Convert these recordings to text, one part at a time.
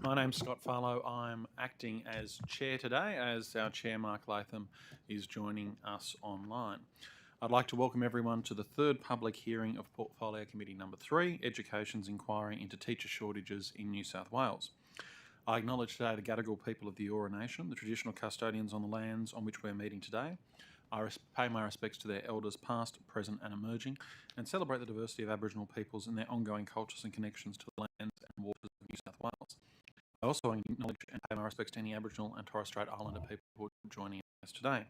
My name's Scott Farlow. I'm acting as chair today, as our chair, Mark Latham, is joining us online. I'd like to welcome everyone to the third public hearing of Portfolio Committee number 3, Education's Inquiry into Teacher Shortages in New South Wales. I acknowledge today the Gadigal people of the Eora Nation, the traditional custodians on the lands on which we're meeting today. I pay my respects to their elders past, present and emerging, and celebrate the diversity of Aboriginal peoples and their ongoing cultures and connections to the lands and waters of New South Wales. I also acknowledge and pay my respects to any Aboriginal and Torres Strait Islander people who are joining us today.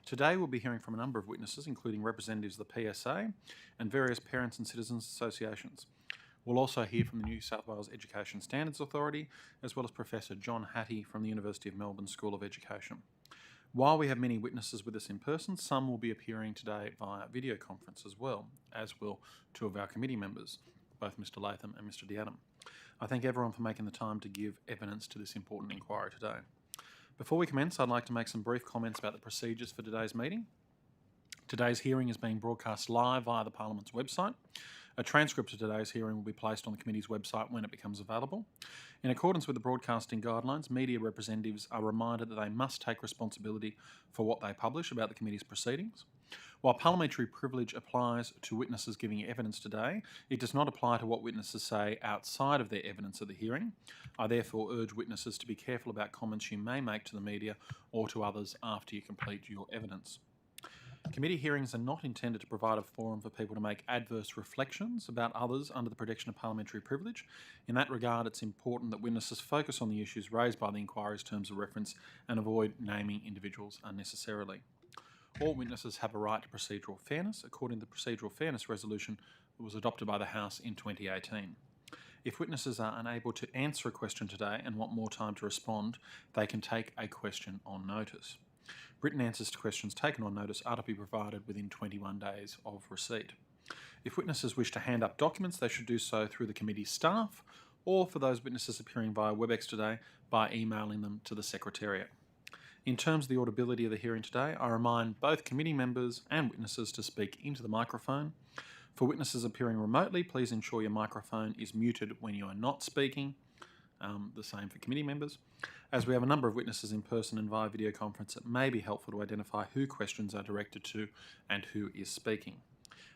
Today we'll be hearing from a number of witnesses, including representatives of the PSA and various parents and citizens associations. We'll also hear from the New South Wales Education Standards Authority, as well as Professor John Hattie from the University of Melbourne School of Education. While we have many witnesses with us in person, some will be appearing today via video conference as well, as will two of our committee members, both Mr Latham and Mr Diadam. I thank everyone for making the time to give evidence to this important inquiry today. Before we commence, I'd like to make some brief comments about the procedures for today's meeting. Today's hearing is being broadcast live via the Parliament's website. A transcript of today's hearing will be placed on the committee's website when it becomes available. In accordance with the broadcasting guidelines, media representatives are reminded that they must take responsibility for what they publish about the committee's proceedings. While parliamentary privilege applies to witnesses giving evidence today, it does not apply to what witnesses say outside of their evidence at the hearing. I therefore urge witnesses to be careful about comments you may make to the media or to others after you complete your evidence. Committee hearings are not intended to provide a forum for people to make adverse reflections about others under the protection of parliamentary privilege. In that regard, it's important that witnesses focus on the issues raised by the inquiry's terms of reference and avoid naming individuals unnecessarily. All witnesses have a right to procedural fairness, according to the Procedural Fairness Resolution that was adopted by the House in 2018. If witnesses are unable to answer a question today and want more time to respond, they can take a question on notice. Written answers to questions taken on notice are to be provided within 21 days of receipt. If witnesses wish to hand up documents, they should do so through the committee staff, or for those witnesses appearing via WebEx today, by emailing them to the Secretariat. In terms of the audibility of the hearing today, I remind both committee members and witnesses to speak into the microphone. For witnesses appearing remotely, please ensure your microphone is muted when you are not speaking. The same for committee members. As we have a number of witnesses in person and via video conference, it may be helpful to identify who questions are directed to and who is speaking.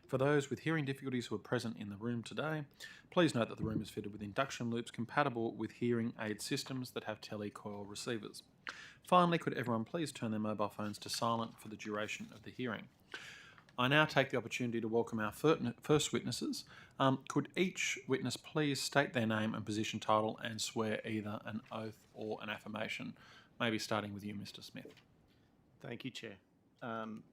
For those with hearing difficulties who are present in the room today, please note that the room is fitted with induction loops compatible with hearing aid systems that have telecoil receivers. Finally, could everyone please turn their mobile phones to silent for the duration of the hearing. I now take the opportunity to welcome our first witnesses. Could each witness please state their name and position title and swear either an oath or an affirmation? Maybe starting with you, Mr Smith. Thank you, Chair.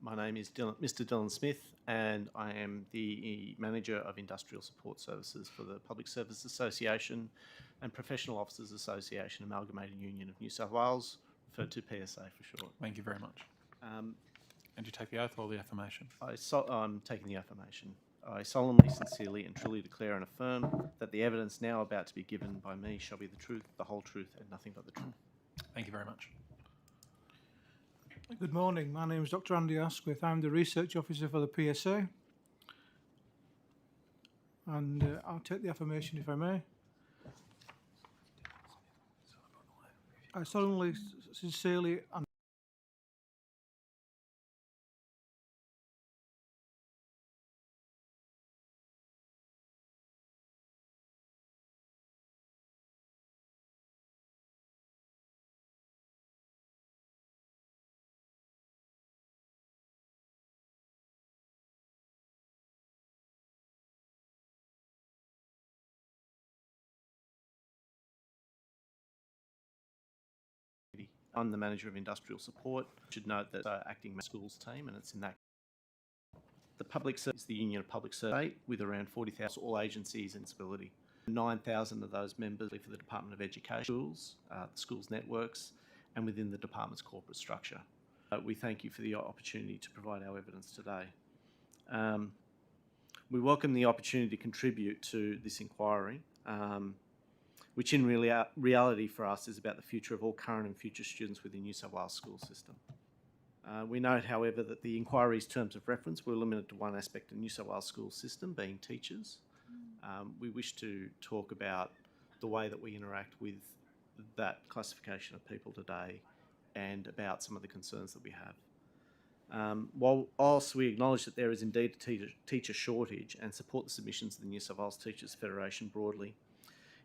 My name is Mr Dylan Smith, and I am the Manager of Industrial Support Services for the Public Service Association and Professional Officers Association Amalgamated Union of New South Wales, referred to PSA for short. Thank you very much. And you take the oath or the affirmation? I'm taking the affirmation. I solemnly, sincerely and truly declare and affirm that the evidence now about to be given by me shall be the truth, the whole truth and nothing but the truth. Thank you very much. Good morning. My name is Dr. Andy Asquith. I'm the Research Officer for the PSA. And I'll take the affirmation if I may. I solemnly, sincerely and I'm the Manager of Industrial Support. I should note that acting schools team, and it's in that. The public service is the Union of Public Service with around 40,000 all agencies and disability. 9,000 of those members for the Department of Education, schools, the schools networks, and within the department's corporate structure. We thank you for the opportunity to provide our evidence today. We welcome the opportunity to contribute to this inquiry, which in reality for us is about the future of all current and future students within the New South Wales school system. We note, however, that the inquiry's terms of reference were limited to one aspect of the New South Wales school system, being teachers. We wish to talk about the way that we interact with that classification of people today and about some of the concerns that we have. Whilst we acknowledge that there is indeed a teacher shortage and support the submissions of the New South Wales Teachers Federation broadly,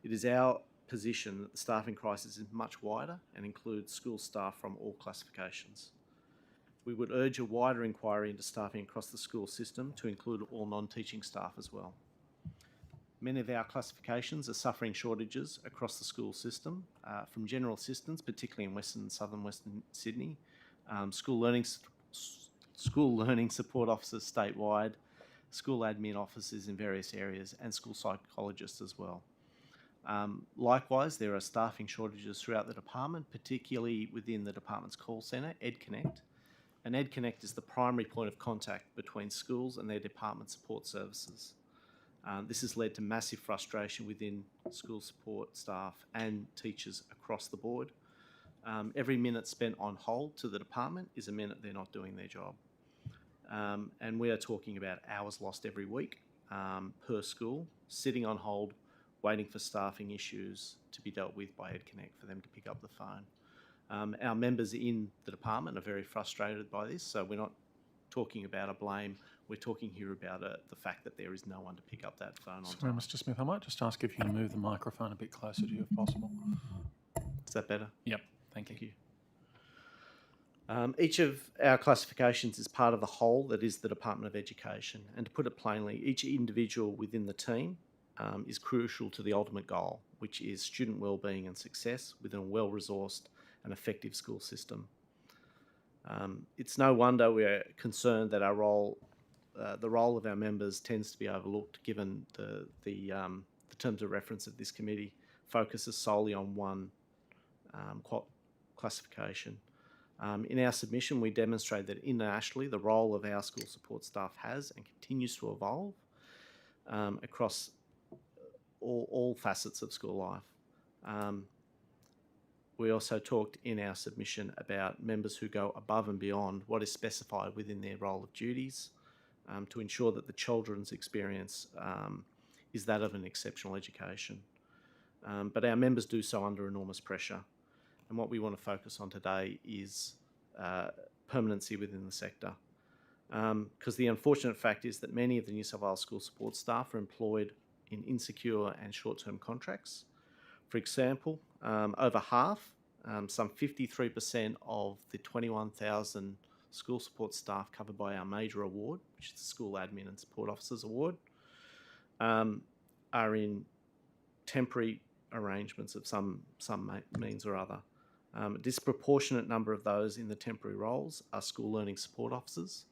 it is our position that the staffing crisis is much wider and includes school staff from all classifications. We would urge a wider inquiry into staffing across the school system to include all non-teaching staff as well. Many of our classifications are suffering shortages across the school system, from general assistants, particularly in Western and Southern Western Sydney, school learning support officers statewide, school admin officers in various areas, and school psychologists as well. Likewise, there are staffing shortages throughout the department, particularly within the department's call centre, EdConnect. And EdConnect is the primary point of contact between schools and their department support services. This has led to massive frustration within school support staff and teachers across the board. Every minute spent on hold to the department is a minute they're not doing their job. And we are talking about hours lost every week per school, sitting on hold, waiting for staffing issues to be dealt with by EdConnect for them to pick up the phone. Our members in the department are very frustrated by this, so we're not talking about a blame. We're talking here about the fact that there is no one to pick up that phone on Sorry, time. Mr. Smith, I might just ask if you can move the microphone a bit closer to you if possible. Is that better? Yep, thank you. Each of our classifications is part of the whole that is the Department of Education. And to put it plainly, each individual within the team is crucial to the ultimate goal, which is student wellbeing and success within a well-resourced and effective school system. It's no wonder we're concerned that our role, the role of our members tends to be overlooked, given the terms of reference of this committee focuses solely on one classification. In our submission, we demonstrate that internationally the role of our school support staff has and continues to evolve across all facets of school life. We also talked in our submission about members who go above and beyond what is specified within their role of duties to ensure that the children's experience is that of an exceptional education. But our members do so under enormous pressure. And what we want to focus on today is permanency within the sector. Because the unfortunate fact is that many of the New South Wales school support staff are employed in insecure and short-term contracts. For example, over half, some 53% of the 21,000 school support staff covered by our major award, which is the School Admin and Support Officers Award, are in temporary arrangements of some means or other. A disproportionate number of those in the temporary roles are school learning support officers.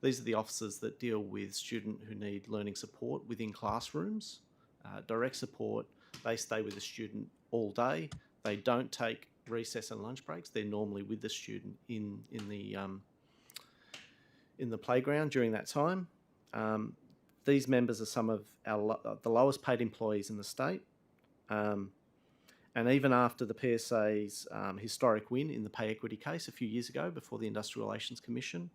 These are the officers that deal with students who need learning support within classrooms, direct support. They stay with the student all day. They don't take recess and lunch breaks. They're normally with the student in the playground during that time. These members are some of the lowest paid employees in the state. And even after the PSA's historic win in the pay equity case a few years ago before the Industrial Relations Commission,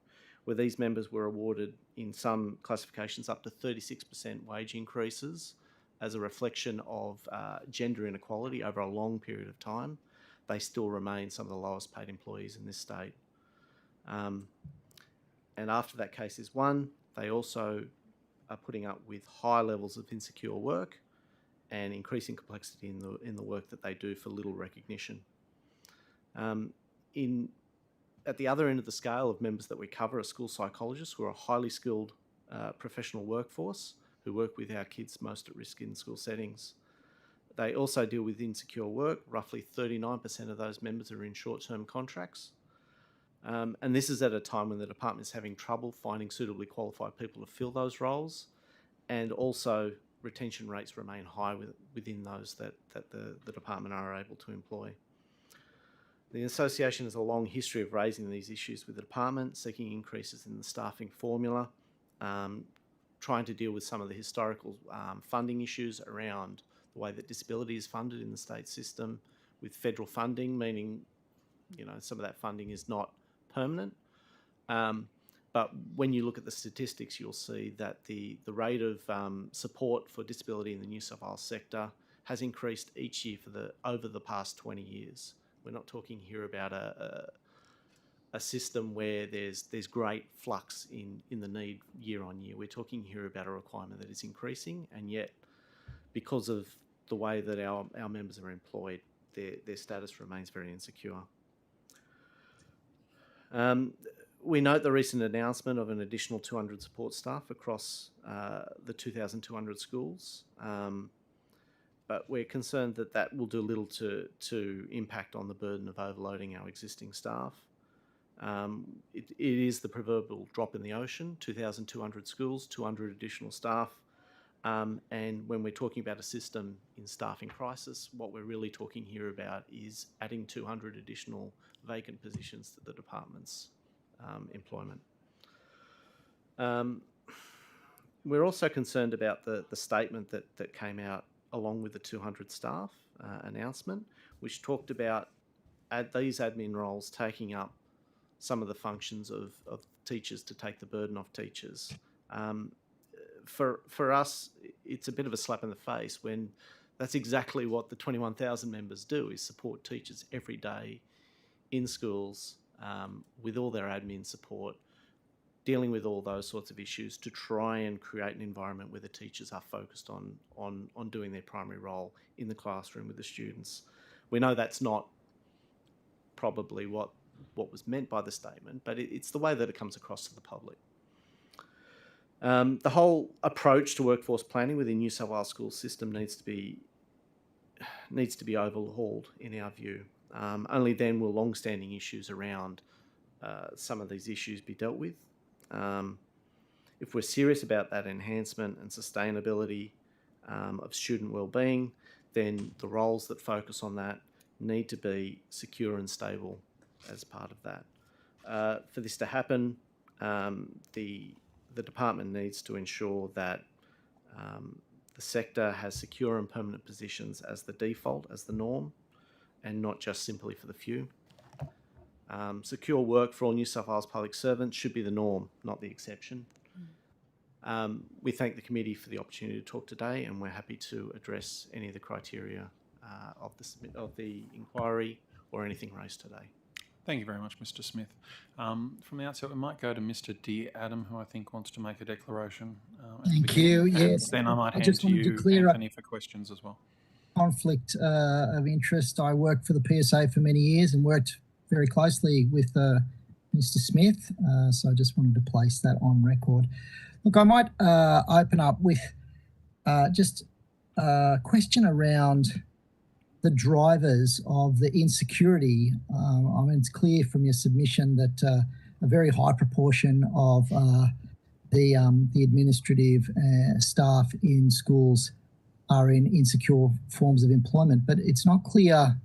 where these members were awarded in some classifications up to 36% wage increases as a reflection of gender inequality over a long period of time, they still remain some of the lowest paid employees in this state. And after that case is won, they also are putting up with high levels of insecure work and increasing complexity in the work that they do for little recognition. At the other end of the scale of members that we cover are school psychologists, who are a highly skilled professional workforce who work with our kids most at risk in school settings. They also deal with insecure work. Roughly 39% of those members are in short-term contracts. And this is at a time when the department is having trouble finding suitably qualified people to fill those roles, and also retention rates remain high within those that the department are able to employ. The association has a long history of raising these issues with the department, seeking increases in the staffing formula, trying to deal with some of the historical funding issues around the way that disability is funded in the state system, with federal funding, meaning some of that funding is not permanent. But when you look at the statistics, you'll see that the rate of support for disability in the New South Wales sector has increased each year over the past 20 years. We're not talking here about a system where there's great flux in the need year on year. We're talking here about a requirement that is increasing, and yet because of the way that our members are employed, their status remains very insecure. We note the recent announcement of an additional 200 support staff across the 2,200 schools, but we're concerned that will do little to impact on the burden of overloading our existing staff. It is the proverbial drop in the ocean, 2,200 schools, 200 additional staff. And when we're talking about a system in staffing crisis, what we're really talking here about is adding 200 additional vacant positions to the department's employment. We're also concerned about the statement that came out along with the 200 staff announcement, which talked about these admin roles taking up some of the functions of teachers to take the burden off teachers. For us, it's a bit of a slap in the face when that's exactly what the 21,000 members do, is support teachers every day in schools with all their admin support, dealing with all those sorts of issues to try and create an environment where the teachers are focused on doing their primary role in the classroom with the students. We know that's not probably what was meant by the statement, but it's the way that it comes across to the public. The whole approach to workforce planning within New South Wales school system needs to be overhauled, in our view. Only then will long-standing issues around some of these issues be dealt with. If we're serious about that enhancement and sustainability of student wellbeing, then the roles that focus on that need to be secure and stable as part of that. For this to happen, the department needs to ensure that the sector has secure and permanent positions as the default, as the norm, and not just simply for the few. Secure work for all New South Wales public servants should be the norm, not the exception. We thank the committee for the opportunity to talk today, and we're happy to address any of the criteria of the inquiry or anything raised today. Thank you very much, Mr. Smith. From the outset, we might go to Mr. D. Adam, who I think wants to make a declaration. Thank you. Yes. Then I might hand just to wanted you, to clear Anthony, for questions as well. Conflict of interest. I worked for the PSA for many years and worked very closely with Mr. Smith, so I just wanted to place that on record. Look, I might open up with just a question around the drivers of the insecurity. I mean, it's clear from your submission that a very high proportion of the administrative staff in schools are in insecure forms of employment, but it's not clear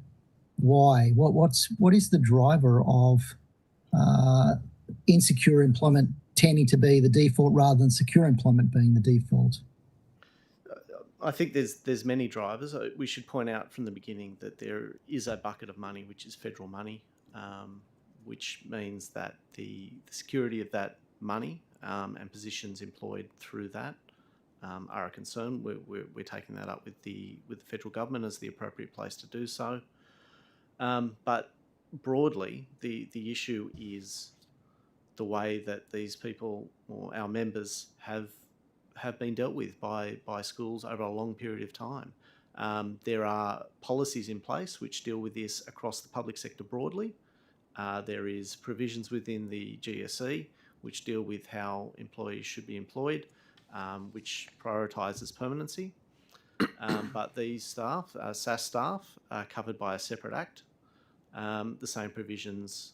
why. What is the driver of insecure employment tending to be the default rather than secure employment being the default? I think there's many drivers. We should point out from the beginning that there is a bucket of money, which is federal money, which means that the security of that money and positions employed through that are a concern. We're taking that up with the federal government as the appropriate place to do so. But broadly, the issue is the way that these people or our members have been dealt with by schools over a long period of time. There are policies in place which deal with this across the public sector broadly. There is provisions within the GSE which deal with how employees should be employed, which prioritises permanency. But these staff, SAS staff, are covered by a separate act. The same provisions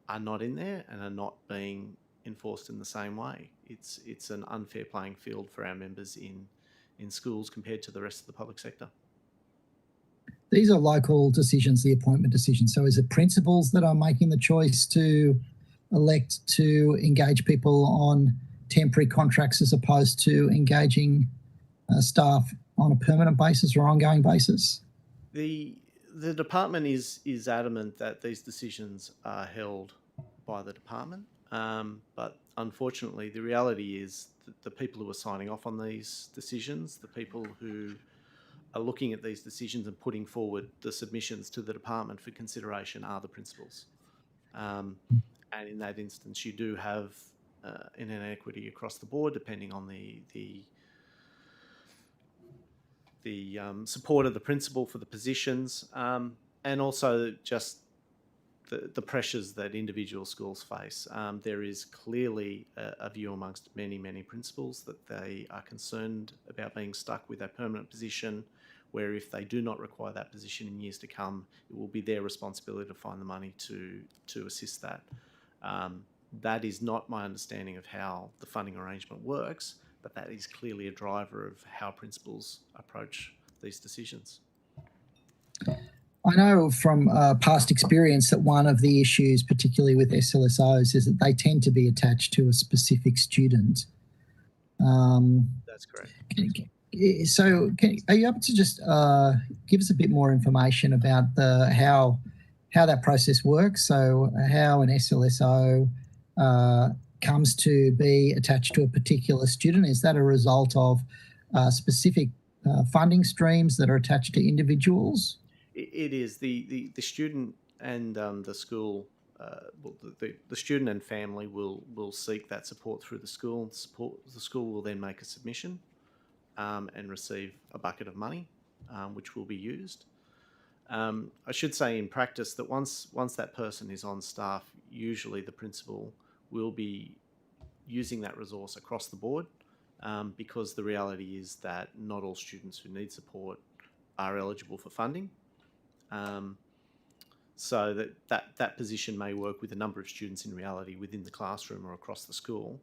are not in there and are not being enforced in the same way. It's an unfair playing field for our members in schools compared to the rest of the public sector. These are local decisions, the appointment decisions. So is it principals that are making the choice to elect to engage people on temporary contracts as opposed to engaging staff on a permanent basis or ongoing basis? The department is adamant that these decisions are held by the department, but unfortunately the reality is that the people who are signing off on these decisions, the people who are looking at these decisions and putting forward the submissions to the department for consideration are the principals. And in that instance, you do have an inequity across the board, depending on the support of the principal for the positions, and also just the pressures that individual schools face. There is clearly a view amongst many, many principals that they are concerned about being stuck with a permanent position, where if they do not require that position in years to come, it will be their responsibility to find the money to assist that. That is not my understanding of how the funding arrangement works, but that is clearly a driver of how principals approach these decisions. I know from past experience that one of the issues, particularly with SLSOs, is that they tend to be attached to a specific student. That's correct. Are you able to just give us a bit more information about how that process works? So how an SLSO comes to be attached to a particular student? Is that a result of specific funding streams that are attached to individuals? It is. The student and the school, the student and family will seek that support through the school. The school will then make a submission and receive a bucket of money, which will be used. I should say in practice that once that person is on staff, usually the principal will be using that resource across the board, because the reality is that not all students who need support are eligible for funding. So that position may work with a number of students in reality within the classroom or across the school,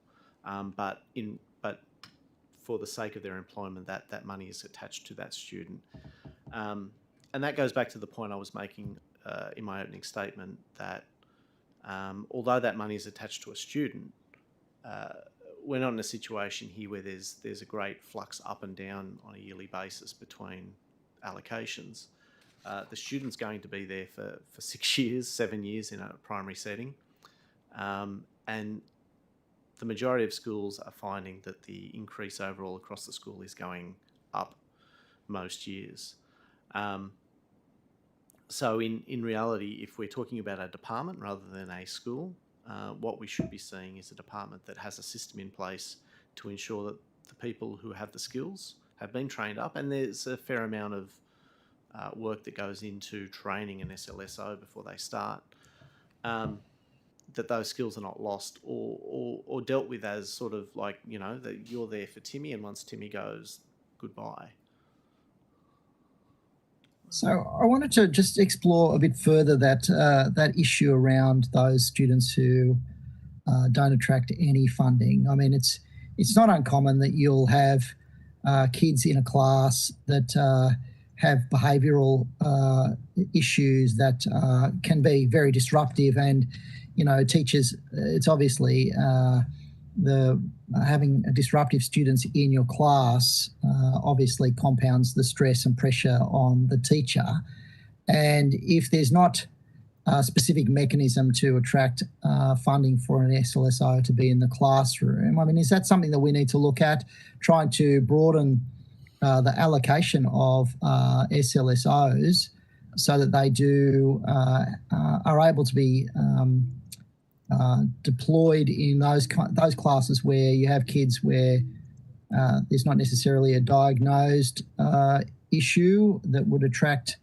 but for the sake of their employment, that money is attached to that student. And that goes back to the point I was making in my opening statement that although that money is attached to a student, we're not in a situation here where there's a great flux up and down on a yearly basis between allocations. The student's going to be there for 6 years, 7 years in a primary setting. And the majority of schools are finding that the increase overall across the school is going up most years. So in reality, if we're talking about a department rather than a school, what we should be seeing is a department that has a system in place to ensure that the people who have the skills have been trained up, and there's a fair amount of work that goes into training an SLSO before they start, that those skills are not lost or dealt with as sort of like, that you're there for Timmy, and once Timmy goes, goodbye. So I wanted to just explore a bit further that issue around those students who don't attract any funding. I mean, it's not uncommon that you'll have kids in a class that have behavioural issues that can be very disruptive, and teachers. It's obviously having disruptive students in your class obviously compounds the stress and pressure on the teacher. And if there's not a specific mechanism to attract funding for an SLSO to be in the classroom, I mean, is that something that we need to look at, trying to broaden the allocation of SLSOs so that they are able to be deployed in those classes where you have kids where there's not necessarily a diagnosed issue that would attract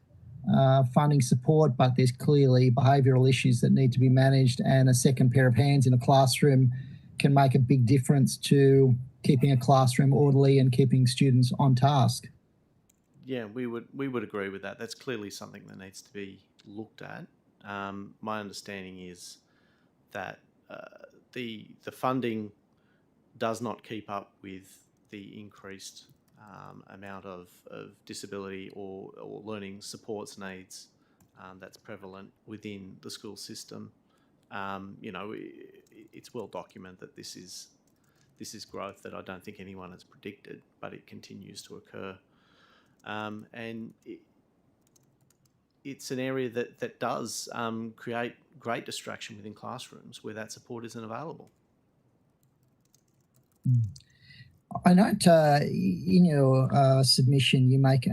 funding support, but there's clearly behavioural issues that need to be managed, and a second pair of hands in a classroom can make a big difference to keeping a classroom orderly and keeping students on task. Yeah, we would agree with that. That's clearly something that needs to be looked at. My understanding is that the funding does not keep up with the increased amount of disability or learning supports needs that's prevalent within the school system. It's well documented that this is growth that I don't think anyone has predicted, but it continues to occur. And it's an area that does create great distraction within classrooms where that support isn't available. I note in your submission you make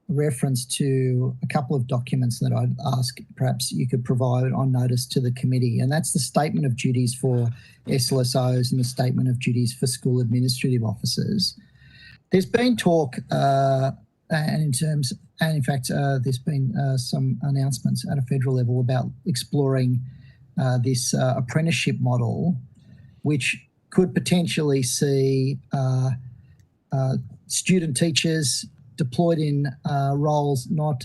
reference to a couple of documents that I'd ask perhaps you could provide on notice to the committee, and that's the statement of duties for Slsos and the statement of duties for school administrative officers. There's been talk, in fact, there's been some announcements at a federal level about exploring this apprenticeship model, which could potentially see student teachers deployed in roles not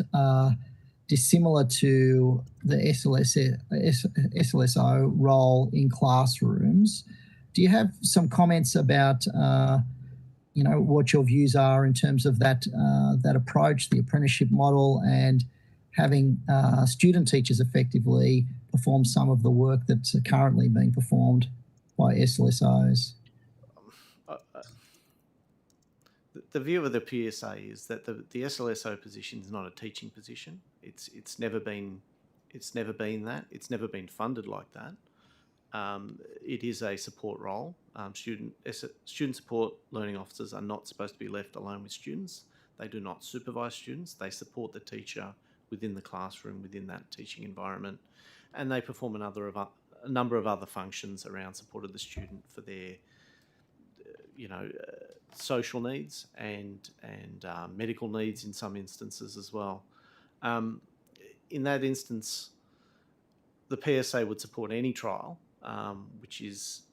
dissimilar to the SLSO role in classrooms. Do you have some comments about, what your views are in terms of that approach, the apprenticeship model, and having student teachers effectively perform some of the work that's currently being performed by SLSOs? The view of the PSA is that the SLSO position is not a teaching position. It's never been that. It's never been funded like that. It is a support role. Student support learning officers are not supposed to be left alone with students. They do not supervise students. They support the teacher within the classroom, within that teaching environment, and they perform a number of other functions around support of the student for their social needs and medical needs in some instances as well. In that instance, the PSA would support any trial which is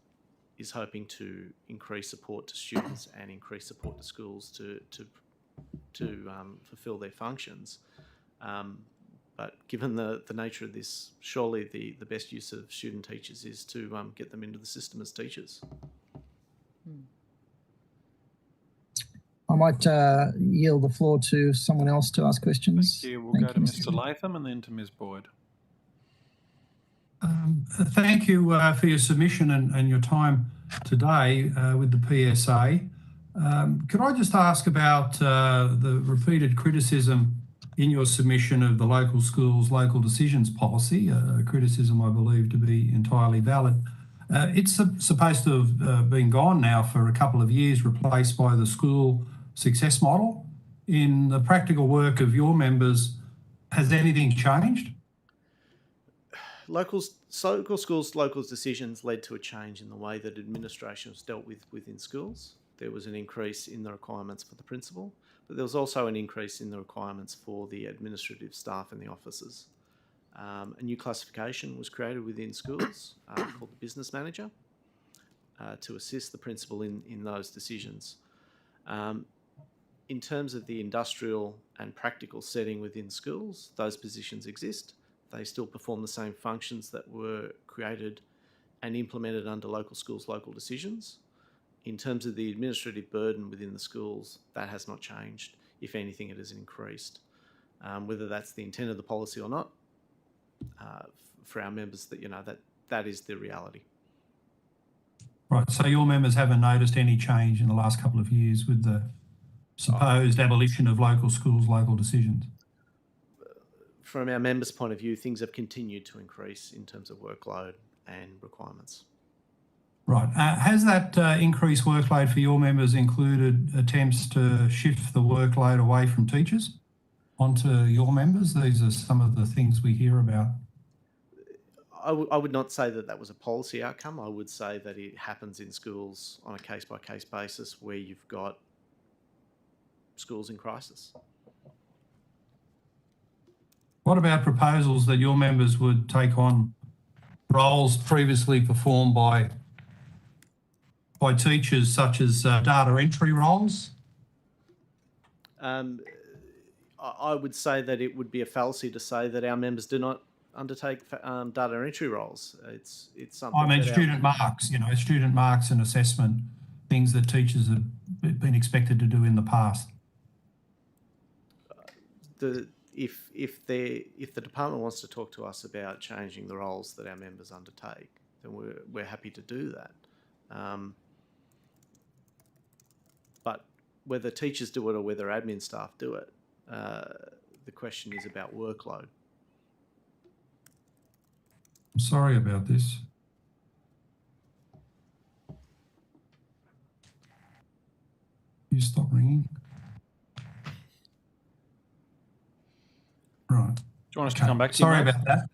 hoping to increase support to students and increase support to schools to fulfil their functions. But given the nature of this, surely the best use of student teachers is to get them into the system as teachers. I might yield the floor to someone else to ask questions. Thank you. We'll go to Mr. Latham and then to Ms. Boyd. Thank you for your submission and your time today with the PSA. Could I just ask about the repeated criticism in your submission of the local schools, local decisions policy, a criticism I believe to be entirely valid. It's supposed to have been gone now for a couple of years, replaced by the school success model. In the practical work of your members, has anything changed? Local schools, local decisions led to a change in the way that administration was dealt with within schools. There was an increase in the requirements for the principal, but there was also an increase in the requirements for the administrative staff and the officers. A new classification was created within schools called the business manager to assist the principal in those decisions. In terms of the industrial and practical setting within schools, those positions exist. They still perform the same functions that were created and implemented under local schools, local decisions. In terms of the administrative burden within the schools, that has not changed. If anything, it has increased. Whether that's the intent of the policy or not, for our members, that is the reality. Right, so your members haven't noticed any change in the last couple of years with the supposed abolition of local schools, local decisions? From our members' point of view, things have continued to increase in terms of workload and requirements. Right. Has that increased workload for your members included attempts to shift the workload away from teachers onto your members? These are some of the things we hear about. I would not say that was a policy outcome. I would say that it happens in schools on a case-by-case basis where you've got schools in crisis. What about proposals that your members would take on roles previously performed by teachers, such as data entry roles? I would say that it would be a fallacy to say that our members do not undertake data entry roles. It's something. I mean, student marks and assessment, things that teachers have been expected to do in the past. If the department wants to talk to us about changing the roles that our members undertake, then we're happy to do that. But whether teachers do it or whether admin staff do it, the question is about workload. I'm sorry about this. You stop ringing. Right. Do you want us to Okay. come back to you, Sorry Mark? about that.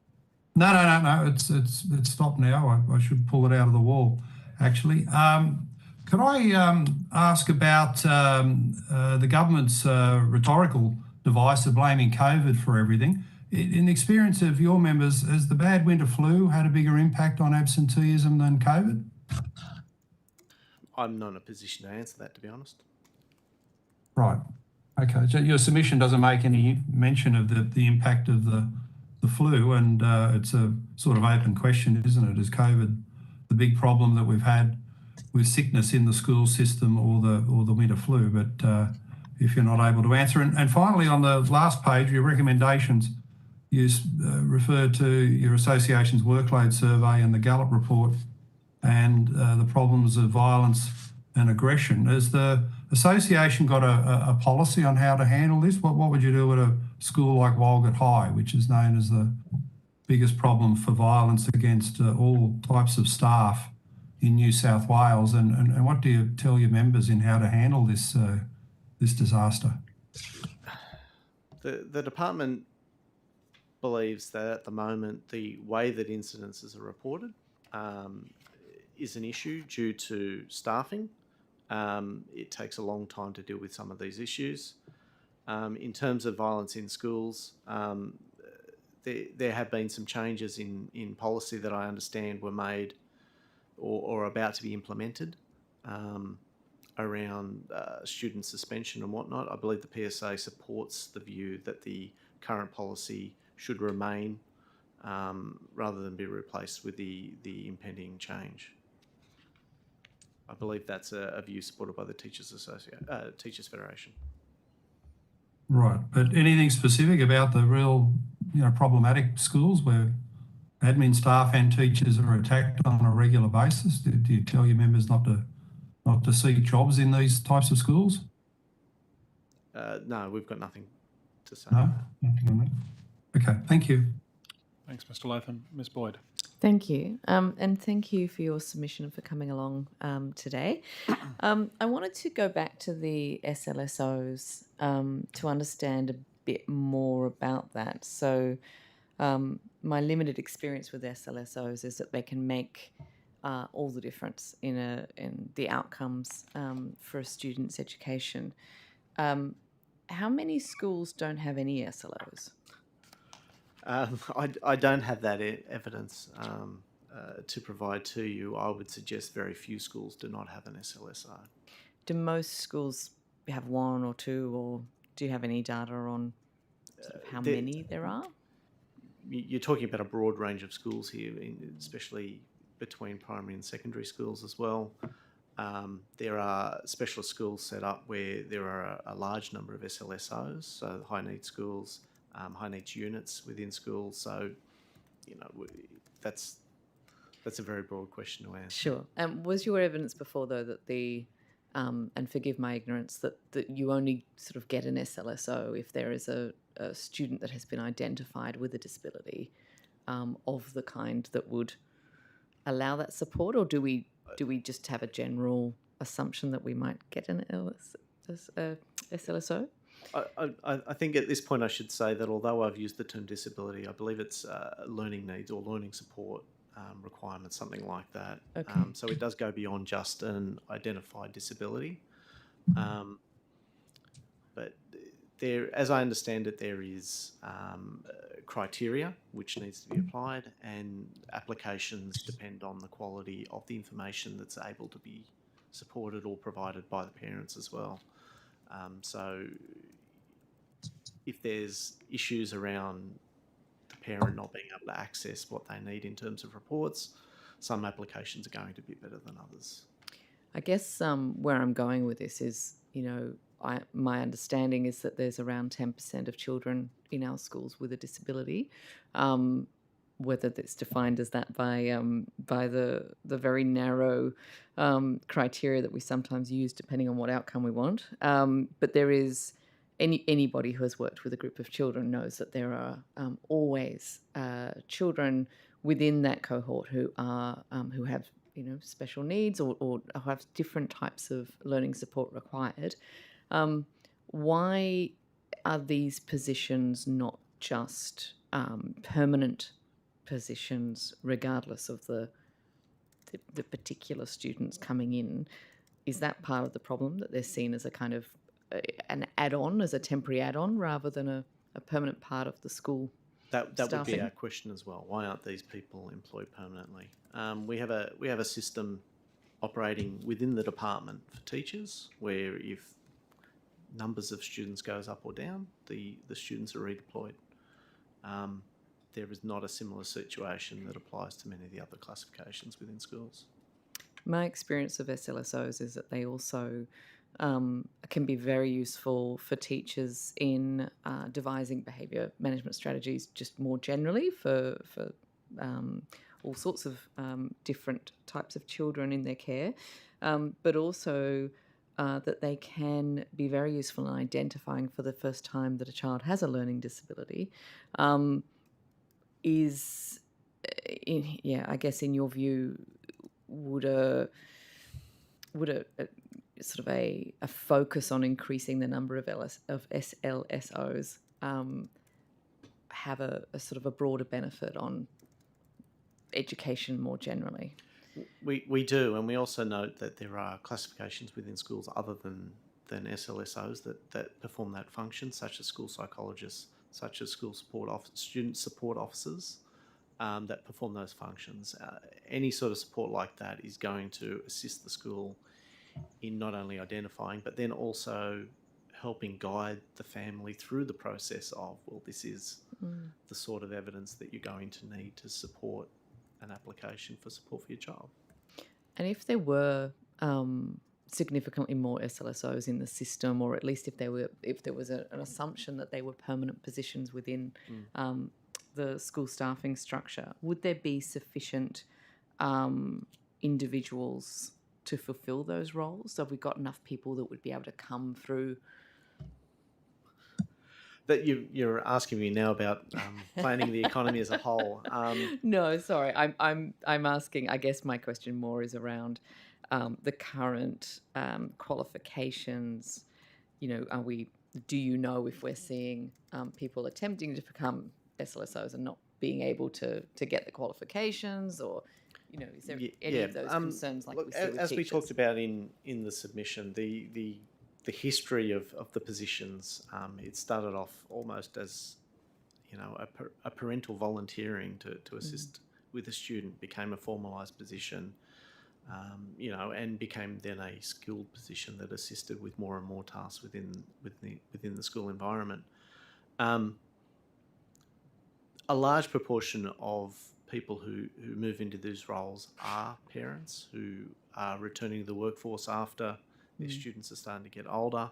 No. It's stopped now. I should pull it out of the wall, actually. Could I ask about the government's rhetorical device of blaming COVID for everything? In the experience of your members, has the bad winter flu had a bigger impact on absenteeism than COVID? I'm not in a position to answer that, to be honest. Right. Okay. So your submission doesn't make any mention of the impact of the flu, and it's a sort of open question, isn't it? Is COVID the big problem that we've had with sickness in the school system or the winter flu? But if you're not able to answer, and finally on the last page, your recommendations, you refer to your association's workload survey and the Gallup report and the problems of violence and aggression. Has the association got a policy on how to handle this? What would you do at a school like Walgett High, which is known as the biggest problem for violence against all types of staff in New South Wales? And what do you tell your members in how to handle this disaster? The department believes that at the moment the way that incidences are reported is an issue due to staffing. It takes a long time to deal with some of these issues. In terms of violence in schools, there have been some changes in policy that I understand were made or about to be implemented around student suspension and whatnot. I believe the PSA supports the view that the current policy should remain rather than be replaced with the impending change. I believe that's a view supported by the Teachers Federation. Right, but anything specific about the real, problematic schools where admin staff and teachers are attacked on a regular basis? Do you tell your members not to seek jobs in these types of schools? No, we've got nothing to say. No, nothing on that. Okay, thank you. Thanks, Mr. Latham. Ms. Boyd. Thank you. And thank you for your submission and for coming along today. I wanted to go back to the SLSOs to understand a bit more about that. So my limited experience with SLSOs is that they can make all the difference in the outcomes for a student's education. How many schools don't have any SLOs? I don't have that evidence to provide to you. I would suggest very few schools do not have an SLSO. Do most schools have one or two, or do you have any data on sort of how many there are? You're talking about a broad range of schools here, especially between primary and secondary schools as well. There are specialist schools set up where there are a large number of SLSOs, so high needs schools, high needs units within schools. So, that's a very broad question to answer. Sure. Was your evidence before, though, that and forgive my ignorance, that you only sort of get an SLSO if there is a student that has been identified with a disability of the kind that would allow that support, or do we just have a general assumption that we might get an SLSO? I think at this point I should say that although I've used the term disability, I believe it's learning needs or learning support requirements, something like that. Okay. So it does go beyond just an identified disability. But there, as I understand it, there is criteria which needs to be applied, and applications depend on the quality of the information that's able to be supported or provided by the parents as well. So if there's issues around the parent not being able to access what they need in terms of reports, some applications are going to be better than others. I guess where I'm going with this is, my understanding is that there's around 10% of children in our schools with a disability, whether that's defined as that by the very narrow criteria that we sometimes use depending on what outcome we want. But there is anybody who has worked with a group of children knows that there are always children within that cohort who have special needs or have different types of learning support required. Why are these positions not just permanent positions, regardless of the particular students coming in? Is that part of the problem, that they're seen as a kind of an add-on, as a temporary add-on, rather than a permanent part of the school? That would be staffing? our question as well. Why aren't these people employed permanently? We have a system operating within the department for teachers, where if numbers of students goes up or down, the students are redeployed. There is not a similar situation that applies to many of the other classifications within schools. My experience of SLSOs is that they also can be very useful for teachers in devising behaviour management strategies, just more generally for all sorts of different types of children in their care, but also that they can be very useful in identifying for the first time that a child has a learning disability. I guess in your view, would a sort of a focus on increasing the number of SLSOs have a sort of a broader benefit on education more generally? We do, and we also note that there are classifications within schools other than SLSOs that perform that function, such as school psychologists, such as student support officers, that perform those functions. Any sort of support like that is going to assist the school in not only identifying, but then also helping guide the family through the process of, well, this is the sort of evidence that you're going to need to support an application for support for your child. And if there were significantly more SLSOs in the system, or at least if there was an assumption that they were permanent positions within the school staffing structure, would there be sufficient individuals to fulfil those roles? Have we got enough people that would be able to come through? That you're asking me now about planning the economy as a whole. No, sorry. I'm asking. I guess my question more is around the current qualifications. Do you know if we're seeing people attempting to become SLSOs and not being able to get the qualifications, or is there any of those concerns like we see with as teachers? we talked about in the submission, the history of the positions, it started off almost as a parental volunteering to assist with a student, became a formalised position, and became then a skilled position that assisted with more and more tasks within the school environment. A large proportion of people who move into these roles are parents who are returning to the workforce after their students are starting to get older,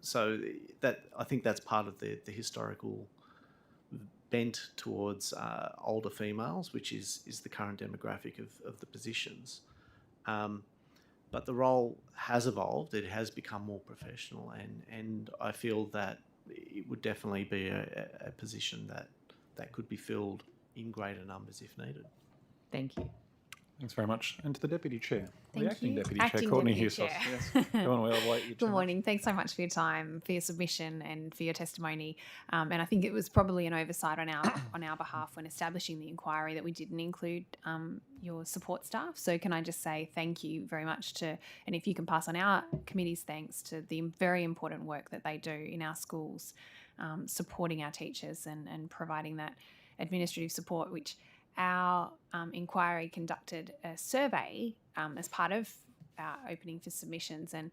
so that I think that's part of the historical bent towards older females, which is the current demographic of the positions. But the role has evolved; it has become more professional, and I feel that it would definitely be a position that could be filled in greater numbers if needed. Thank you. Thanks very much. And to the Deputy Chair, Thank the Acting you. Deputy Acting Chair, Courtney Deputy Hughes. Chair. Yes. Go on, we'll wait you. Good morning. Thanks so much for your time, for your submission and for your testimony. And I think it was probably an oversight on our behalf when establishing the inquiry that we didn't include your support staff. So can I just say thank you very much and if you can pass on our committee's thanks to the very important work that they do in our schools, supporting our teachers and providing that administrative support, which our inquiry conducted a survey as part of our opening for submissions, and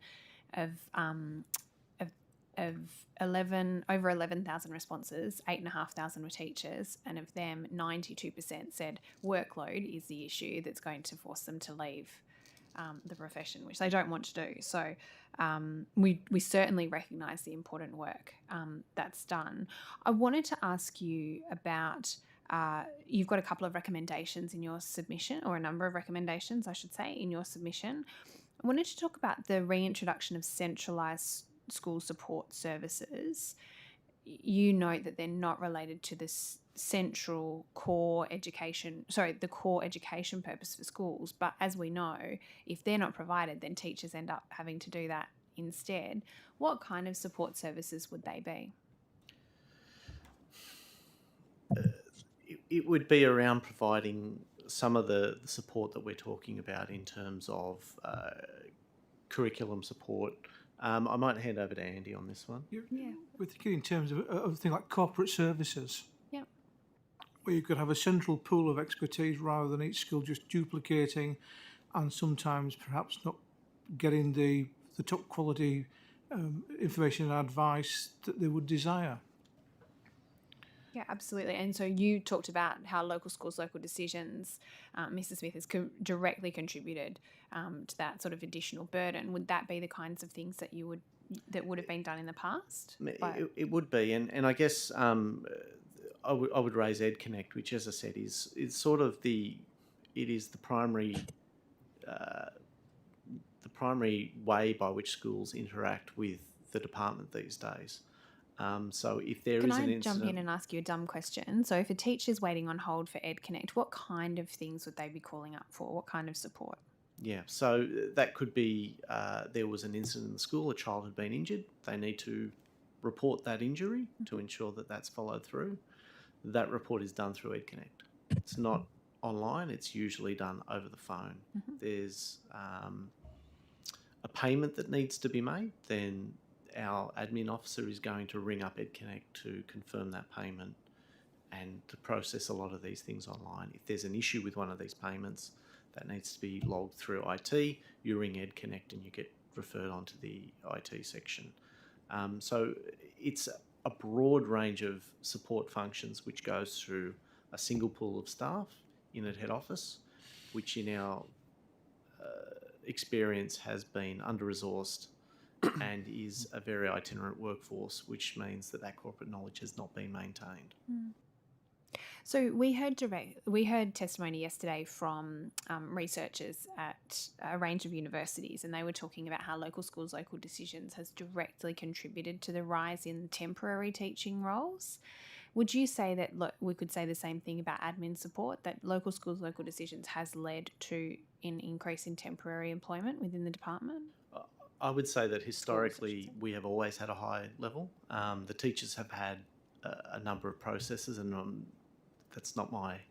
of over 11,000 responses, 8,500 were teachers, and of them 92% said workload is the issue that's going to force them to leave the profession, which they don't want to do. So we certainly recognise the important work that's done. I wanted to ask you about you've got a couple of recommendations in your submission, or a number of recommendations, I should say, in your submission. I wanted to talk about the reintroduction of centralized school support services. you note that they're not related to this central core education, the core education purpose for schools. But as we know, if they're not provided, then teachers end up having to do that instead. What kind of support services would they be? It would be around providing some of the support that we're talking about in terms of curriculum support. I might hand over to Andy on this one. Yeah. We're thinking in terms of things like corporate services. Yeah. Where you could have a central pool of expertise rather than each school just duplicating and sometimes perhaps not getting the top quality information and advice that they would desire. Yeah, absolutely. And so you talked about how local schools, local decisions, Mrs. Smith has directly contributed to that sort of additional burden. Would that be the kinds of things that that would have been done in the past? It would be, and I guess I would raise EdConnect, which, as I said, is sort of the primary way by which schools interact with the department these days. So if there is an incident... Can I jump in and ask you a dumb question? So if a teacher's waiting on hold for EdConnect, what kind of things would they be calling up for? What kind of support? Yeah, so that could be there was an incident in the school, a child had been injured. They need to report that injury to ensure that that's followed through. That report is done through EdConnect. It's not online, it's usually done over the phone. Mm-hmm. There's a payment that needs to be made, then our admin officer is going to ring up EdConnect to confirm that payment and to process a lot of these things online. If there's an issue with one of these payments that needs to be logged through IT, you ring EdConnect and you get referred onto the IT section. So it's a broad range of support functions which goes through a single pool of staff in a head office, which in our experience has been under-resourced and is a very itinerant workforce, which means that corporate knowledge has not been maintained. So we heard testimony yesterday from researchers at a range of universities, and they were talking about how local schools, local decisions has directly contributed to the rise in temporary teaching roles. Would you say that we could say the same thing about admin support, that local schools, local decisions has led to an increase in temporary employment within the department? I would say that historically we have always had a high level. The teachers have had a number of processes, and that's not my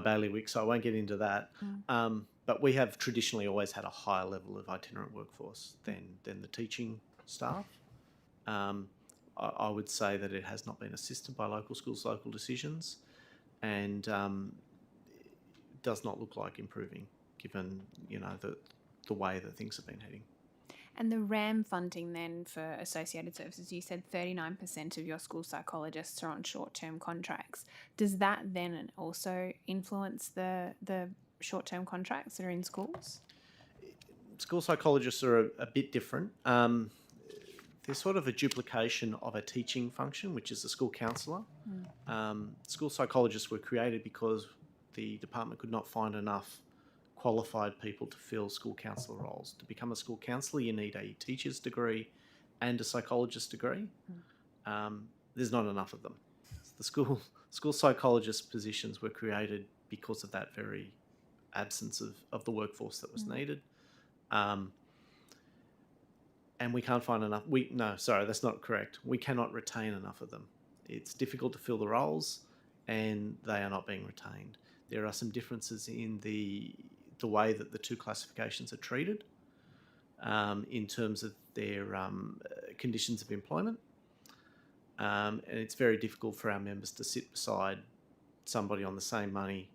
bailiwick, so I won't get into that. But we have traditionally always had a higher level of itinerant workforce than the teaching staff. I would say that it has not been assisted by local schools, local decisions, and it does not look like improving, given the way that things have been heading. And the RAM funding then for associated services, you said 39% of your school psychologists are on short-term contracts. Does that then also influence the short-term contracts that are in schools? School psychologists are a bit different. They're sort of a duplication of a teaching function, which is the school counsellor. School psychologists were created because the department could not find enough qualified people to fill school counsellor roles. To become a school counsellor, you need a teacher's degree and a psychologist degree. There's not enough of them. The school psychologist positions were created because of that very absence of the workforce that was needed. And we can't find enough. That's not correct. We cannot retain enough of them. It's difficult to fill the roles, and they are not being retained. There are some differences in the way that the two classifications are treated in terms of their conditions of employment. And it's very difficult for our members to sit beside somebody on the same money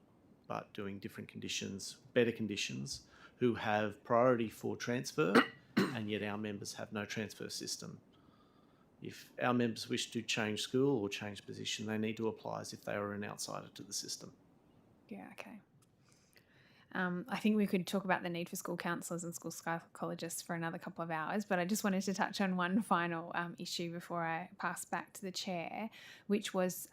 but doing different conditions, better conditions, who have priority for transfer, and yet our members have no transfer system. If our members wish to change school or change position, they need to apply as if they were an outsider to the system. Yeah, okay. I think we could talk about the need for school counsellors and school psychologists for another couple of hours, but I just wanted to touch on one final issue before I pass back to the chair, which was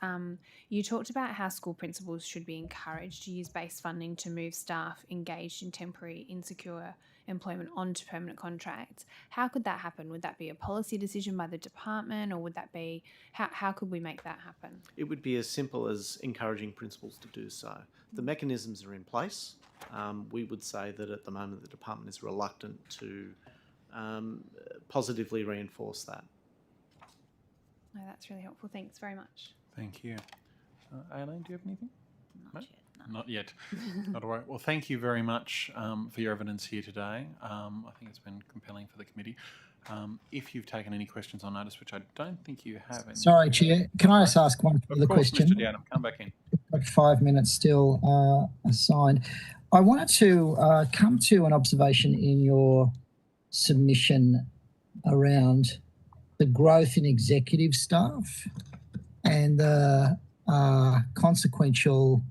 you talked about how school principals should be encouraged to use base funding to move staff engaged in temporary insecure employment onto permanent contracts. How could that happen? Would that be a policy decision by the department, or would that be, how could we make that happen? It would be as simple as encouraging principals to do so. The mechanisms are in place. We would say that at the moment the department is reluctant to positively reinforce that. No, that's really helpful. Thanks very much. Thank you. Aileen, do you have anything? Not yet. No. Not yet. Not all right. Well, thank you very much for your evidence here today. I think it's been compelling for the committee. If you've taken any questions on notice, which I don't think you have. Sorry, Chair. Can I just ask one further question? Mr. Downham, come back in. We've got 5 minutes still assigned. I wanted to come to an observation in your submission around the growth in executive staff and the consequential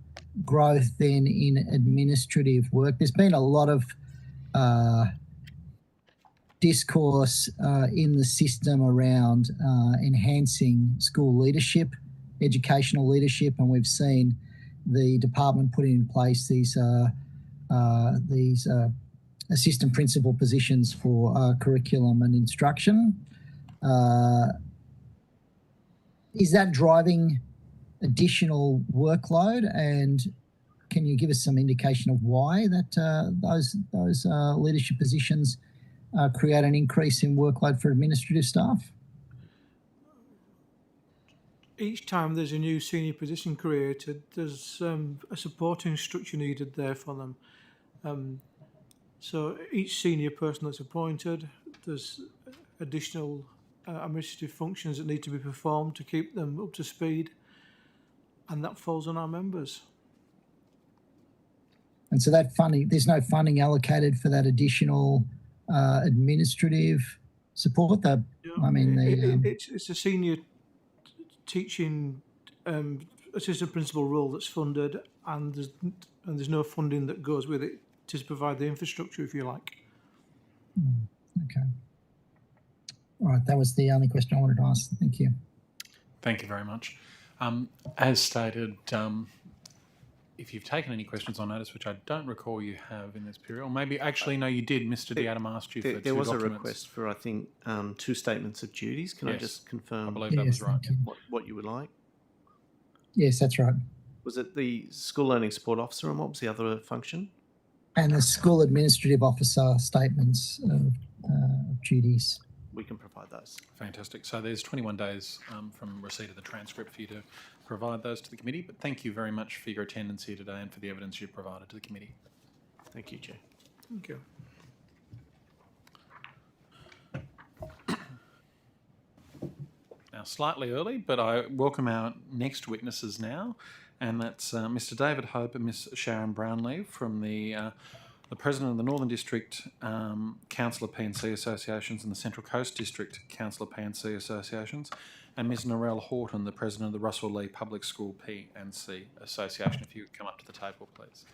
growth then in administrative work. There's been a lot of discourse in the system around enhancing school leadership, educational leadership, and we've seen the department putting in place these assistant principal positions for curriculum and instruction. Is that driving additional workload, and can you give us some indication of why that those leadership positions create an increase in workload for administrative staff? Each time there's a new senior position created, there's a supporting structure needed there for them. So each senior person that's appointed, there's additional administrative functions that need to be performed to keep them up to speed, and that falls on our members. And so that funding, there's no funding allocated for that additional administrative support. It's a senior teaching assistant principal role that's funded, and there's no funding that goes with it to provide the infrastructure, if you like. Okay. All right, that was the only question I wanted to ask. Thank you. Thank you very much. As stated, if you've taken any questions on notice, which I don't recall you have in this period, or maybe actually no, you did. Mr. Diadam asked you for There was documents. a request for, I think, 2 statements of duties. Can I just confirm I believe that was right. what you would like? Yes, that's right. Was it the school learning support officer, and what was the other function? And the school administrative officer statements of duties. We can provide those. Fantastic. So there's 21 days from receipt of the transcript for you to provide those to the committee. But thank you very much for your attendance here today and for the evidence you've provided to the committee. Thank you, Chair. Thank you. Now, slightly early, but I welcome our next witnesses now, and that's Mr. David Hope and Miss Sharon Brownlee from the President of the Northern District Council of P&C Associations and the Central Coast District Council of P&C Associations, and Ms. Narelle Horton, the President of the Russell Lee Public School P&C Association. If you could come up to the table, please.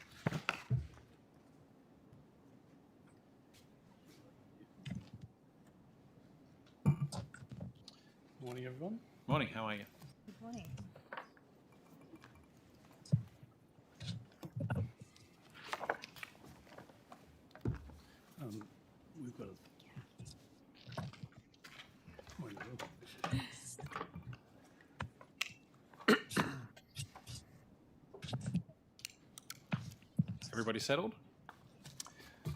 Morning, everyone. Morning, how are you? Good morning. We've got Everybody settled?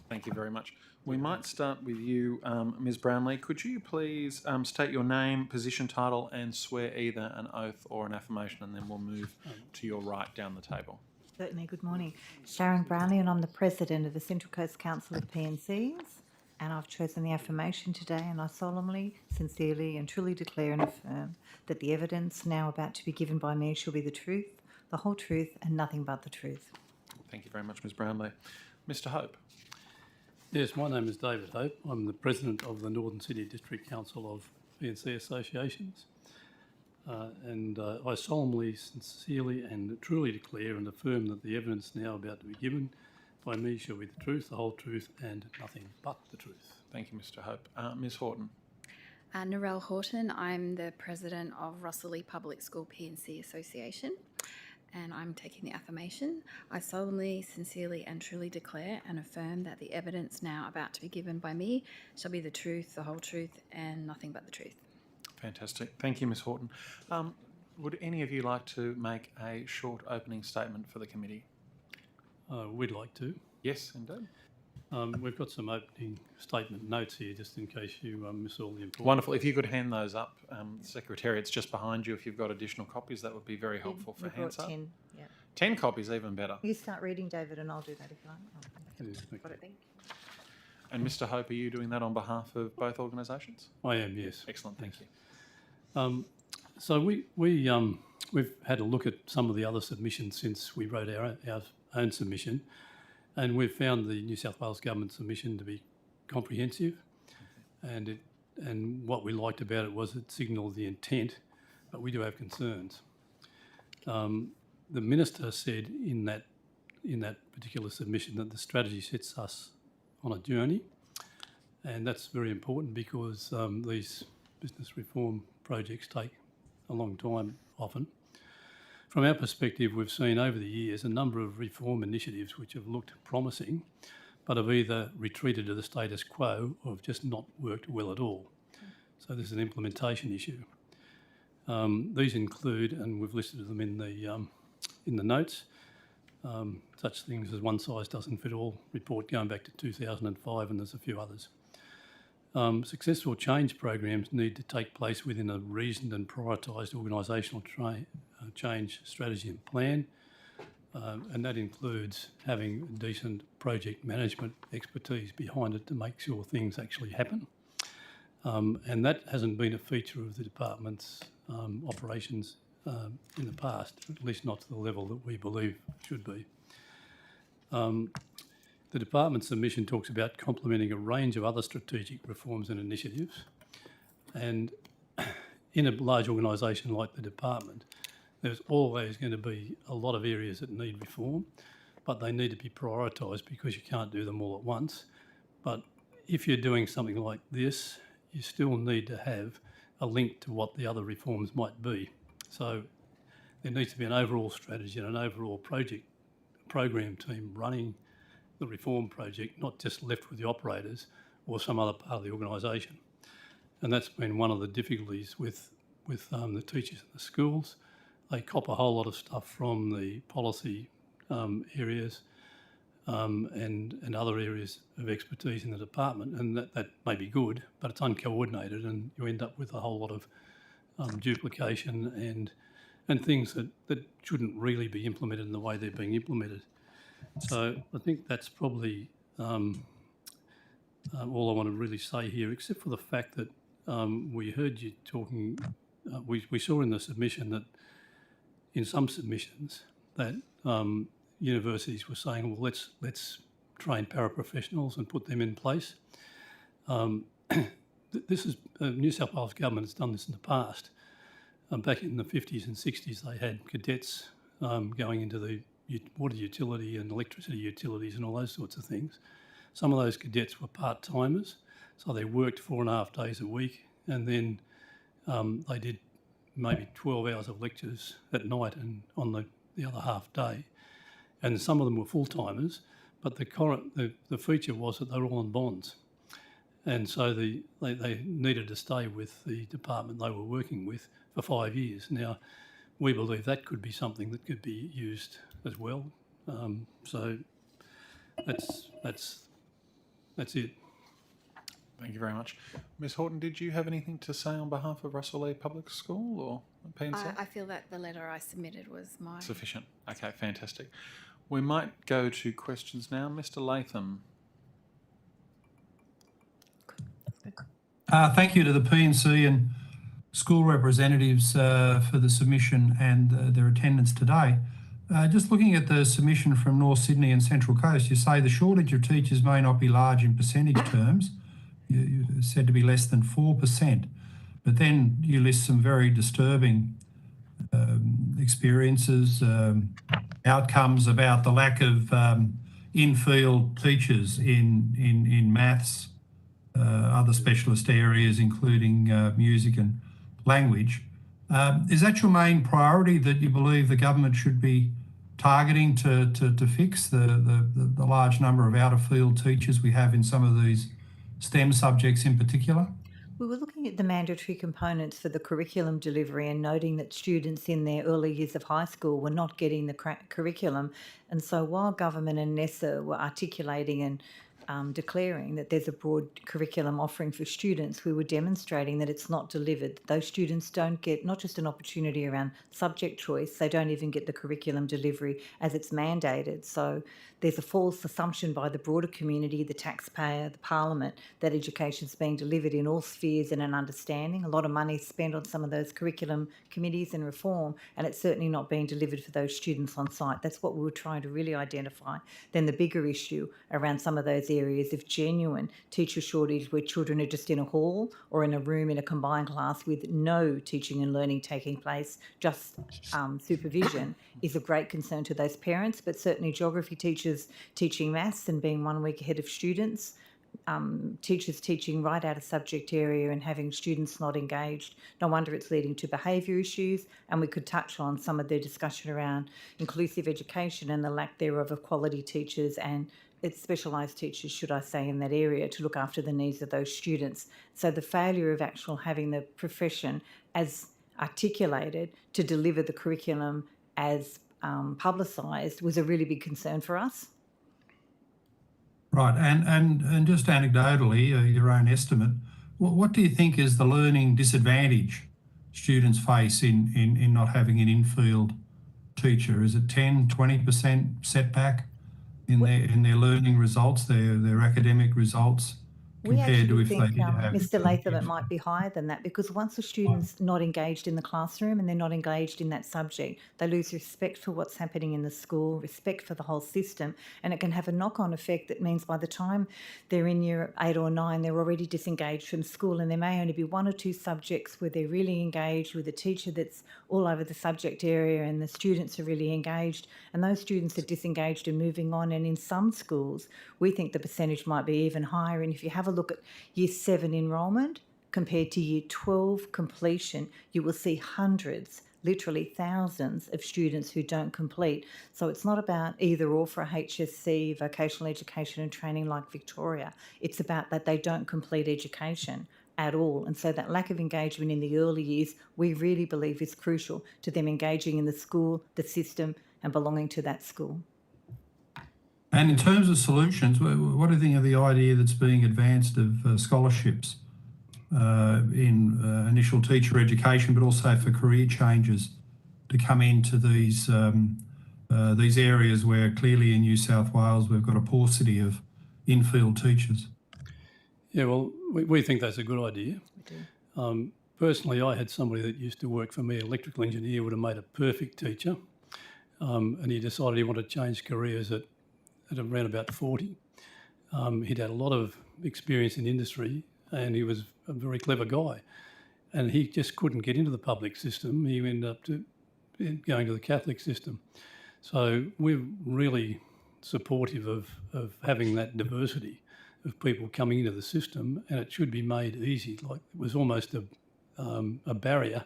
Thank you very much. We might start with you, Ms. Brownlee. Could you please state your name, position, title, and swear either an oath or an affirmation, and then we'll move to your right down the table. Certainly. Good morning. Sharon Brownlee, and I'm the President of the Central Coast Council of P&Cs, and I've chosen the affirmation today, and I solemnly, sincerely and truly declare and affirm that the evidence now about to be given by me shall be the truth, the whole truth, and nothing but the truth. Thank you very much, Ms. Brownlee. Mr. Hope. Yes, my name is David Hope. I'm the President of the Northern Sydney District Council of P&C Associations. I solemnly, sincerely and truly declare and affirm that the evidence now about to be given by me shall be the truth, the whole truth, and nothing but the truth. Thank you, Mr. Hope. Ms. Horton. Narelle Horton. I'm the President of Russell Lee Public School P&C Association. and I'm taking the affirmation. I solemnly, sincerely and truly declare and affirm that the evidence now about to be given by me shall be the truth, the whole truth and nothing but the truth. Fantastic. Thank you, Ms Horton. Would any of you like to make a short opening statement for the committee? We'd like to. Yes, indeed. We've got some opening statement notes here, just in case you miss all the important. Wonderful. If you could hand those up, Secretariat's just behind you. If you've got additional copies, that would be very helpful for We brought hands up. 10, yeah. 10 copies, even better. You start reading, David, and I'll do that if you like. Got it, thank you. And Mr Hope, are you doing that on behalf of both organisations? I am, yes. Excellent, thank you. So we've had a look at some of the other submissions since we wrote our own submission, and we've found the New South Wales Government submission to be comprehensive, and what we liked about it was it signalled the intent, but we do have concerns. The Minister said in that particular submission that the strategy sets us on a journey, and that's very important because these business reform projects take a long time often. From our perspective, we've seen over the years a number of reform initiatives which have looked promising but have either retreated to the status quo or have just not worked well at all. So there's an implementation issue. These include, and we've listed them in the notes, such things as One Size Doesn't Fit All report going back to 2005, and there's a few others. Successful change programs need to take place within a reasoned and prioritised organisational change strategy and plan, and that includes having decent project management expertise behind it to make sure things actually happen. And that hasn't been a feature of the department's operations in the past, at least not to the level that we believe it should be. The department's submission talks about complementing a range of other strategic reforms and initiatives, and in a large organisation like the department, there's always going to be a lot of areas that need reform, but they need to be prioritised because you can't do them all at once. But if you're doing something like this, you still need to have a link to what the other reforms might be. So there needs to be an overall strategy and an overall program team running the reform project, not just left with the operators or some other part of the organisation. And that's been one of the difficulties with the teachers in the schools. They cop a whole lot of stuff from the policy areas and other areas of expertise in the department, and that may be good, but it's uncoordinated, and you end up with a whole lot of duplication and things that shouldn't really be implemented in the way they're being implemented. So I think that's probably all I want to really say here, except for the fact that we heard you talking, we saw in the submission that in some submissions that universities were saying, well, let's train paraprofessionals and put them in place. This is New South Wales Government has done this in the past. Back in the 50s and 60s, they had cadets going into the water utility and electricity utilities and all those sorts of things. Some of those cadets were part-timers, so they worked 4.5 days a week, and then they did maybe 12 hours of lectures at night and on the other half day. And some of them were full-timers, but the feature was that they were all on bonds. And so they needed to stay with the department they were working with for 5 years. Now, we believe that could be something that could be used as well. So that's it. Thank you very much. Ms Horton, did you have anything to say on behalf of Russell Lea Public School or PNC? I feel that the letter I submitted was sufficient. Okay, fantastic. We might go to questions now. Mr Latham. Thank you to the PNC and school representatives for the submission and their attendance today. Just looking at the submission from North Sydney and Central Coast, you say the shortage of teachers may not be large in percentage terms. You said to be less than 4%, but then you list some very disturbing experiences, outcomes about the lack of in-field teachers in maths, other specialist areas, including music and language. Is that your main priority that you believe the government should be targeting to fix the large number of out-of-field teachers we have in some of these STEM subjects in particular? We were looking at the mandatory components for the curriculum delivery and noting that students in their early years of high school were not getting the curriculum. And so while government and NESA were articulating and declaring that there's a broad curriculum offering for students, we were demonstrating that it's not delivered. Those students don't get not just an opportunity around subject choice, they don't even get the curriculum delivery as it's mandated. So there's a false assumption by the broader community, the taxpayer, the parliament, that education's being delivered in all spheres and an understanding. A lot of money is spent on some of those curriculum committees and reform, and it's certainly not being delivered for those students on site. That's what we were trying to really identify. Then the bigger issue around some of those areas of genuine teacher shortage where children are just in a hall or in a room in a combined class with no teaching and learning taking place, just supervision, is a great concern to those parents. But certainly geography teachers teaching maths and being 1 week ahead of students, teachers teaching right out of subject area and having students not engaged. No wonder it's leading to behaviour issues, and we could touch on some of the discussion around inclusive education and the lack thereof of quality teachers and it's specialised teachers, should I say, in that area to look after the needs of those students. So the failure of actual having the profession as articulated to deliver the curriculum as publicised was a really big concern for us. Right, and just anecdotally, your own estimate, what do you think is the learning disadvantage students face in not having an in-field teacher? Is it 10, 20% setback in their learning results, their academic results, compared to if they did have... Mr. Latham, it might be higher than that, because once a student's not engaged in the classroom and they're not engaged in that subject, they lose respect for what's happening in the school, respect for the whole system, and it can have a knock-on effect that means by the time they're in year 8 or 9, they're already disengaged from school, and there may only be 1 or 2 subjects where they're really engaged with a teacher that's all over the subject area and the students are really engaged, and those students are disengaged and moving on. And in some schools, we think the percentage might be even higher. And if you have a look at year 7 enrolment compared to year 12 completion, you will see hundreds, literally thousands of students who don't complete. So it's not about either or for a HSC, vocational education and training like Victoria. It's about that they don't complete education at all. And so that lack of engagement in the early years, we really believe is crucial to them engaging in the school, the system, and belonging to that school. And in terms of solutions, what do you think of the idea that's being advanced of scholarships in initial teacher education, but also for career changes to come into these areas where clearly in New South Wales we've got a paucity of in-field teachers? Yeah, well, we think that's a good idea. Personally, I had somebody that used to work for me, electrical engineer, would have made a perfect teacher, and he decided he wanted to change careers at around about 40. He'd had a lot of experience in industry and he was a very clever guy, and he just couldn't get into the public system. He ended up going to the Catholic system. So we're really supportive of having that diversity of people coming into the system, and it should be made easy. Like, it was almost a barrier,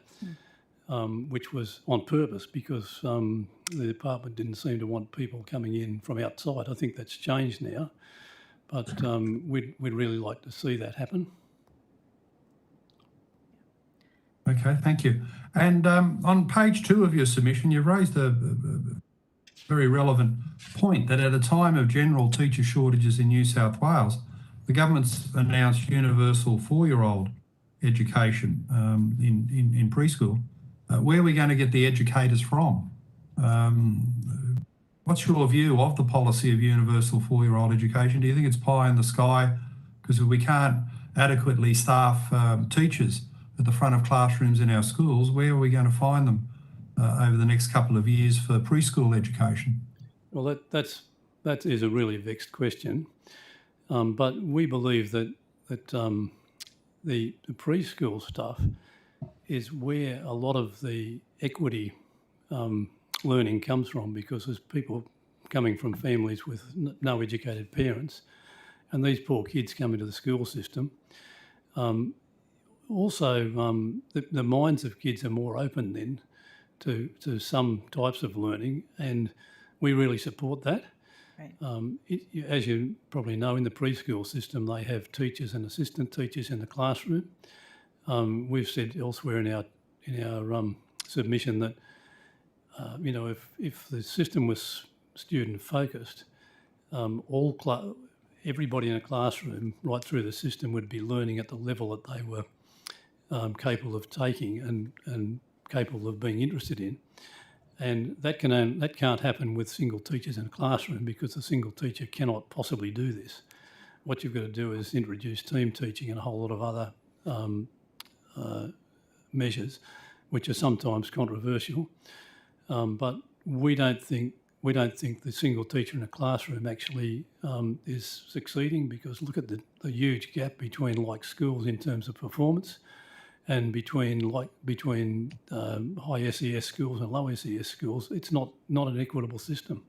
which was on purpose because the department didn't seem to want people coming in from outside. I think that's changed now, but we'd really like to see that happen. Okay, thank you. And on page 2 of your submission, you raised a very relevant point that at a time of general teacher shortages in New South Wales, the government's announced universal 4-year-old education in preschool. Where are we going to get the educators from? What's your view of the policy of universal 4-year-old education? Do you think it's pie in the sky? Because if we can't adequately staff teachers at the front of classrooms in our schools, where are we going to find them over the next couple of years for preschool education? Well, that is a really vexed question, but we believe that the preschool stuff is where a lot of the equity learning comes from, because there's people coming from families with no educated parents, and these poor kids come into the school system. also, the minds of kids are more open then to some types of learning, and we really support that. Right. As you probably know, in the preschool system, they have teachers and assistant teachers in the classroom. We've said elsewhere in our submission that if the system was student focused, everybody in a classroom right through the system would be learning at the level that they were capable of taking and capable of being interested in. And that can't happen with single teachers in a classroom, because a single teacher cannot possibly do this. What you've got to do is introduce team teaching and a whole lot of other measures, which are sometimes controversial. But we don't think the single teacher in a classroom actually is succeeding, because look at the huge gap between schools in terms of performance, and between high SES schools and low SES schools. It's not an equitable system.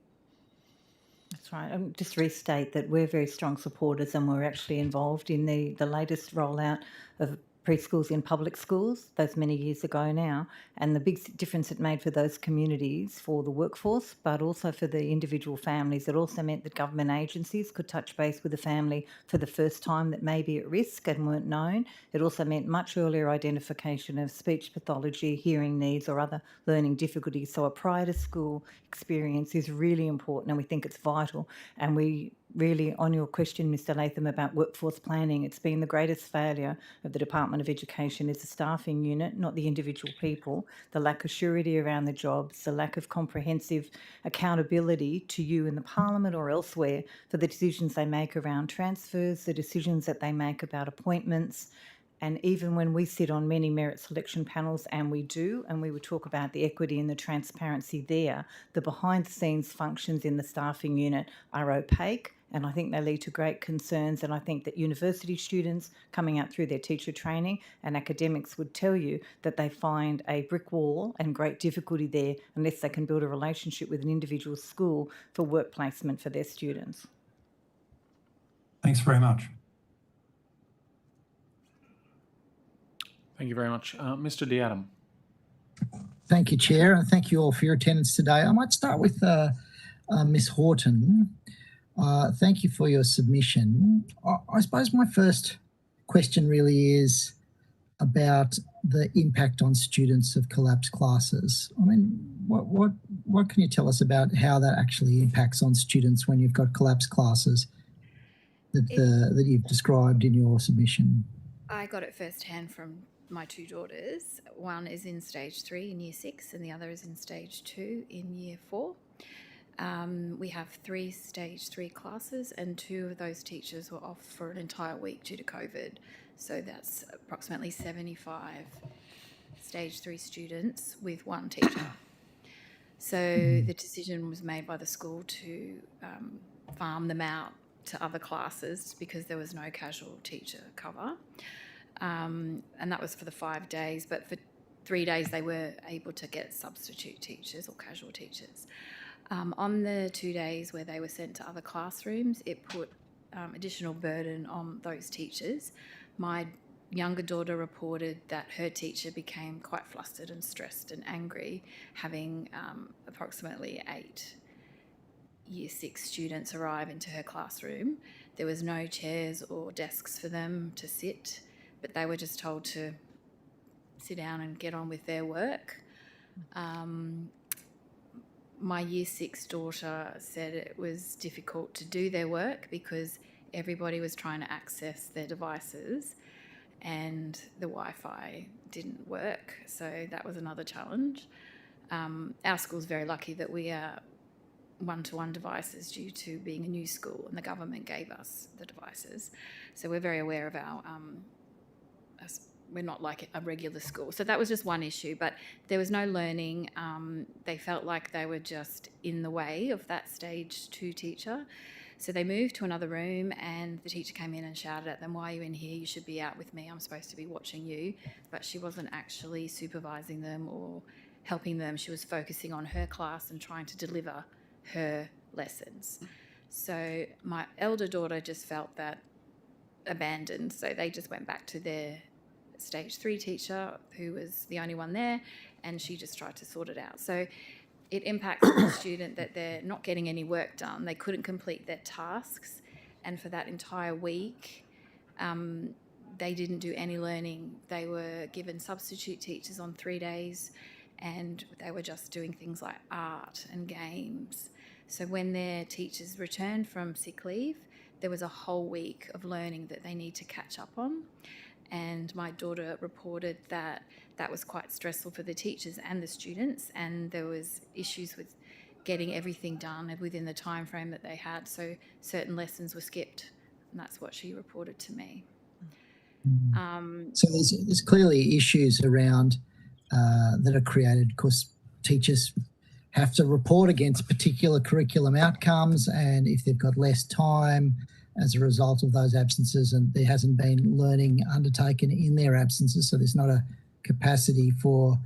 That's right. Just restate that we're very strong supporters, and we're actually involved in the latest rollout of preschools in public schools, those many years ago now, and the big difference it made for those communities, for the workforce, but also for the individual families. It also meant that government agencies could touch base with the family for the first time that may be at risk and weren't known. It also meant much earlier identification of speech pathology, hearing needs, or other learning difficulties. So a prior to school experience is really important, and we think it's vital. And we really, on your question, Mr. Latham, about workforce planning, it's been the greatest failure of the Department of Education is the staffing unit, not the individual people, the lack of surety around the jobs, the lack of comprehensive accountability to you in the Parliament or elsewhere for the decisions they make around transfers, the decisions that they make about appointments. And even when we sit on many merit selection panels, and we do, and we would talk about the equity and the transparency there, the behind-the-scenes functions in the staffing unit are opaque, and I think they lead to great concerns. And I think that university students coming out through their teacher training and academics would tell you that they find a brick wall and great difficulty there unless they can build a relationship with an individual school for work placement for their students. Thanks very much. Thank you very much. Mr. Diadam. Thank you, Chair, and thank you all for your attendance today. I might start with Ms. Horton. Thank you for your submission. I suppose my first question really is about the impact on students of collapsed classes. I mean, what can you tell us about how that actually impacts on students when you've got collapsed classes that you've described in your submission? I got it firsthand from my two daughters. One is in stage 3 in year 6 and the other is in stage 2 in year 4. We have 3 stage 3 classes, and 2 of those teachers were off for an entire week due to COVID. So that's approximately 75 stage 3 students with 1 teacher. So the decision was made by the school to farm them out to other classes because there was no casual teacher cover. And that was for the 5 days, but for 3 days they were able to get substitute teachers or casual teachers. On the 2 days where they were sent to other classrooms, it put additional burden on those teachers. My younger daughter reported that her teacher became quite flustered and stressed and angry, having approximately 8 year 6 students arrive into her classroom. There was no chairs or desks for them to sit, but they were just told to sit down and get on with their work. My year 6 daughter said it was difficult to do their work because everybody was trying to access their devices and the Wi-Fi didn't work, so that was another challenge. Our school's very lucky that we are one-to-one devices due to being a new school, and the government gave us the devices. So we're very aware of our, we're not like a regular school. So that was just one issue, but there was no learning. They felt like they were just in the way of that stage 2 teacher. So they moved to another room and the teacher came in and shouted at them, "Why are you in here? You should be out with me. I'm supposed to be watching you." But she wasn't actually supervising them or helping them. She was focusing on her class and trying to deliver her lessons. So my elder daughter just felt that abandoned, so they just went back to their stage 3 teacher who was the only one there, and she just tried to sort it out. So it impacts the student that they're not getting any work done. They couldn't complete their tasks, and for that entire week, they didn't do any learning. They were given substitute teachers on 3 days, and they were just doing things like art and games. So when their teachers returned from sick leave, there was a whole week of learning that they need to catch up on. And my daughter reported that that was quite stressful for the teachers and the students, and there was issues with getting everything done within the time frame that they had. So certain lessons were skipped, and that's what she reported to me. So there's clearly issues around that are created because teachers have to report against particular curriculum outcomes, and if they've got less time as a result of those absences, and there hasn't been learning undertaken in their absences, so there's not a capacity for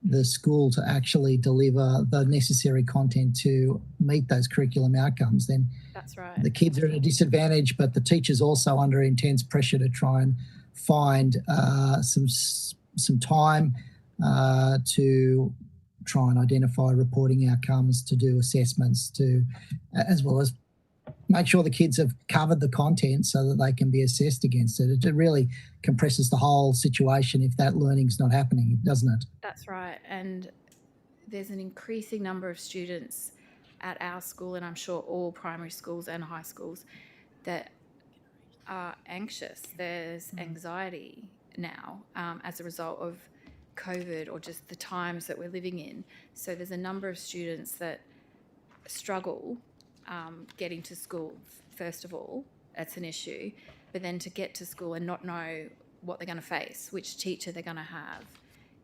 the school to actually deliver the necessary content to meet those curriculum outcomes, then that's right. The kids are at a disadvantage, but the teacher's also under intense pressure to try and find some time to try and identify reporting outcomes, to do assessments, to as well as make sure the kids have covered the content so that they can be assessed against it. It really compresses the whole situation if that learning's not happening, doesn't it? That's right. And there's an increasing number of students at our school, and I'm sure all primary schools and high schools, that are anxious. There's anxiety now as a result of COVID or just the times that we're living in. So there's a number of students that struggle getting to school. First of all, that's an issue. But then to get to school and not know what they're going to face, which teacher they're going to have,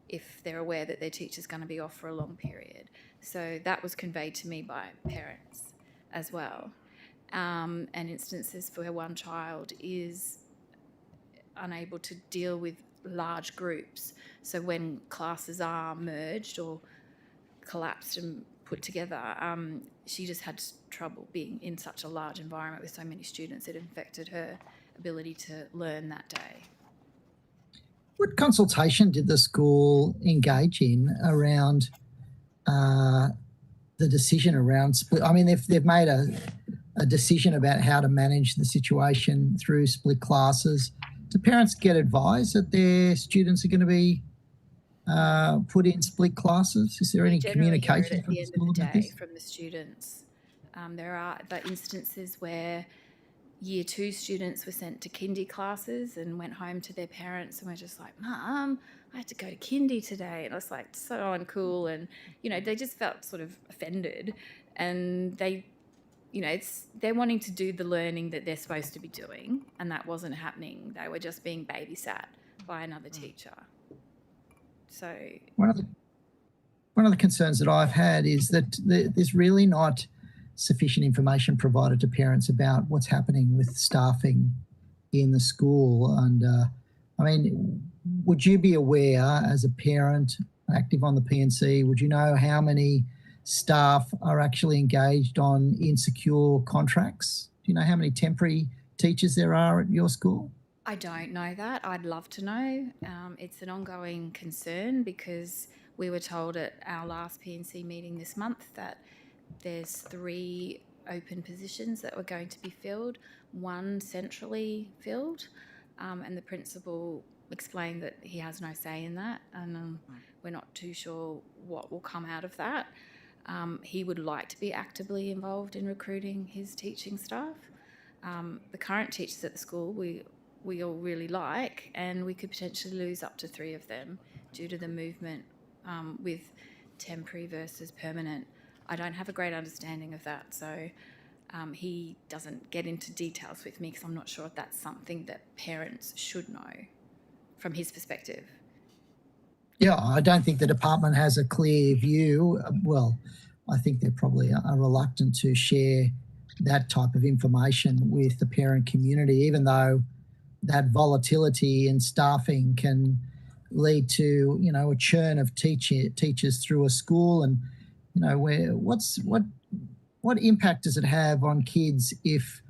if they're aware that their teacher's going to be off for a long period. So that was conveyed to me by parents as well. And instances where one child is unable to deal with large groups. So when classes are merged or collapsed and put together, she just had trouble being in such a large environment with so many students. It affected her ability to learn that day. What consultation did the school engage in around the decision around split? I mean, they've made a decision about how to manage the situation through split classes. Do parents get advised that their students are going to be put in split classes? Is there any communication at the end of the day from the students? There are the instances where Year 2 students were sent to kindy classes and went home to their parents and were just like, "Mum, I had to go to kindy today." And I was like, so uncool. And, they just felt sort of offended. And they, they're wanting to do the learning that they're supposed to be doing, and that wasn't happening. They were just being babysat by another teacher. So one of the concerns that I've had is that there's really not sufficient information provided to parents about what's happening with staffing in the school. And would you be aware as a parent active on the P&C, would you know how many staff are actually engaged on insecure contracts? Do you know how many temporary teachers there are at your school? I don't know that. I'd love to know. It's an ongoing concern because we were told at our last P&C meeting this month that there's 3 open positions that were going to be filled, 1 centrally filled, and the principal explained that he has no say in that, and we're not too sure what will come out of that. He would like to be actively involved in recruiting his teaching staff. The current teachers at the school we all really like, and we could potentially lose up to 3 of them due to the movement with temporary versus permanent. I don't have a great understanding of that, so he doesn't get into details with me because I'm not sure if that's something that parents should know from his perspective. Yeah, I don't think the department has a clear view. Well, I think they probably are reluctant to share that type of information with the parent community, even though that volatility in staffing can lead to, a churn of teachers through a school. And, what impact does it have on kids if,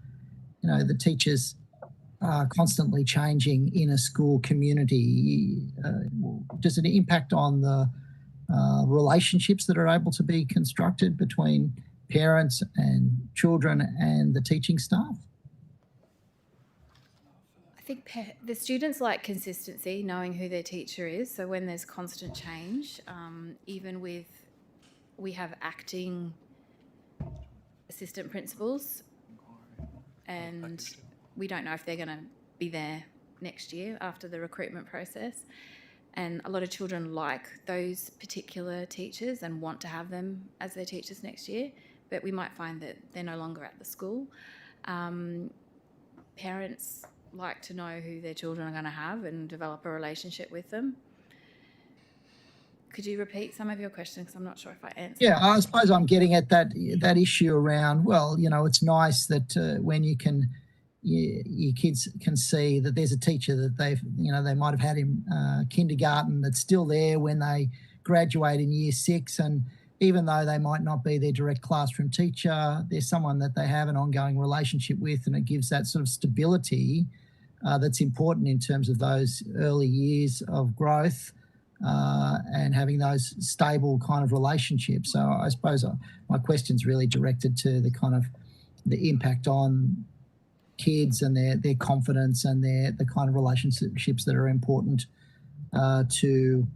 the teachers constantly changing in a school community, does it impact on the relationships that are able to be constructed between parents and children and the teaching staff? I think the students like consistency, knowing who their teacher is. So when there's constant change, even with, we have acting assistant principals, and we don't know if they're going to be there next year after the recruitment process. And a lot of children like those particular teachers and want to have them as their teachers next year, but we might find that they're no longer at the school. Parents like to know who their children are going to have and develop a relationship with them. Could you repeat some of your questions? Because I'm not sure if I answered. Yeah, I suppose I'm getting at that issue around, well, it's nice that when you can, your kids can see that there's a teacher that they might have had in kindergarten that's still there when they graduate in year 6, and even though they might not be their direct classroom teacher, there's someone that they have an ongoing relationship with, and it gives that sort of stability that's important in terms of those early years of growth and having those stable kind of relationships. So I suppose my question's really directed to the kind of the impact on kids and their confidence and the kind of relationships that are important to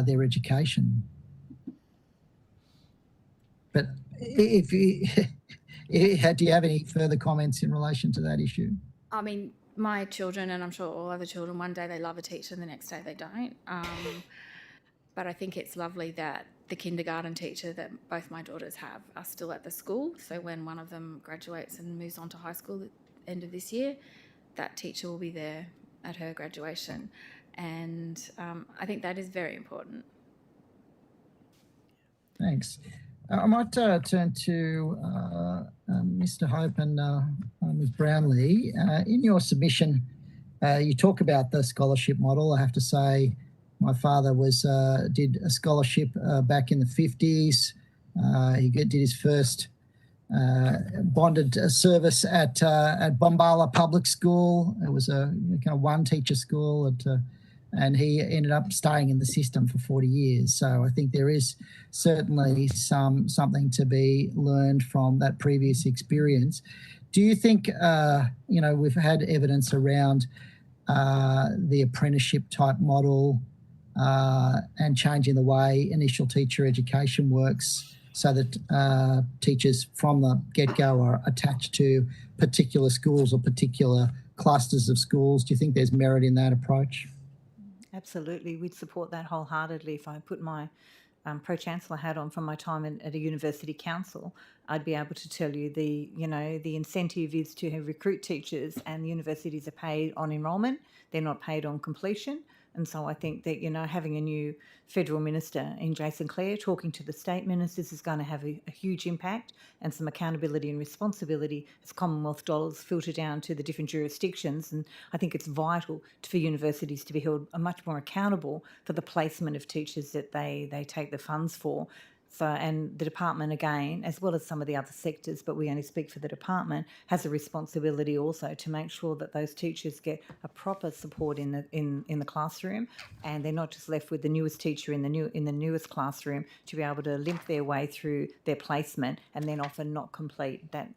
their education. But if you, do you have any further comments in relation to that issue? I mean, my children, and I'm sure all other children, one day they love a teacher and the next day they don't. But I think it's lovely that the kindergarten teacher that both my daughters have are still at the school. So when one of them graduates and moves on to high school at the end of this year, that teacher will be there at her graduation. And I think that is very important. Thanks. I might turn to Mr. Hope and Ms. Brownlee. In your submission, you talk about the scholarship model. I have to say, my father did a scholarship back in the 50s. He did his first bonded service at Bombala Public School. It was a kind of one-teacher school and he ended up staying in the system for 40 years. So I think there is certainly something to be learned from that previous experience. Do you think, we've had evidence around the apprenticeship type model and changing the way initial teacher education works so that teachers from the get-go are attached to particular schools or particular clusters of schools? Do you think there's merit in that approach? Absolutely, we'd support that wholeheartedly. If I put my pro-chancellor hat on from my time at a university council, I'd be able to tell you the incentive is to recruit teachers, and the universities are paid on enrolment. They're not paid on completion. And so I think that, having a new federal minister in Jason Clare talking to the state ministers is going to have a huge impact, and some accountability and responsibility as Commonwealth dollars filter down to the different jurisdictions. And I think it's vital for universities to be held much more accountable for the placement of teachers that they take the funds for. So, and the department, again, as well as some of the other sectors, but we only speak for the department, has a responsibility also to make sure that those teachers get a proper support in the classroom, and they're not just left with the newest teacher in the newest classroom to be able to limp their way through their placement and then often not complete. That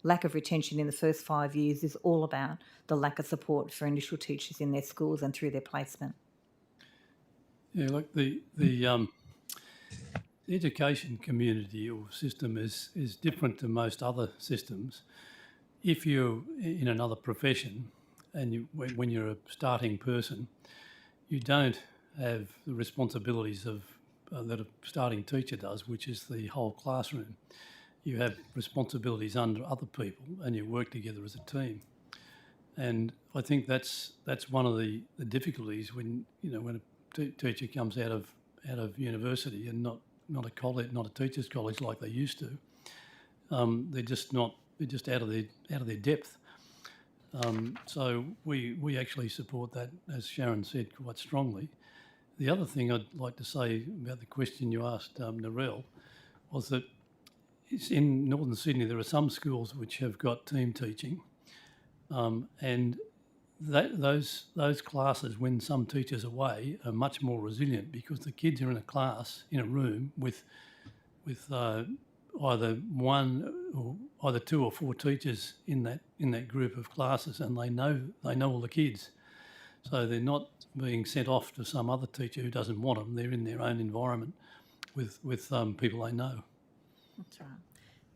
lack of retention in the first 5 years is all about the lack of support for initial teachers in their schools and through their placement. Yeah, like the education community or system is different to most other systems. If you're in another profession and when you're a starting person, you don't have the responsibilities of that a starting teacher does, which is the whole classroom. You have responsibilities under other people and you work together as a team. And I think that's one of the difficulties when a teacher comes out of university and not a college, not a teachers' college like they used to. They're just out of their depth. So we actually support that, as Sharon said, quite strongly. The other thing I'd like to say about the question you asked Narelle was that it's in Northern Sydney there are some schools which have got team teaching, and those classes, when some teachers are away, are much more resilient because the kids are in a class, in a room with either two or four teachers in that group of classes, and they know all the kids, so they're not being sent off to some other teacher who doesn't want them. They're in their own environment with people they know. That's right.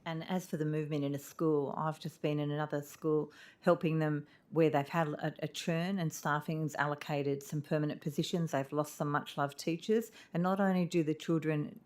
And as for the movement in a school, I've just been in another school helping them where they've had a churn and staffing's allocated some permanent positions. They've lost some much-loved teachers. And not only do the children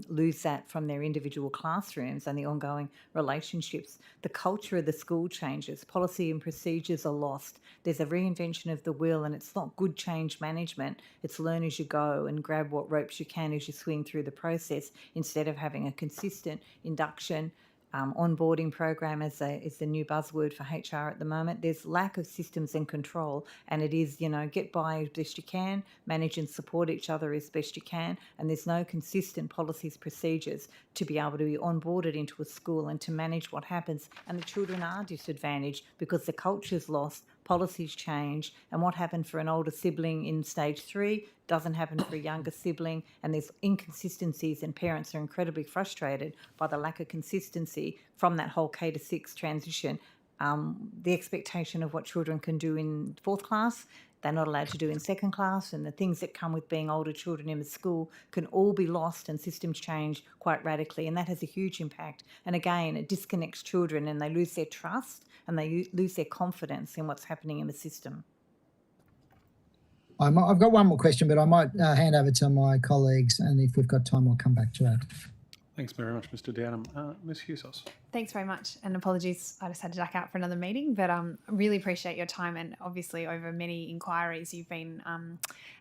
lose that from their individual classrooms and the ongoing relationships, the culture of the school changes. Policy and procedures are lost. There's a reinvention of the wheel, and it's not good change management. It's learn as you go and grab what ropes you can as you swing through the process, instead of having a consistent induction, onboarding program is the new buzzword for HR at the moment. There's lack of systems and control, and it is, get by as best you can, manage and support each other as best you can, and there's no consistent policies, procedures to be able to be onboarded into a school and to manage what happens. And the children are disadvantaged because the culture's lost, policies change, and what happened for an older sibling in stage 3 doesn't happen for a younger sibling, and there's inconsistencies, and parents are incredibly frustrated by the lack of consistency from that whole K to 6 transition. The expectation of what children can do in 4th class, they're not allowed to do in 2nd class, and the things that come with being older children in the school can all be lost, and systems change quite radically, and that has a huge impact. And again, it disconnects children, and they lose their trust and they lose their confidence in what's happening in the system. I've got one more question, but I might hand over to my colleagues, and if we've got time, I'll come back to that. Thanks very much, Mr. Downham. Ms. Slsos. Thanks very much, and apologies, I just had to duck out for another meeting, but really appreciate your time, and obviously over many inquiries you've been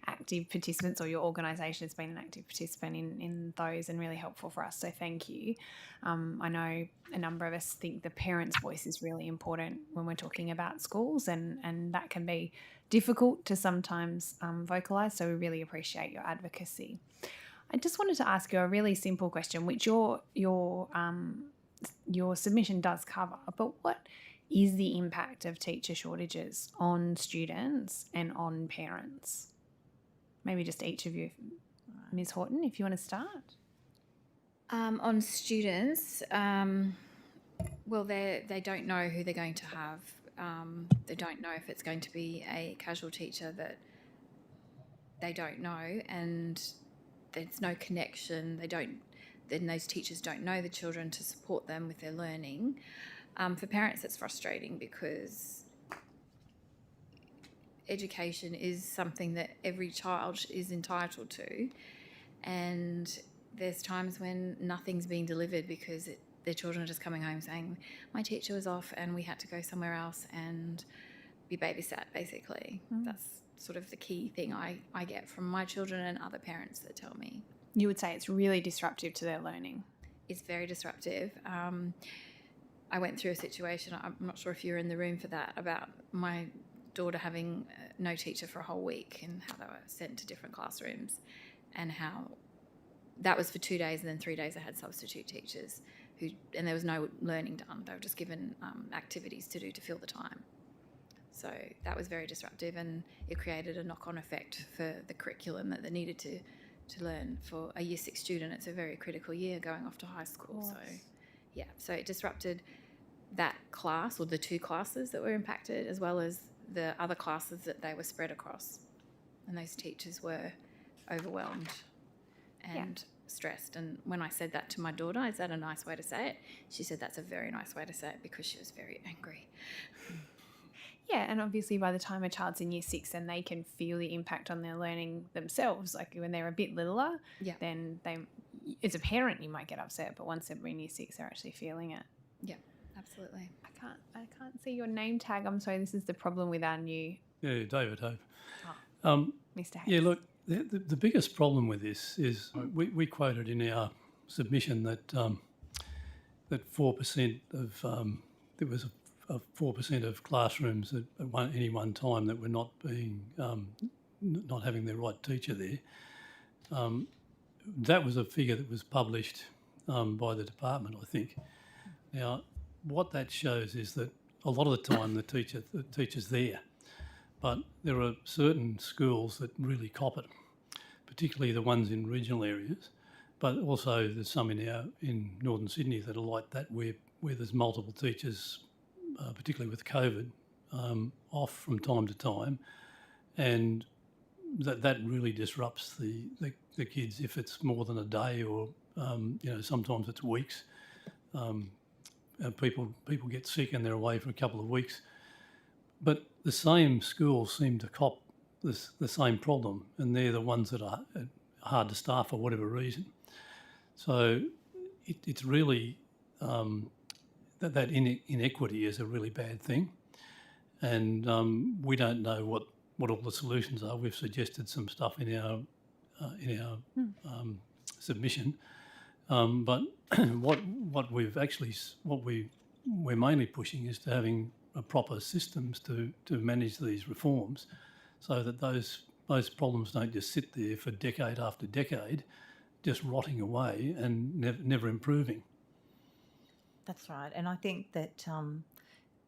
active participants, or your organisation has been an active participant in those, and really helpful for us, so thank you. I know a number of us think the parents' voice is really important when we're talking about schools, and that can be difficult to sometimes vocalise, so we really appreciate your advocacy. I just wanted to ask you a really simple question, which your submission does cover, but what is the impact of teacher shortages on students and on parents? Maybe just each of you. Ms. Horton, if you want to start. On students, well, they don't know who they're going to have. They don't know if it's going to be a casual teacher that they don't know, and there's no connection. Then those teachers don't know the children to support them with their learning. For parents, it's frustrating because education is something that every child is entitled to, and there's times when nothing's being delivered because their children are just coming home saying, my teacher was off and we had to go somewhere else and be babysat, basically. That's sort of the key thing I get from my children and other parents that tell me. You would say it's really disruptive to their learning? It's very disruptive. I went through a situation, I'm not sure if you were in the room for that, about my daughter having no teacher for a whole week and how they were sent to different classrooms, and how that was for 2 days, and then 3 days I had substitute teachers and there was no learning done. They were just given activities to do to fill the time. So that was very disruptive, and it created a knock-on effect for the curriculum that they needed to learn. For a Year 6 student, it's a very critical year going off to high school. So, yeah, so it disrupted that class, or the 2 classes that were impacted, as well as the other classes that they were spread across. And those teachers were overwhelmed and stressed. And when I said that to my daughter, is that a nice way to say it? She said that's a very nice way to say it, because she was very angry. Yeah, and obviously by the time a child's in Year 6, then they can feel the impact on their learning themselves. Like when they're a bit littler, then as a parent, you might get upset, but once they're in Year 6, they're actually feeling it. Yeah, absolutely. I can't see your name tag. I'm sorry, this is the problem with our new... Yeah, David Hope. Mr. Hayes. Yeah, look, the biggest problem with this is we quoted in our submission that that 4% of there was a 4% of classrooms at any one time that were not being not having the right teacher there. That was a figure that was published by the department, I think. Now, what that shows is that a lot of the time the teacher's there, but there are certain schools that really cop it, particularly the ones in regional areas. But also there's some in Northern Sydney that are like that, where there's multiple teachers, particularly with COVID, off from time to time, and that really disrupts the kids if it's more than a day, or sometimes it's weeks. People get sick and they're away for a couple of weeks. But the same schools seem to cop the same problem, and they're the ones that are hard to staff for whatever reason. So it's really that inequity is a really bad thing, and we don't know what all the solutions are. We've suggested some stuff in our submission, but we're mainly pushing is to having proper systems to manage these reforms, so that those problems don't just sit there for decade after decade, just rotting away and never improving. That's right. And I think that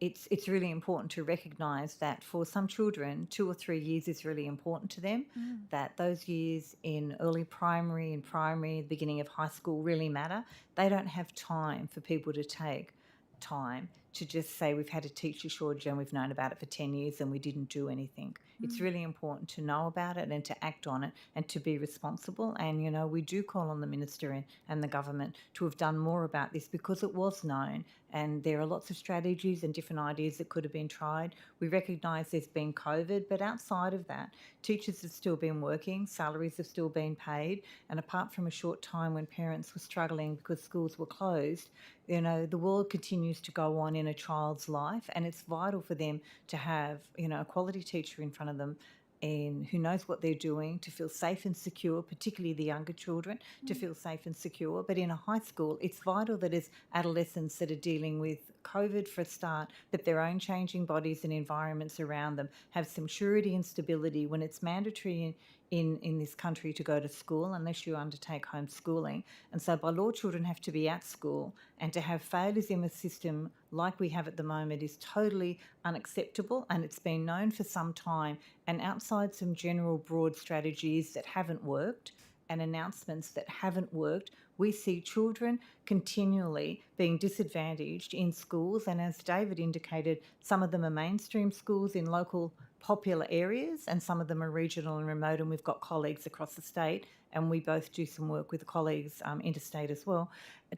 it's really important to recognise that for some children, 2 or 3 years is really important to them, that those years in early primary, the beginning of high school really matter. They don't have time for people to take time to just say we've had a teacher shortage and we've known about it for 10 years and we didn't do anything. It's really important to know about it and to act on it and to be responsible. And, we do call on the Minister and the government to have done more about this, because it was known, and there are lots of strategies and different ideas that could have been tried. We recognise there's been COVID, but outside of that, teachers have still been working, salaries have still been paid, and apart from a short time when parents were struggling because schools were closed, the world continues to go on in a child's life, and it's vital for them to have, a quality teacher in front of them and who knows what they're doing, to feel safe and secure, particularly the younger children, to feel safe and secure. But in a high school, it's vital that as adolescents that are dealing with COVID for a start, that their own changing bodies and environments around them have some surety and stability when it's mandatory in this country to go to school unless you undertake homeschooling. And so by law, children have to be at school, and to have failures in the system like we have at the moment is totally unacceptable, and it's been known for some time. And outside some general broad strategies that haven't worked and announcements that haven't worked, we see children continually being disadvantaged in schools. And as David indicated, some of them are mainstream schools in local popular areas, and some of them are regional and remote, and we've got colleagues across the state, and we both do some work with colleagues interstate as well.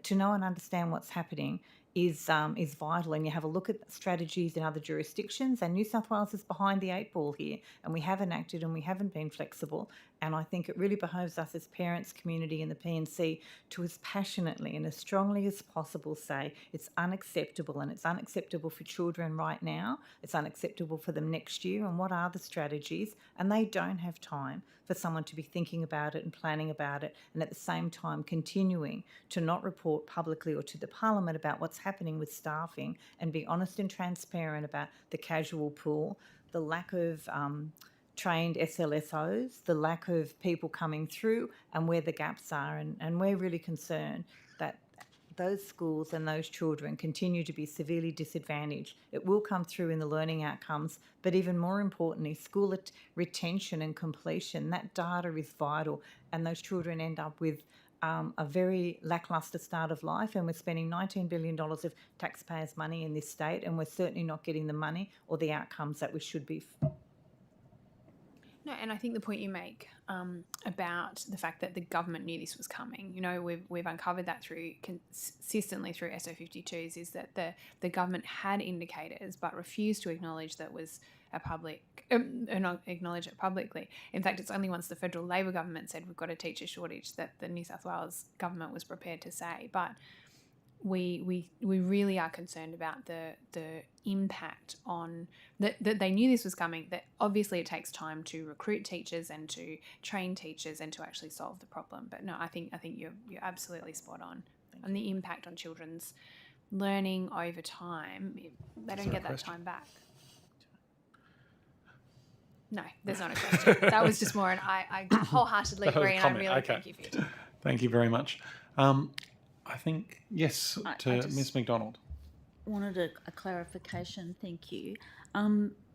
To know and understand what's happening is vital, and you have a look at strategies in other jurisdictions, and New South Wales is behind the 8 ball here, and we haven't acted and we haven't been flexible. And I think it really behoves us as parents, community and the PNC to as passionately and as strongly as possible say it's unacceptable, and it's unacceptable for children right now, it's unacceptable for them next year, and what are the strategies? And they don't have time for someone to be thinking about it and planning about it, and at the same time continuing to not report publicly or to the Parliament about what's happening with staffing, and be honest and transparent about the casual pool, the lack of trained SLSOs, the lack of people coming through, and where the gaps are. And we're really concerned that those schools and those children continue to be severely disadvantaged. It will come through in the learning outcomes, but even more importantly, school retention and completion. That data is vital, and those children end up with a very lacklustre start of life, and we're spending $19 billion of taxpayers' money in this state, and we're certainly not getting the money or the outcomes that we should be. No, and I think the point you make about the fact that the government knew this was coming, we've uncovered that consistently through SO52s, is that the government had indicators but refused to acknowledge that was not acknowledge it publicly. In fact, it's only once the federal Labor government said we've got a teacher shortage that the New South Wales government was prepared to say. But we really are concerned about the impact on that they knew this was coming, that obviously it takes time to recruit teachers and to train teachers and to actually solve the problem. But no, I think you're absolutely spot on. And the impact on children's learning over time, they don't get that time back. No, there's not a question. That was just more I wholeheartedly agree, and I really thank you for your time. Thank you very much. I think, to Ms. McDonald. Wanted a clarification, thank you.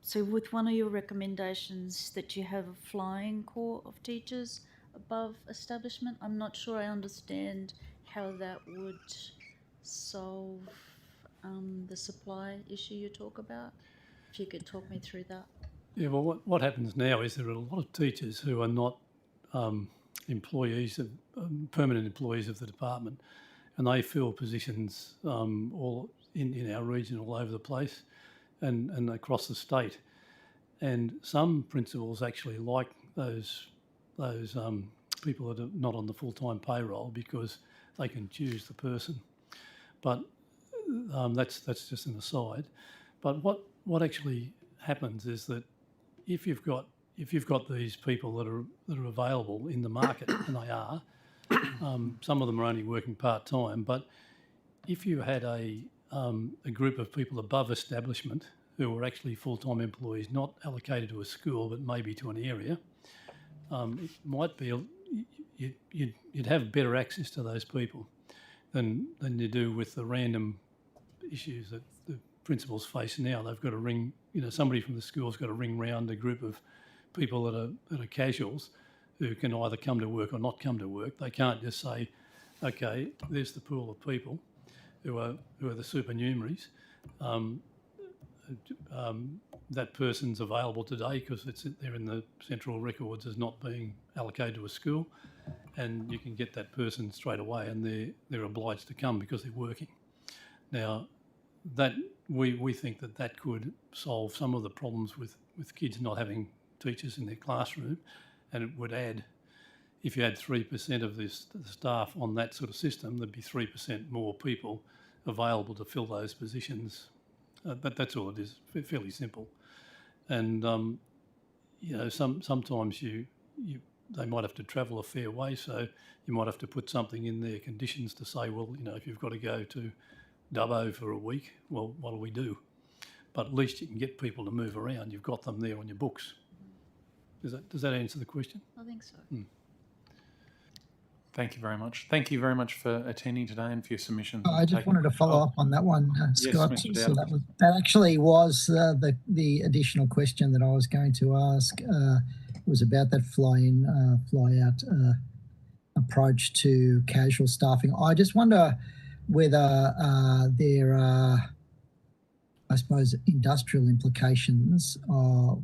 So with one of your recommendations that you have a flying corps of teachers above establishment, I'm not sure I understand how that would solve the supply issue you talk about. If you could talk me through that. Yeah, well, what happens now is there are a lot of teachers who are not permanent employees of the department, and they fill positions all in our region all over the place and across the state. And some principals actually like those people that are not on the full-time payroll because they can choose the person. But that's just an aside. But what actually happens is that if you've got these people that are available in the market, and they are, some of them are only working part-time, but if you had a group of people above establishment who were actually full-time employees, not allocated to a school but maybe to an area, it might be you'd have better access to those people than you do with the random issues that the principals face now. They've got to ring, somebody from the school's got to ring round a group of people that are casuals who can either come to work or not come to work. They can't just say, okay, there's the pool of people who are the supernumeraries. That person's available today because they're in the central records as not being allocated to a school, and you can get that person straight away, and they're obliged to come because they're working. Now, that we think that could solve some of the problems with kids not having teachers in their classroom, and it would add, if you had 3% of the staff on that sort of system, there'd be 3% more people available to fill those positions. But that's all it is, fairly simple. And sometimes they might have to travel a fair way, so you might have to put something in their conditions to say, well, if you've got to go to Dubbo for a week, well, what do we do? But at least you can get people to move around. You've got them there on your books. Does that answer the question? I think so. Thank you very much. Thank you very much for attending today and for your submission. I just wanted to follow up on that one, Scott. Mr. So that actually was the additional question that I was going to ask. Was about that fly-in, fly-out approach to casual staffing. I just wonder whether there are, I suppose, industrial implications of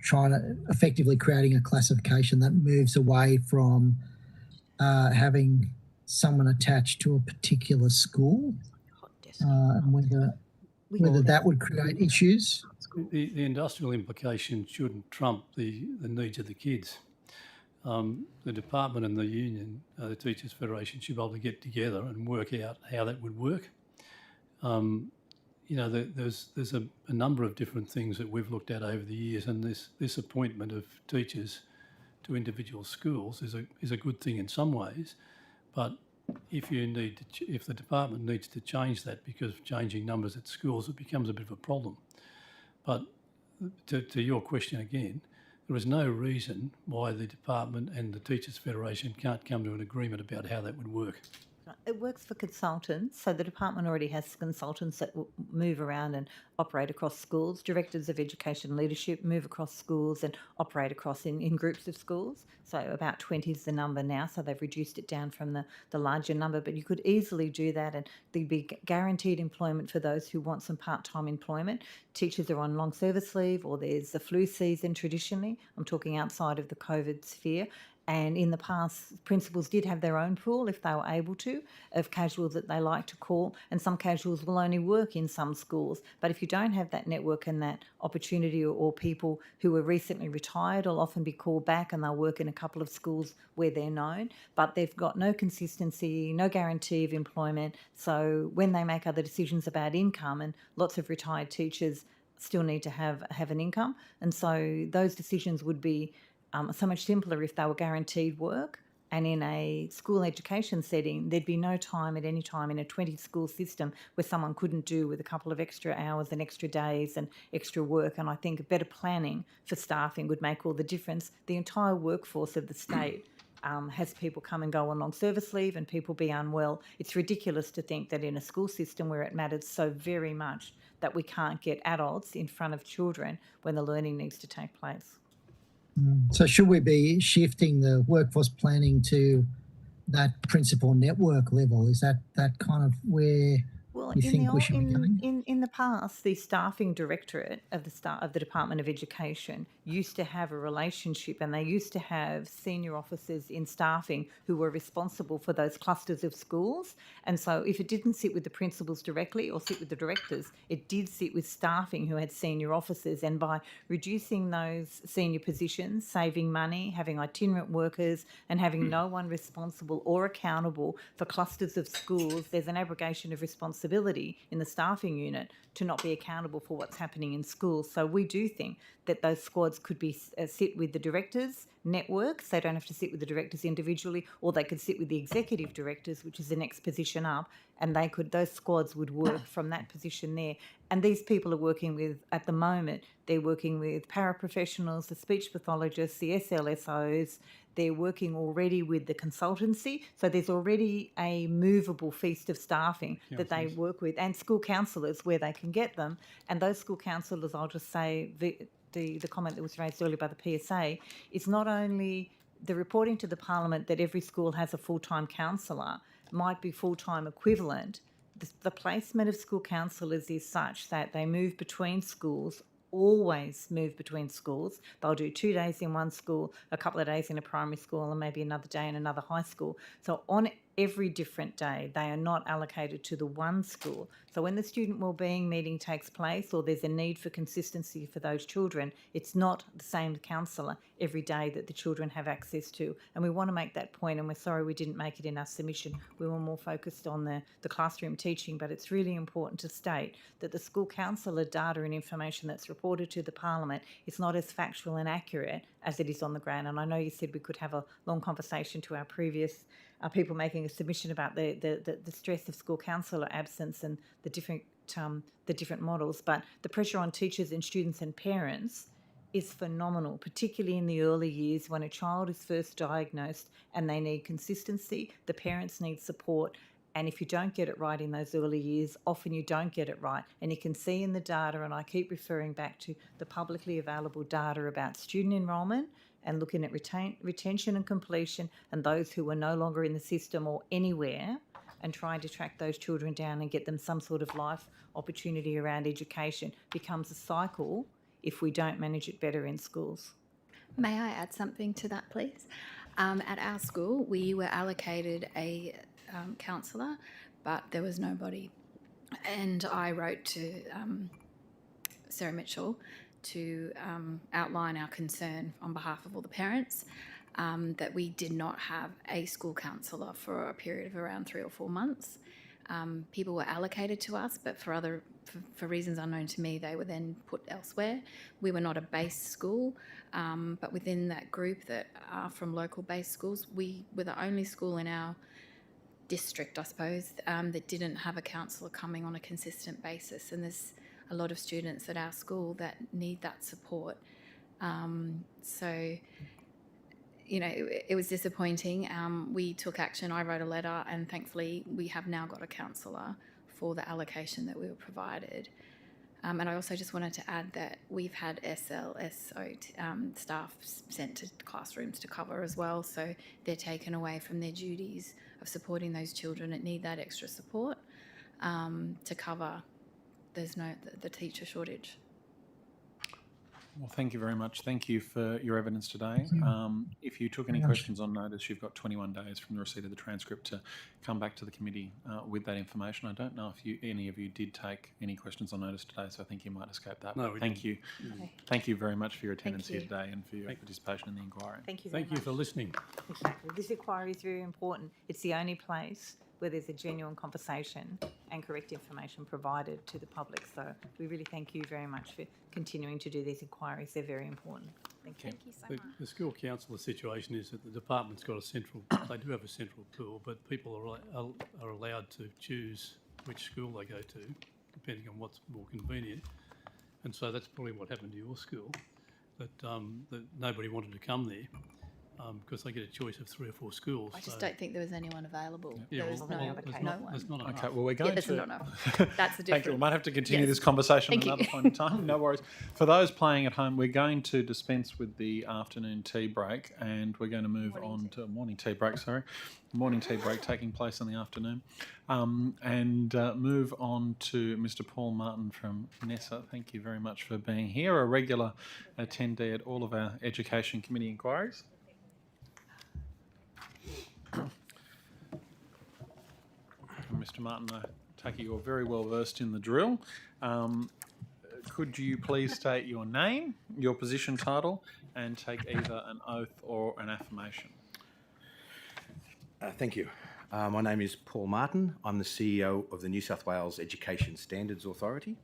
trying to effectively creating a classification that moves away from having someone attached to a particular school, and whether that would create issues. The industrial implication shouldn't trump the needs of the kids. The department and the union, the Teachers Federation, should be able to get together and work out how that would work. There's a number of different things that we've looked at over the years, and this appointment of teachers to individual schools is a good thing in some ways, but if the department needs to change that because of changing numbers at schools, it becomes a bit of a problem. But to your question again, there is no reason why the department and the Teachers Federation can't come to an agreement about how that would work. It works for consultants. So the department already has consultants that will move around and operate across schools. Directors of Education Leadership move across schools and operate across in groups of schools. So about 20 is the number now. So they've reduced it down from the larger number. But you could easily do that, and there'd be guaranteed employment for those who want some part-time employment. Teachers are on long service leave, or there's the flu season traditionally. I'm talking outside of the COVID sphere. And in the past, principals did have their own pool, if they were able to, of casuals that they like to call. And some casuals will only work in some schools. But if you don't have that network and that opportunity, or people who are recently retired will often be called back and they'll work in a couple of schools where they're known. But they've got no consistency, no guarantee of employment. So when they make other decisions about income, and lots of retired teachers still need to have an income. And so those decisions would be so much simpler if they were guaranteed work. And in a school education setting, there'd be no time at any time in a 20-school system where someone couldn't do with a couple of extra hours and extra days and extra work. And I think better planning for staffing would make all the difference. The entire workforce of the state has people come and go on long service leave and people be unwell. It's ridiculous to think that in a school system where it matters so very much that we can't get adults in front of children when the learning needs to take place. So should we be shifting the workforce planning to that principal network level? Is that kind of where you think we should be going? In the past, the staffing directorate of the Department of Education used to have a relationship, and they used to have senior officers in staffing who were responsible for those clusters of schools. And so if it didn't sit with the principals directly or sit with the directors, it did sit with staffing who had senior officers. And by reducing those senior positions, saving money, having itinerant workers and having no one responsible or accountable for clusters of schools, there's an abrogation of responsibility in the staffing unit to not be accountable for what's happening in schools. So we do think that those squads could be sit with the directors' networks. They don't have to sit with the directors individually, or they could sit with the executive directors, which is the next position up, and those squads would work from that position there. And these people are working with, at the moment, they're working with paraprofessionals, the speech pathologists, the SLSOs. They're working already with the consultancy. So there's already a movable feast of staffing that they work with, and school counsellors where they can get them. And those school counsellors, I'll just say, the comment that was raised earlier by the PSA, is not only the reporting to the Parliament that every school has a full-time counsellor, might be full-time equivalent. The placement of school counsellors is such that they move between schools, always move between schools. They'll do 2 days in one school, a couple of days in a primary school, and maybe another day in another high school. So on every different day, they are not allocated to the one school. So when the student wellbeing meeting takes place, or there's a need for consistency for those children, it's not the same counsellor every day that the children have access to. And we want to make that point, and we're sorry we didn't make it in our submission. We were more focused on the classroom teaching, but it's really important to state that the school counsellor data and information that's reported to the Parliament is not as factual and accurate as it is on the ground. And I know you said we could have a long conversation to our previous people making a submission about the stress of school counsellor absence and the different models, but the pressure on teachers and students and parents is phenomenal, particularly in the early years when a child is first diagnosed and they need consistency. The parents need support. And if you don't get it right in those early years, often you don't get it right. And you can see in the data, and I keep referring back to the publicly available data about student enrolment and looking at retention and completion and those who are no longer in the system or anywhere, and trying to track those children down and get them some sort of life opportunity around education becomes a cycle if we don't manage it better in schools. May I add something to that, please? At our school, we were allocated a counsellor, but there was nobody. And I wrote to Sarah Mitchell to outline our concern on behalf of all the parents that we did not have a school counsellor for a period of around 3 or 4 months. People were allocated to us, but for reasons unknown to me, they were then put elsewhere. We were not a base school, but within that group that are from local base schools, we were the only school in our district, I suppose, that didn't have a counsellor coming on a consistent basis. And there's a lot of students at our school that need that support. So, you know, it was disappointing. We took action. I wrote a letter, and thankfully we have now got a counsellor for the allocation that we were provided. And I also just wanted to add that we've had SLSO staff sent to classrooms to cover as well, so they're taken away from their duties of supporting those children that need that extra support to cover the teacher shortage. Well, thank you very much. Thank you for your evidence today. If you took any questions on notice, you've got 21 days from the receipt of the transcript to come back to the committee with that information. I don't know if any of you did take any questions on notice today, so I think you might escape that. No, thank you. Okay. Thank you very much for your attendance you. here today and for your participation in the inquiry. Thank you very Thank you much. for listening. Exactly. This inquiry is very important. It's the only place where there's a genuine conversation and correct information provided to the public. So we really thank you very much for continuing to do these inquiries. They're very important. Thank you. Thank you so much. The school counsellor situation is that the department's got they do have a central pool, but people are allowed to choose which school they go to, depending on what's more convenient. And so that's probably what happened to your school, that nobody wanted to come there. because they get a choice of 3 or 4 schools. I just don't think there was anyone available. Yeah, There was well, no there's one. not enough. Okay, well, we're going there's to... not enough. That's the Thank you. We difference. might have to continue Yes. this conversation Thank another you. point in time. No worries. For those playing at home, we're going to dispense with the afternoon tea break, and we're going to move on to morning tea break. Morning tea break taking place in the afternoon, and move on to Mr. Paul Martin from NESA. Thank you very much for being here, a regular attendee at all of our Education Committee inquiries. Mr. Martin, I take it you're very well versed in the drill. Could you please state your name, your position title, and take either an oath or an affirmation? Thank you. My name is Paul Martin. I'm the CEO of the New South Wales Education Standards Authority.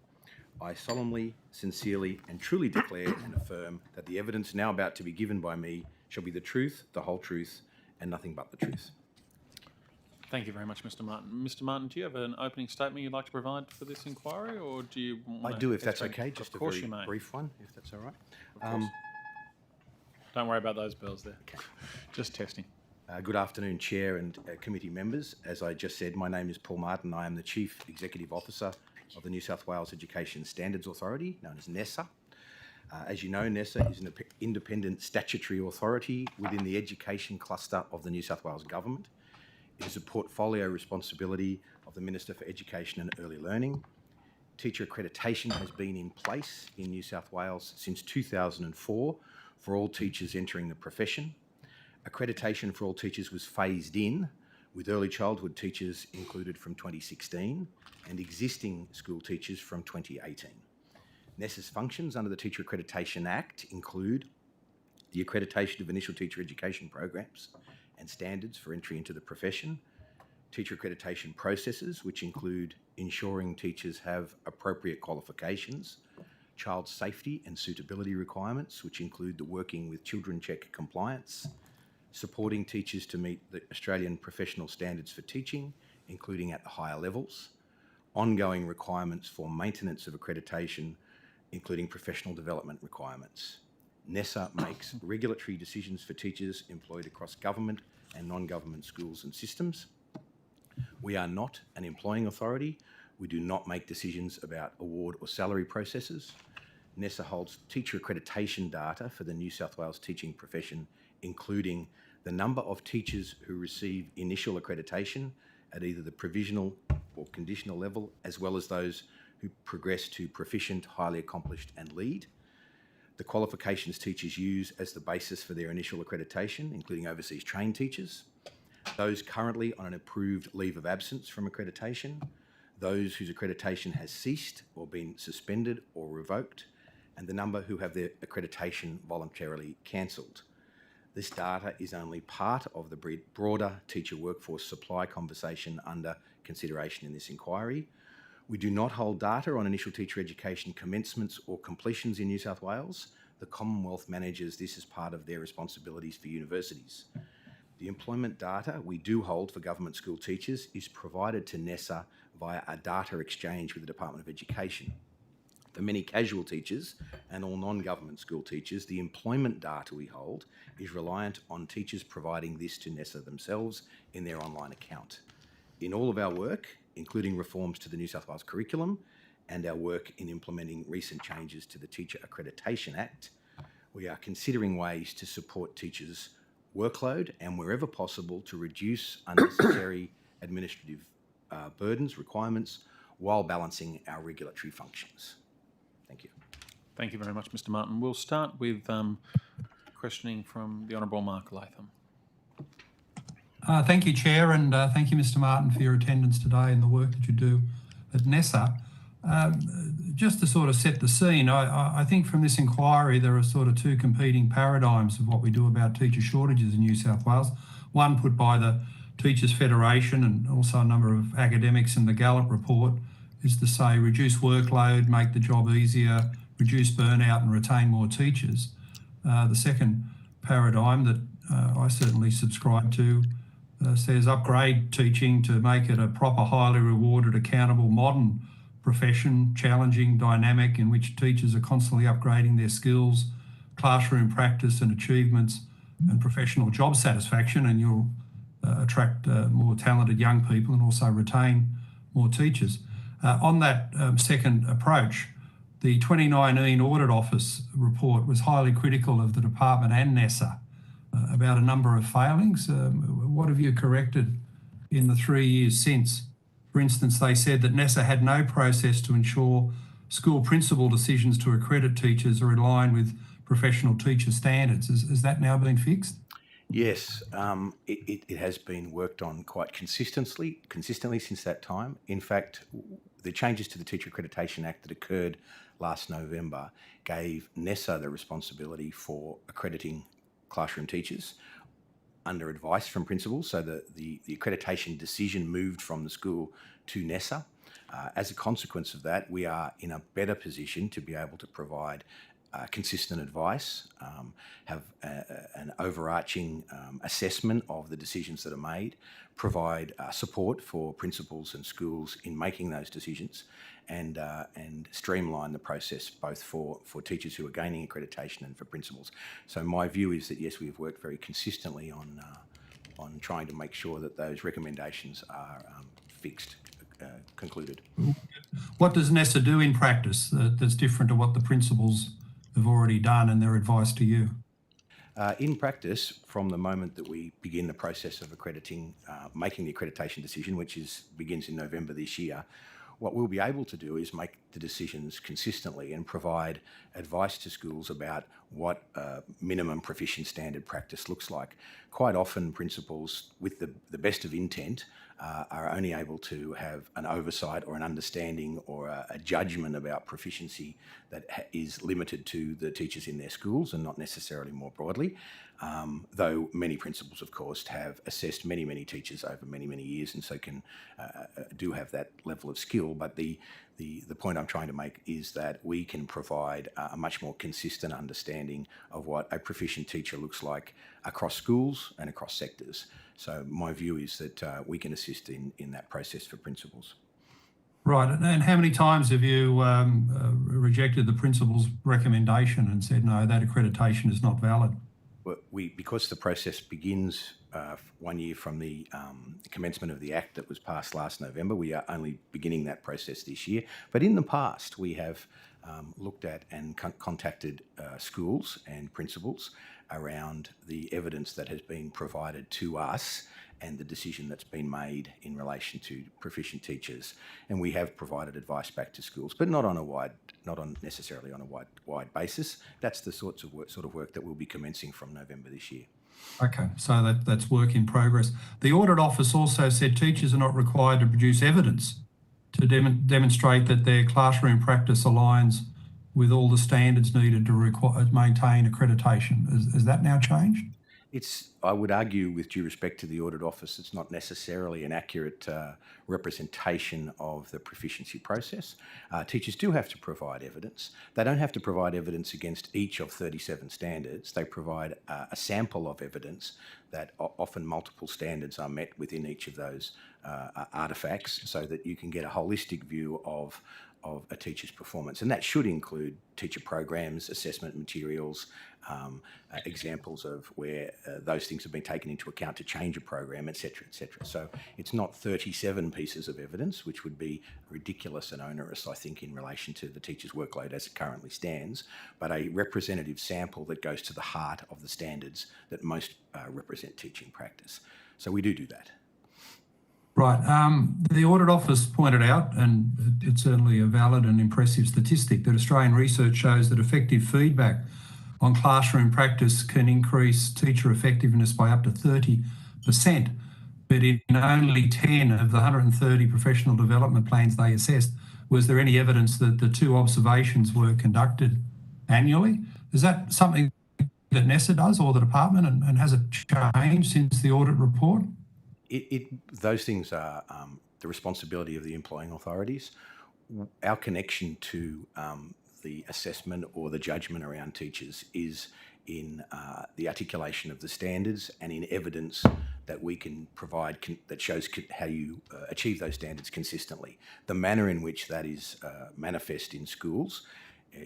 I solemnly, sincerely and truly declare and affirm that the evidence now about to be given by me shall be the truth, the whole truth, and nothing but the truth. Thank you very much, Mr. Martin. Mr. Martin, do you have an opening statement you'd like to provide for this inquiry, or do you want I do, if that's okay, just a very may. brief one, if that's all right. Of course. Don't worry about those bells there. Okay. Just testing. Good afternoon, Chair and committee members. As I just said, my name is Paul Martin. I am the Chief Executive Officer of the New South Wales Education Standards Authority, known as NESA. As you know, NESA is an independent statutory authority within the education cluster of the New South Wales Government. It is a portfolio responsibility of the Minister for Education and Early Learning. Teacher accreditation has been in place in New South Wales since 2004 for all teachers entering the profession. Accreditation for all teachers was phased in, with early childhood teachers included from 2016 and existing school teachers from 2018. NESA's functions under the Teacher Accreditation Act include the accreditation of initial teacher education programs and standards for entry into the profession, teacher accreditation processes, which include ensuring teachers have appropriate qualifications, child safety and suitability requirements, which include the working with children check compliance, supporting teachers to meet the Australian professional standards for teaching, including at the higher levels, ongoing requirements for maintenance of accreditation, including professional development requirements. NESA makes regulatory decisions for teachers employed across government and non-government schools and systems. We are not an employing authority. We do not make decisions about award or salary processes. NESA holds teacher accreditation data for the New South Wales teaching profession, including the number of teachers who receive initial accreditation at either the provisional or conditional level, as well as those who progress to proficient, highly accomplished and lead. The qualifications teachers use as the basis for their initial accreditation, including overseas trained teachers, those currently on an approved leave of absence from accreditation, those whose accreditation has ceased or been suspended or revoked, and the number who have their accreditation voluntarily cancelled. This data is only part of the broader teacher workforce supply conversation under consideration in this inquiry. We do not hold data on initial teacher education commencements or completions in New South Wales. The Commonwealth manages this as part of their responsibilities for universities. The employment data we do hold for government school teachers is provided to NESA via a data exchange with the Department of Education. For many casual teachers and all non-government school teachers, the employment data we hold is reliant on teachers providing this to NESA themselves in their online account. In all of our work, including reforms to the New South Wales curriculum and our work in implementing recent changes to the Teacher Accreditation Act, we are considering ways to support teachers' workload and, wherever possible, to reduce unnecessary administrative burdens, requirements, while balancing our regulatory functions. Thank you. Thank you very much, Mr. Martin. We'll start with questioning from the Honourable Mark Latham. Thank you, Chair, and thank you, Mr. Martin, for your attendance today and the work that you do at NESA. Just to sort of set the scene, I think from this inquiry there are sort of two competing paradigms of what we do about teacher shortages in New South Wales. One put by the Teachers Federation and also a number of academics in the Gallup report is to say reduce workload, make the job easier, reduce burnout and retain more teachers. The second paradigm that I certainly subscribe to says upgrade teaching to make it a proper, highly rewarded, accountable, modern profession, challenging, dynamic, in which teachers are constantly upgrading their skills, classroom practice and achievements and professional job satisfaction, and you'll attract more talented young people and also retain more teachers. On that second approach, the 2019 Audit Office report was highly critical of the department and NESA about a number of failings. What have you corrected in the 3 years since? For instance, they said that NESA had no process to ensure school principal decisions to accredit teachers are in line with professional teacher standards. Has that now been fixed? Yes, it has been worked on quite consistently since that time. In fact, the changes to the Teacher Accreditation Act that occurred last November gave NESA the responsibility for accrediting classroom teachers under advice from principals, so the accreditation decision moved from the school to NESA. As a consequence of that, we are in a better position to be able to provide consistent advice, have an overarching assessment of the decisions that are made, provide support for principals and schools in making those decisions, and streamline the process both for teachers who are gaining accreditation and for principals. So my view is that yes, we have worked very consistently on trying to make sure that those recommendations are fixed, concluded. What does NESA do in practice that's different to what the principals have already done and their advice to you? In practice, from the moment that we begin the process of accrediting, making the accreditation decision, which begins in November this year, what we'll be able to do is make the decisions consistently and provide advice to schools about what minimum proficient standard practice looks like. Quite often, principals, with the best of intent, are only able to have an oversight or an understanding or a judgment about proficiency that is limited to the teachers in their schools and not necessarily more broadly. Though many principals, of course, have assessed many teachers over many years, and so can do have that level of skill. But the point I'm trying to make is that we can provide a much more consistent understanding of what a proficient teacher looks like across schools and across sectors. So my view is that we can assist in that process for principals. Right, and how many times have you rejected the principal's recommendation and said, no, that accreditation is not valid? Well, because the process begins 1 year from the commencement of the Act that was passed last November, we are only beginning that process this year. But in the past, we have looked at and contacted schools and principals around the evidence that has been provided to us and the decision that's been made in relation to proficient teachers. And we have provided advice back to schools, but not necessarily on a wide basis. That's the sort of work that we'll be commencing from November this year. Okay, so that's work in progress. The Audit Office also said teachers are not required to produce evidence to demonstrate that their classroom practice aligns with all the standards needed to maintain accreditation. Has that now changed? I would argue, with due respect to the Audit Office, it's not necessarily an accurate representation of the proficiency process. Teachers do have to provide evidence. They don't have to provide evidence against each of 37 standards. They provide a sample of evidence that often multiple standards are met within each of those artefacts, so that you can get a holistic view of a teacher's performance. And that should include teacher programs, assessment materials, examples of where those things have been taken into account to change a program, etc., etc. So it's not 37 pieces of evidence, which would be ridiculous and onerous, I think, in relation to the teacher's workload as it currently stands, but a representative sample that goes to the heart of the standards that most represent teaching practice. So we do that. Right. The Audit Office pointed out, and it's certainly a valid and impressive statistic, that Australian research shows that effective feedback on classroom practice can increase teacher effectiveness by up to 30%. But in only 10 of the 130 professional development plans they assessed, was there any evidence that the 2 observations were conducted annually? Is that something that NESA does, or the department, and has it changed since the audit report? Those things are the responsibility of the employing authorities. Our connection to the assessment or the judgment around teachers is in the articulation of the standards and in evidence that we can provide that shows how you achieve those standards consistently. The manner in which that is manifest in schools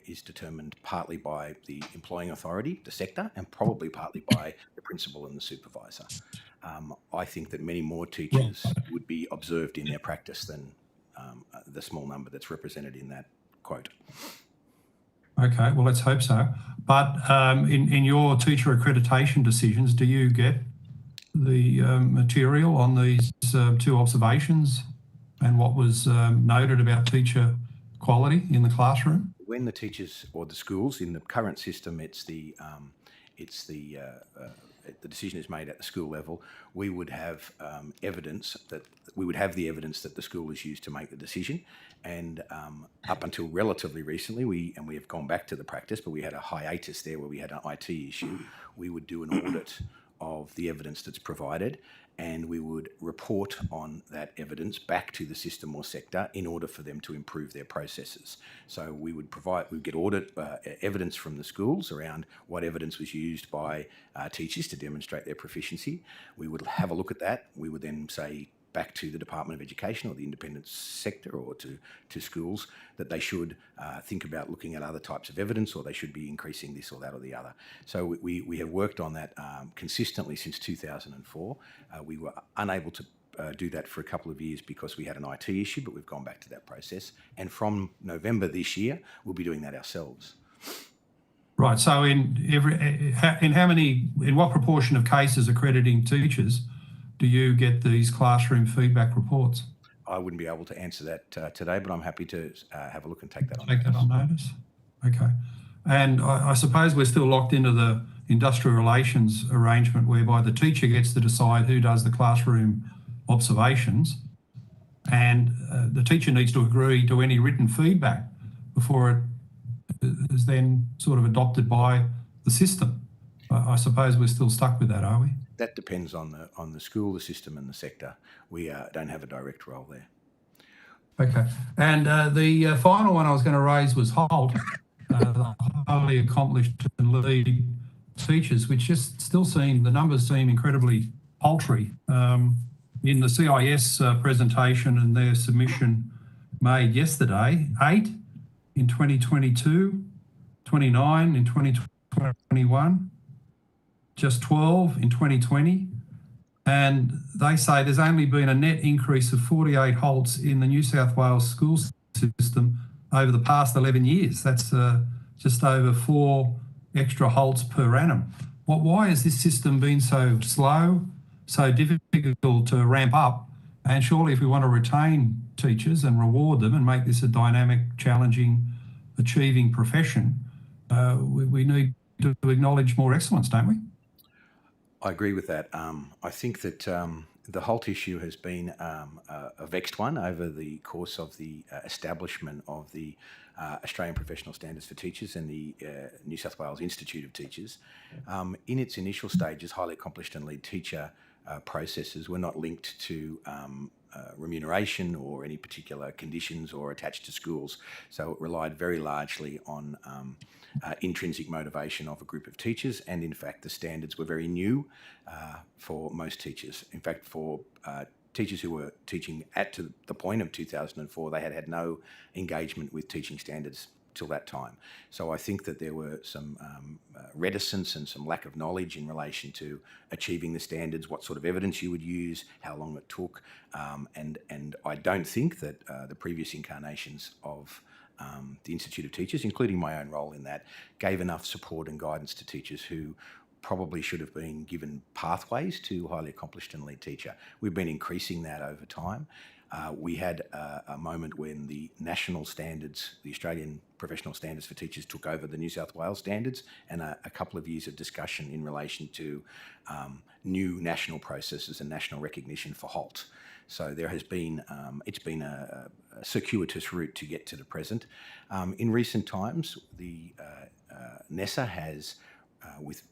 is determined partly by the employing authority, the sector, and probably partly by the principal and the supervisor. I think that many more teachers would be observed in their practice than the small number that's represented in that quote. Okay, well, let's hope so. But in your teacher accreditation decisions, do you get the material on these two observations and what was noted about teacher quality in the classroom? When the teachers or the schools in the current system, the decision is made at the school level, we would have evidence that the evidence that the school has used to make the decision. And up until relatively recently, we have gone back to the practice, but we had a hiatus there where we had an IT issue. We would do an audit of the evidence that's provided, and we would report on that evidence back to the system or sector in order for them to improve their processes. So we'd get audit evidence from the schools around what evidence was used by teachers to demonstrate their proficiency. We would have a look at that. We would then say back to the Department of Education or the independent sector or to schools that they should think about looking at other types of evidence, or they should be increasing this or that or the other. So we have worked on that consistently since 2004. We were unable to do that for a couple of years because we had an IT issue, but we've gone back to that process. And from November this year, we'll be doing that ourselves. Right. So in what proportion of cases accrediting teachers do you get these classroom feedback reports? I wouldn't be able to answer that today, but I'm happy to have a look and take that on notice. Take that on notice. Okay. And I suppose we're still locked into the industrial relations arrangement whereby the teacher gets to decide who does the classroom observations, and the teacher needs to agree to any written feedback before it is then sort of adopted by the system. I suppose we're still stuck with that, are we? That depends on the school, the system and the sector. We don't have a direct role there. Okay. And the final one I was going to raise was HALT, the highly accomplished and lead teachers, which just still the numbers seem incredibly paltry. In the CIS presentation and their submission made yesterday, 8 in 2022, 29 in 2021, just 12 in 2020. And they say there's only been a net increase of 48 halts in the New South Wales school system over the past 11 years. That's just over 4 extra halts per annum. Why has this system been so slow, so difficult to ramp up? And surely if we want to retain teachers and reward them and make this a dynamic, challenging, achieving profession, we need to acknowledge more excellence, don't we? I agree with that. I think that the HALT issue has been a vexed one over the course of the establishment of the Australian Professional Standards for Teachers and the New South Wales Institute of Teachers. In its initial stages, highly accomplished and lead teacher processes were not linked to remuneration or any particular conditions or attached to schools. So it relied very largely on intrinsic motivation of a group of teachers, and in fact the standards were very new for most teachers. In fact, for teachers who were teaching to the point of 2004, they had no engagement with teaching standards till that time. So I think that there were some reticence and some lack of knowledge in relation to achieving the standards, what sort of evidence you would use, how long it took, and I don't think that the previous incarnations of the Institute of Teachers, including my own role in that, gave enough support and guidance to teachers who probably should have been given pathways to highly accomplished and lead teacher. We've been increasing that over time. We had a moment when the national standards, the Australian Professional Standards for Teachers, took over the New South Wales standards, and a couple of years of discussion in relation to new national processes and national recognition for HALT. So there has been, it's been a circuitous route to get to the present. In recent times, the NESA has, with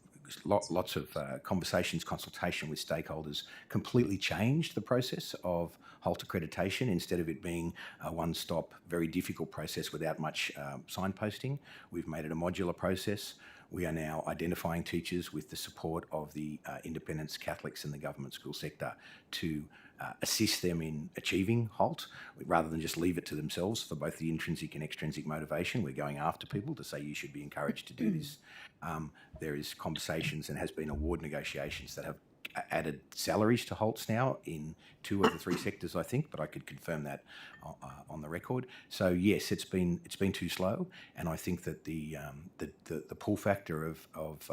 lots of conversations, consultation with stakeholders, completely changed the process of HALT accreditation. Instead of it being a one-stop, very difficult process without much signposting, we've made it a modular process. We are now identifying teachers with the support of the independents, Catholics and the government school sector to assist them in achieving HALT rather than just leave it to themselves for both the intrinsic and extrinsic motivation. We're going after people to say you should be encouraged to do this. There is conversations and has been award negotiations that have added salaries to HALTs now in 2 of the 3 sectors, I think, but I could confirm that on the record. So yes, it's been too slow, and I think that the pull factor of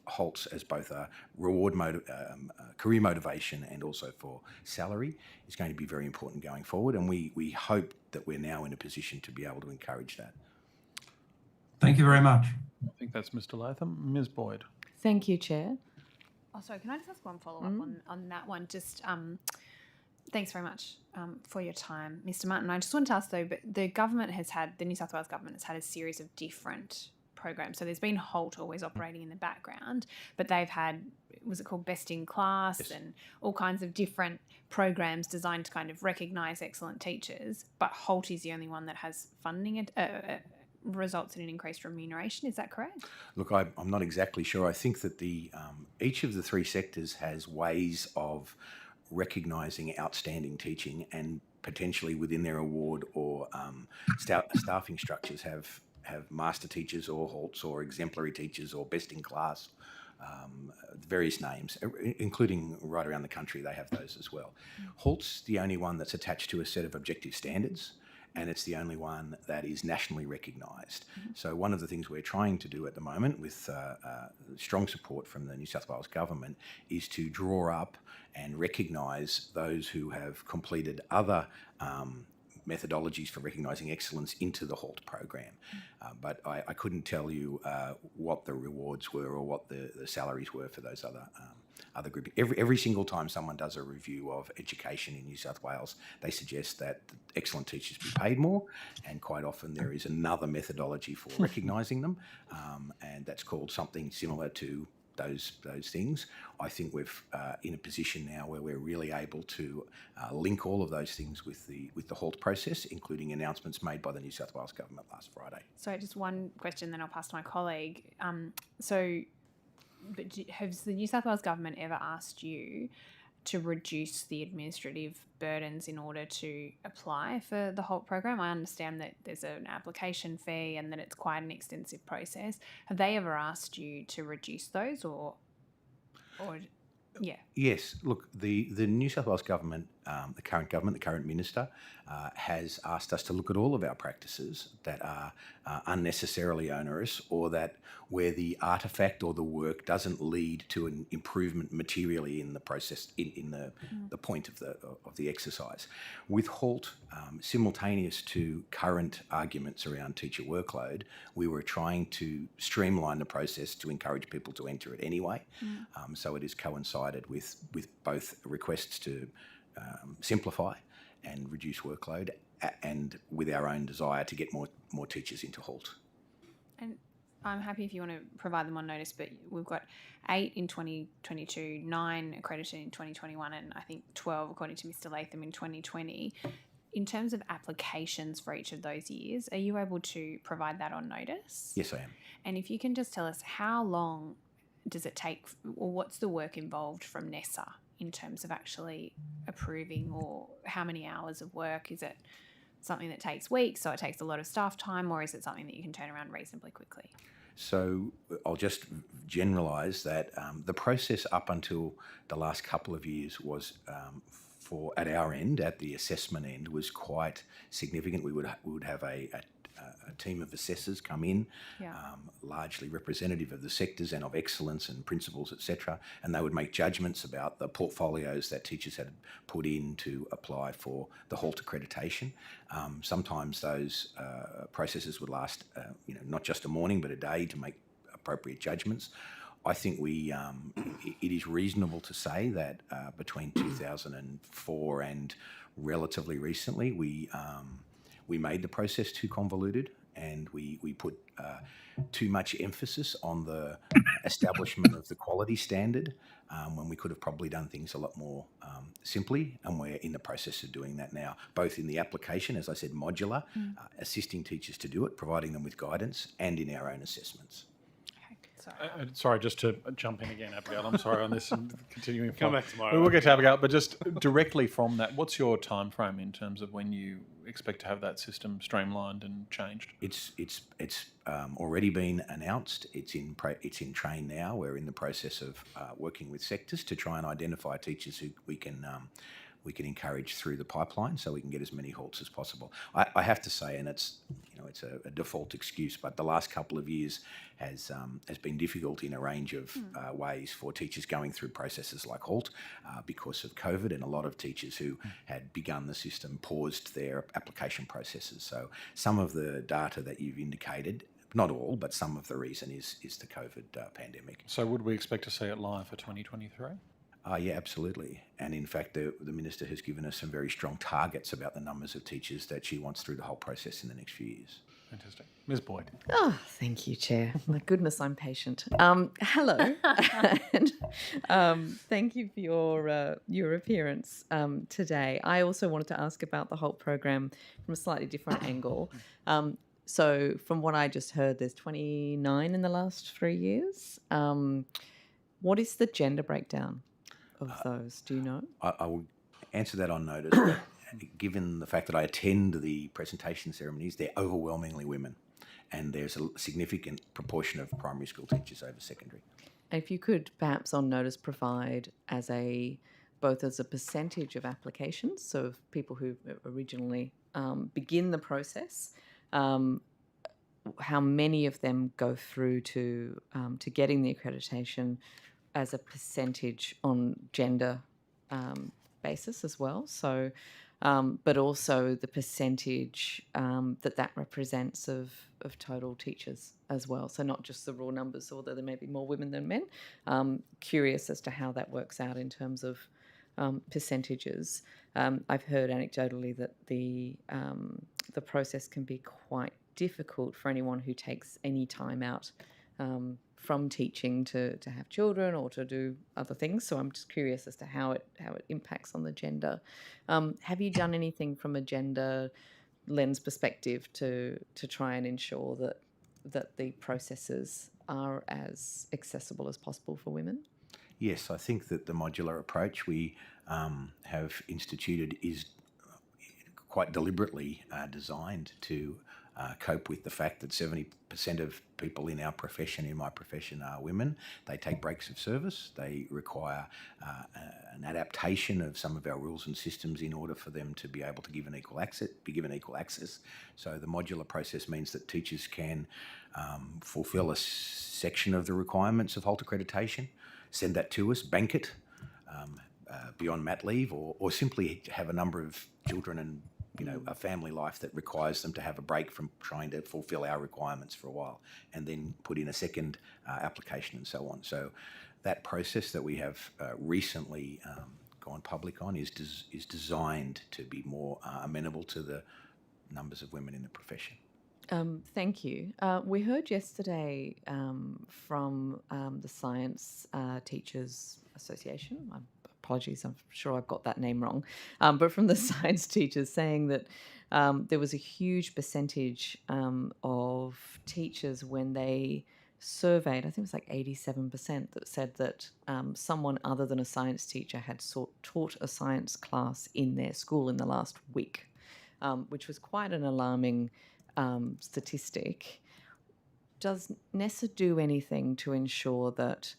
HALTs as both a reward career motivation and also for salary is going to be very important going forward, and we hope that we're now in a position to be able to encourage that. Thank you very much. I think that's Mr. Latham. Ms. Boyd. Thank you, Chair. Oh, sorry, can I just ask one follow-up on that one? Just thanks very much for your time, Mr. Martin. I just wanted to ask, though, but the New South Wales government has had a series of different programs. So there's been HALT always operating in the background, but they've had, was it called Best in Class, Yes. and all kinds of different programs designed to kind of recognise excellent teachers, but HALT is the only one that has funding results in an increased remuneration. Is that correct? Look, I'm not exactly sure. I think that each of the 3 sectors has ways of recognising outstanding teaching, and potentially within their award or staffing structures have master teachers or HALTs or exemplary teachers or best in class, various names, including right around the country. They have those as well. HALT's the only one that's attached to a set of objective standards, and it's the only one that is nationally recognised. So one of the things we're trying to do at the moment with strong support from the New South Wales government is to draw up and recognise those who have completed other methodologies for recognising excellence into the HALT program. But I couldn't tell you what the rewards were or what the salaries were for those other groups. Every single time someone does a review of education in New South Wales, they suggest that excellent teachers be paid more, and quite often there is another methodology for recognising them, and that's called something similar to those things. I think we're in a position now where we're really able to link all of those things with the HALT process, including announcements made by the New South Wales government last Friday. So just one question, then I'll pass to my colleague. But has the New South Wales government ever asked you to reduce the administrative burdens in order to apply for the HALT program? I understand that there's an application fee and that it's quite an extensive process. Have they ever asked you to reduce those, or yeah? Yes. Look, the New South Wales government, the current minister, has asked us to look at all of our practices that are unnecessarily onerous, or that where the artefact or the work doesn't lead to an improvement materially in the process, in the point of the exercise. With HALT, simultaneous to current arguments around teacher workload, we were trying to streamline the process to encourage people to enter it anyway. So it is coincided with both requests to simplify and reduce workload, and with our own desire to get more teachers into HALT. And I'm happy if you want to provide them on notice, but we've got 8 in 2022, 9 accredited in 2021, and I think 12, according to Mr. Latham, in 2020. In terms of applications for each of those years, are you able to provide that on notice? Yes, I am. And if you can just tell us, how long does it take, or what's the work involved from NESA in terms of actually approving, or how many hours of work? Is it something that takes weeks, so it takes a lot of staff time, or is it something that you can turn around reasonably quickly? So I'll just generalise that the process up until the last couple of years was, at our end, at the assessment end, was quite significant. We would have a team of assessors come in, largely representative of the sectors and of excellence and principles, etc., and they would make judgments about the portfolios that teachers had put in to apply for the HALT accreditation. Sometimes those processes would last, not just a morning but a day to make appropriate judgments. I think it is reasonable to say that between 2004 and relatively recently, we made the process too convoluted, and we put too much emphasis on the establishment of the quality standard when we could have probably done things a lot more simply, and we're in the process of doing that now, both in the application, as I said, modular, assisting teachers to do it, providing them with guidance, and in our own assessments. Sorry, just to jump in again, Abigail. I'm sorry on this and continuing. Come back tomorrow. We will get to Abigail, but just directly from that, what's your time frame in terms of when you expect to have that system streamlined and changed? It's already been announced. It's in train now. We're in the process of working with sectors to try and identify teachers who we can encourage through the pipeline, so we can get as many halts as possible. I have to say, and it's a default excuse, but the last couple of years has been difficult in a range of ways for teachers going through processes like halt because of COVID, and a lot of teachers who had begun the system paused their application processes. So some of the data that you've indicated, not all, but some of the reason is the COVID pandemic. So would we expect to see it live for 2023? Yeah, absolutely. And in fact, the Minister has given us some very strong targets about the numbers of teachers that she wants through the whole process in the next few years. Fantastic. Ms. Boyd. Oh, thank you, Chair. My goodness, I'm patient. Hello. And, thank you for your appearance today. I also wanted to ask about the HALT program from a slightly different angle. So from what I just heard, there's 29 in the last 3 years. What is the gender breakdown of those? Do you know? I will answer that on notice. But given the fact that I attend the presentation ceremonies, they're overwhelmingly women, and there's a significant proportion of primary school teachers over secondary. If you could perhaps on notice provide both as a percentage of applications, so of people who originally begin the process, how many of them go through to getting the accreditation as a percentage on gender basis as well. So, but also the percentage that represents of total teachers as well. So not just the raw numbers, although there may be more women than men. Curious as to how that works out in terms of percentages. I've heard anecdotally that the process can be quite difficult for anyone who takes any time out from teaching to have children or to do other things. So I'm just curious as to how it impacts on the gender. Have you done anything from a gender lens perspective to try and ensure that the processes are as accessible as possible for women? Yes, I think that the modular approach we have instituted is quite deliberately designed to cope with the fact that 70% of people in our profession, in my profession, are women. They take breaks of service. They require an adaptation of some of our rules and systems in order for them to be able to be given equal access. So the modular process means that teachers can fulfil a section of the requirements of HALT accreditation, send that to us, bank it beyond mat leave, or simply have a number of children and a family life that requires them to have a break from trying to fulfill our requirements for a while, and then put in a second application and so on. So that process that we have recently gone public on is designed to be more amenable to the numbers of women in the profession. Thank you. We heard yesterday from the Science Teachers Association. Apologies, I'm sure I've got that name wrong, but from the science teachers saying that there was a huge percentage of teachers when they surveyed, I think it was like 87%, that said that someone other than a science teacher had taught a science class in their school in the last week, which was quite an alarming statistic. Does NESA do anything to ensure that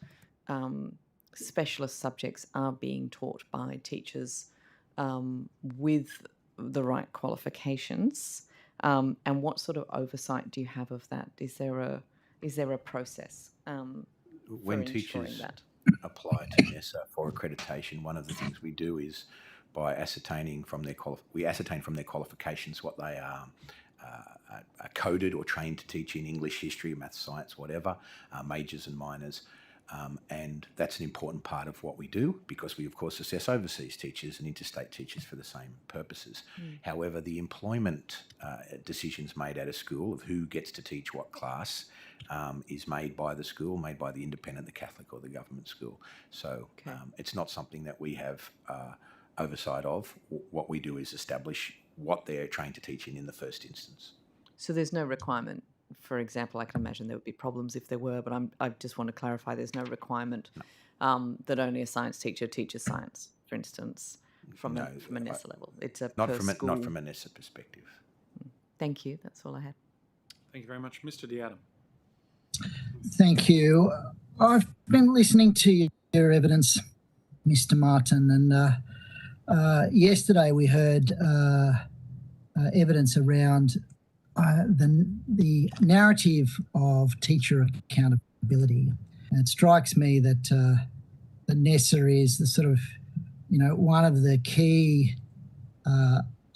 specialist subjects are being taught by teachers with the right qualifications? And what sort of oversight do you have of that? Is there a process when for teachers that? apply to NESA for accreditation, one of the things we do is by ascertaining from their qualifications what they are coded or trained to teach in English, history, maths, science, whatever, majors and minors. And that's an important part of what we do, because we, of course, assess overseas teachers and interstate teachers for the same purposes. However, the employment decisions made at a school of who gets to teach what class is made by the school, made by the independent, the Catholic or the government school. So it's not something that we have oversight of. What we do is establish what they're trained to teach in the first instance. So there's no requirement for example, I can imagine there would be problems if there were, but I just want to clarify there's no requirement that only a science teacher teaches science, for instance, from a NESA level. It's a Not per from school. not from a NESA perspective. Thank you. That's all I had. Thank you very much. Mr. Diadam. Thank you. I've been listening to your evidence, Mr. Martin, and yesterday we heard evidence around the narrative of teacher accountability. And it strikes me that the NESA is the sort of, one of the key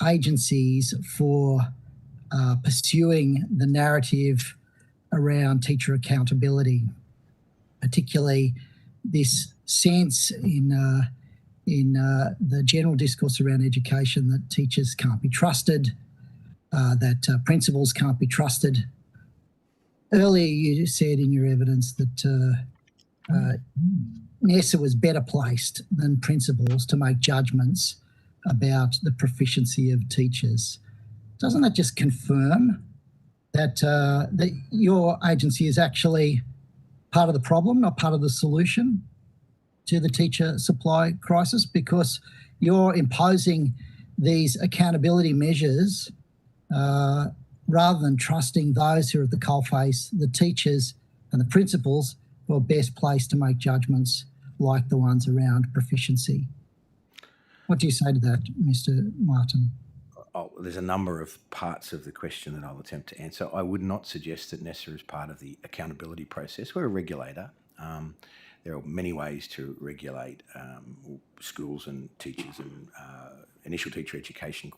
agencies for pursuing the narrative around teacher accountability, particularly this sense in the general discourse around education that teachers can't be trusted, that principals can't be trusted. Earlier you said in your evidence that NESA was better placed than principals to make judgments about the proficiency of teachers. Doesn't that just confirm that your agency is actually part of the problem, not part of the solution to the teacher supply crisis? Because you're imposing these accountability measures rather than trusting those who are at the coalface, the teachers and the principals who are best placed to make judgments like the ones around proficiency. What do you say to that, Mr. Martin? There's a number of parts of the question that I'll attempt to answer. I would not suggest that NESA is part of the accountability process. We're a regulator. There are many ways to regulate schools and teachers and initial teacher education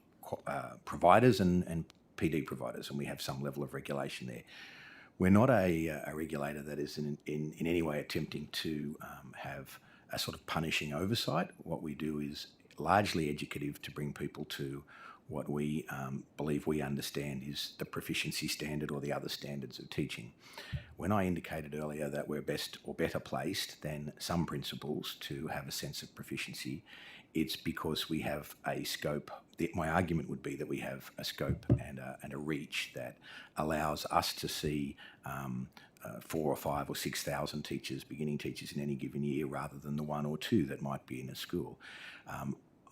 providers and PD providers, and we have some level of regulation there. We're not a regulator that is in any way attempting to have a sort of punishing oversight. What we do is largely educative to bring people to what we believe we understand is the proficiency standard or the other standards of teaching. When I indicated earlier that we're best or better placed than some principals to have a sense of proficiency, it's because we have a scope. My argument would be that we have a scope and a reach that allows us to see 4 or 5 or 6,000 teachers, beginning teachers in any given year, rather than the 1 or 2 that might be in a school.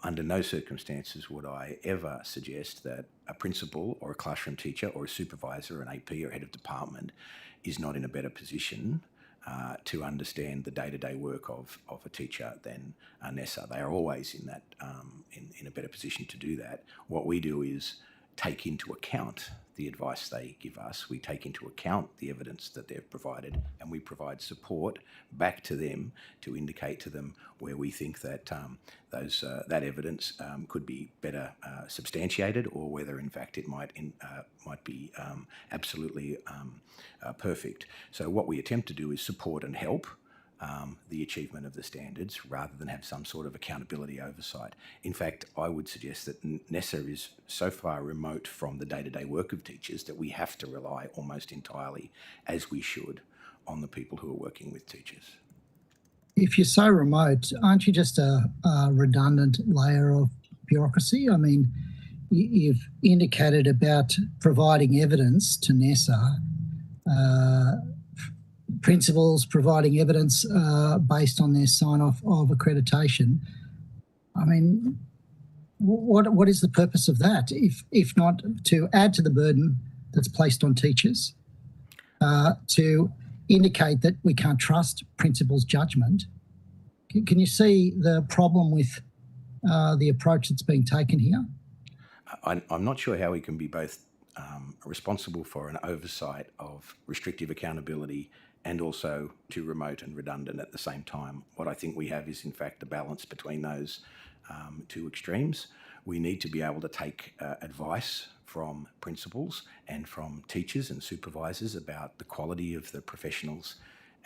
Under no circumstances would I ever suggest that a principal or a classroom teacher or a supervisor, an AP or head of department is not in a better position to understand the day-to-day work of a teacher than a NESA. They are always in that in a better position to do that. What we do is take into account the advice they give us. We take into account the evidence that they've provided, and we provide support back to them to indicate to them where we think that that evidence could be better substantiated, or whether in fact it might be absolutely perfect. So what we attempt to do is support and help the achievement of the standards rather than have some sort of accountability oversight. In fact, I would suggest that NESA is so far remote from the day-to-day work of teachers that we have to rely almost entirely, as we should, on the people who are working with teachers. If you're so remote, aren't you just a redundant layer of bureaucracy? I mean, you've indicated about providing evidence to NESA, principals providing evidence based on their sign-off of accreditation. I mean, what is the purpose of that, if not to add to the burden that's placed on teachers, to indicate that we can't trust principals' judgment? Can you see the problem with the approach that's being taken here? I'm not sure how we can be both responsible for an oversight of restrictive accountability and also too remote and redundant at the same time. What I think we have is, in fact, a balance between those two extremes. We need to be able to take advice from principals and from teachers and supervisors about the quality of the professionals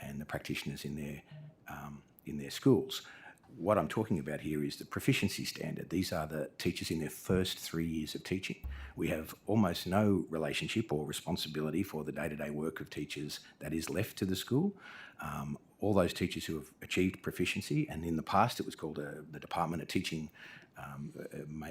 and the practitioners in their schools. What I'm talking about here is the proficiency standard. These are the teachers in their first 3 years of teaching. We have almost no relationship or responsibility for the day-to-day work of teachers that is left to the school. All those teachers who have achieved proficiency, and in the past it was called the Department of Teaching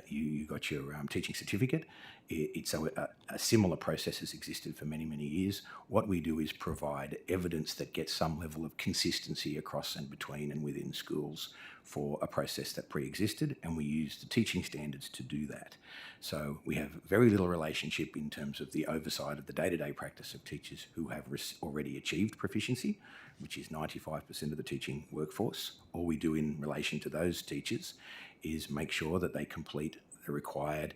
you got your teaching certificate. It's a similar process has existed for many, many years. What we do is provide evidence that gets some level of consistency across and between and within schools for a process that pre-existed, and we use the teaching standards to do that. So we have very little relationship in terms of the oversight of the day-to-day practice of teachers who have already achieved proficiency, which is 95% of the teaching workforce. All we do in relation to those teachers is make sure that they complete the required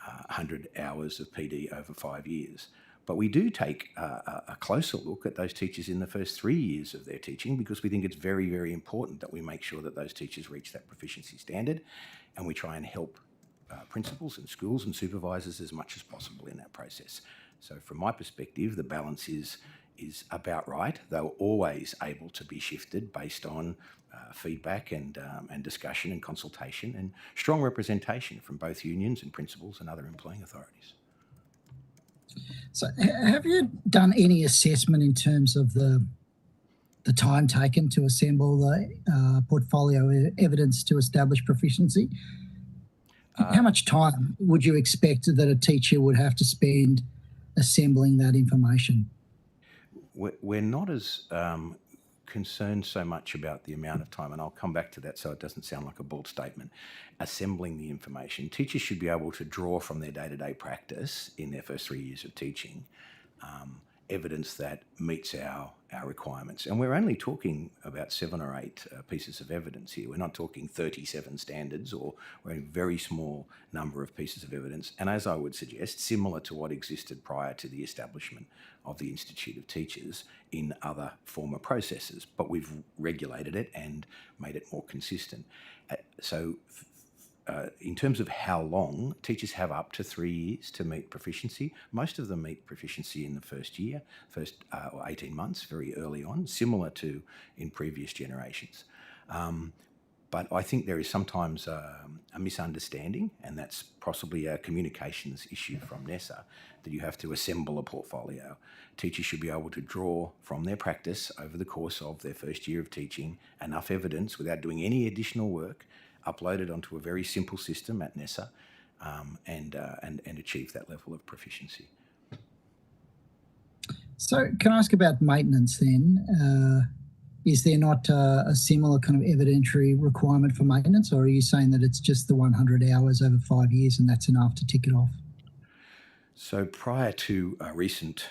100 hours of PD over 5 years. But we do take a closer look at those teachers in the first 3 years of their teaching, because we think it's very, very important that we make sure that those teachers reach that proficiency standard, and we try and help principals and schools and supervisors as much as possible in that process. So from my perspective, the balance is about right. They were always able to be shifted based on feedback and discussion and consultation and strong representation from both unions and principals and other employing authorities. So have you done any assessment in terms of the time taken to assemble the portfolio evidence to establish proficiency? How much time would you expect that a teacher would have to spend assembling that information? We're not as concerned so much about the amount of time, and I'll come back to that so it doesn't sound like a bald statement. Assembling the information. Teachers should be able to draw from their day-to-day practice in their first 3 years of teaching evidence that meets our requirements. And we're only talking about 7 or 8 pieces of evidence here. We're not talking 37 standards, or we're a very small number of pieces of evidence. And as I would suggest, similar to what existed prior to the establishment of the Institute of Teachers in other former processes, but we've regulated it and made it more consistent. In terms of how long, teachers have up to 3 years to meet proficiency. Most of them meet proficiency in the first year, or 18 months, very early on, similar to in previous generations. But I think there is sometimes a misunderstanding, and that's possibly a communications issue from NESA, that you have to assemble a portfolio. Teachers should be able to draw from their practice over the course of their first year of teaching enough evidence without doing any additional work, uploaded onto a very simple system at NESA, and achieve that level of proficiency. So can I ask about maintenance then? Is there not a similar kind of evidentiary requirement for maintenance, or are you saying that it's just the 100 hours over 5 years and that's enough to tick it off? So prior to recent,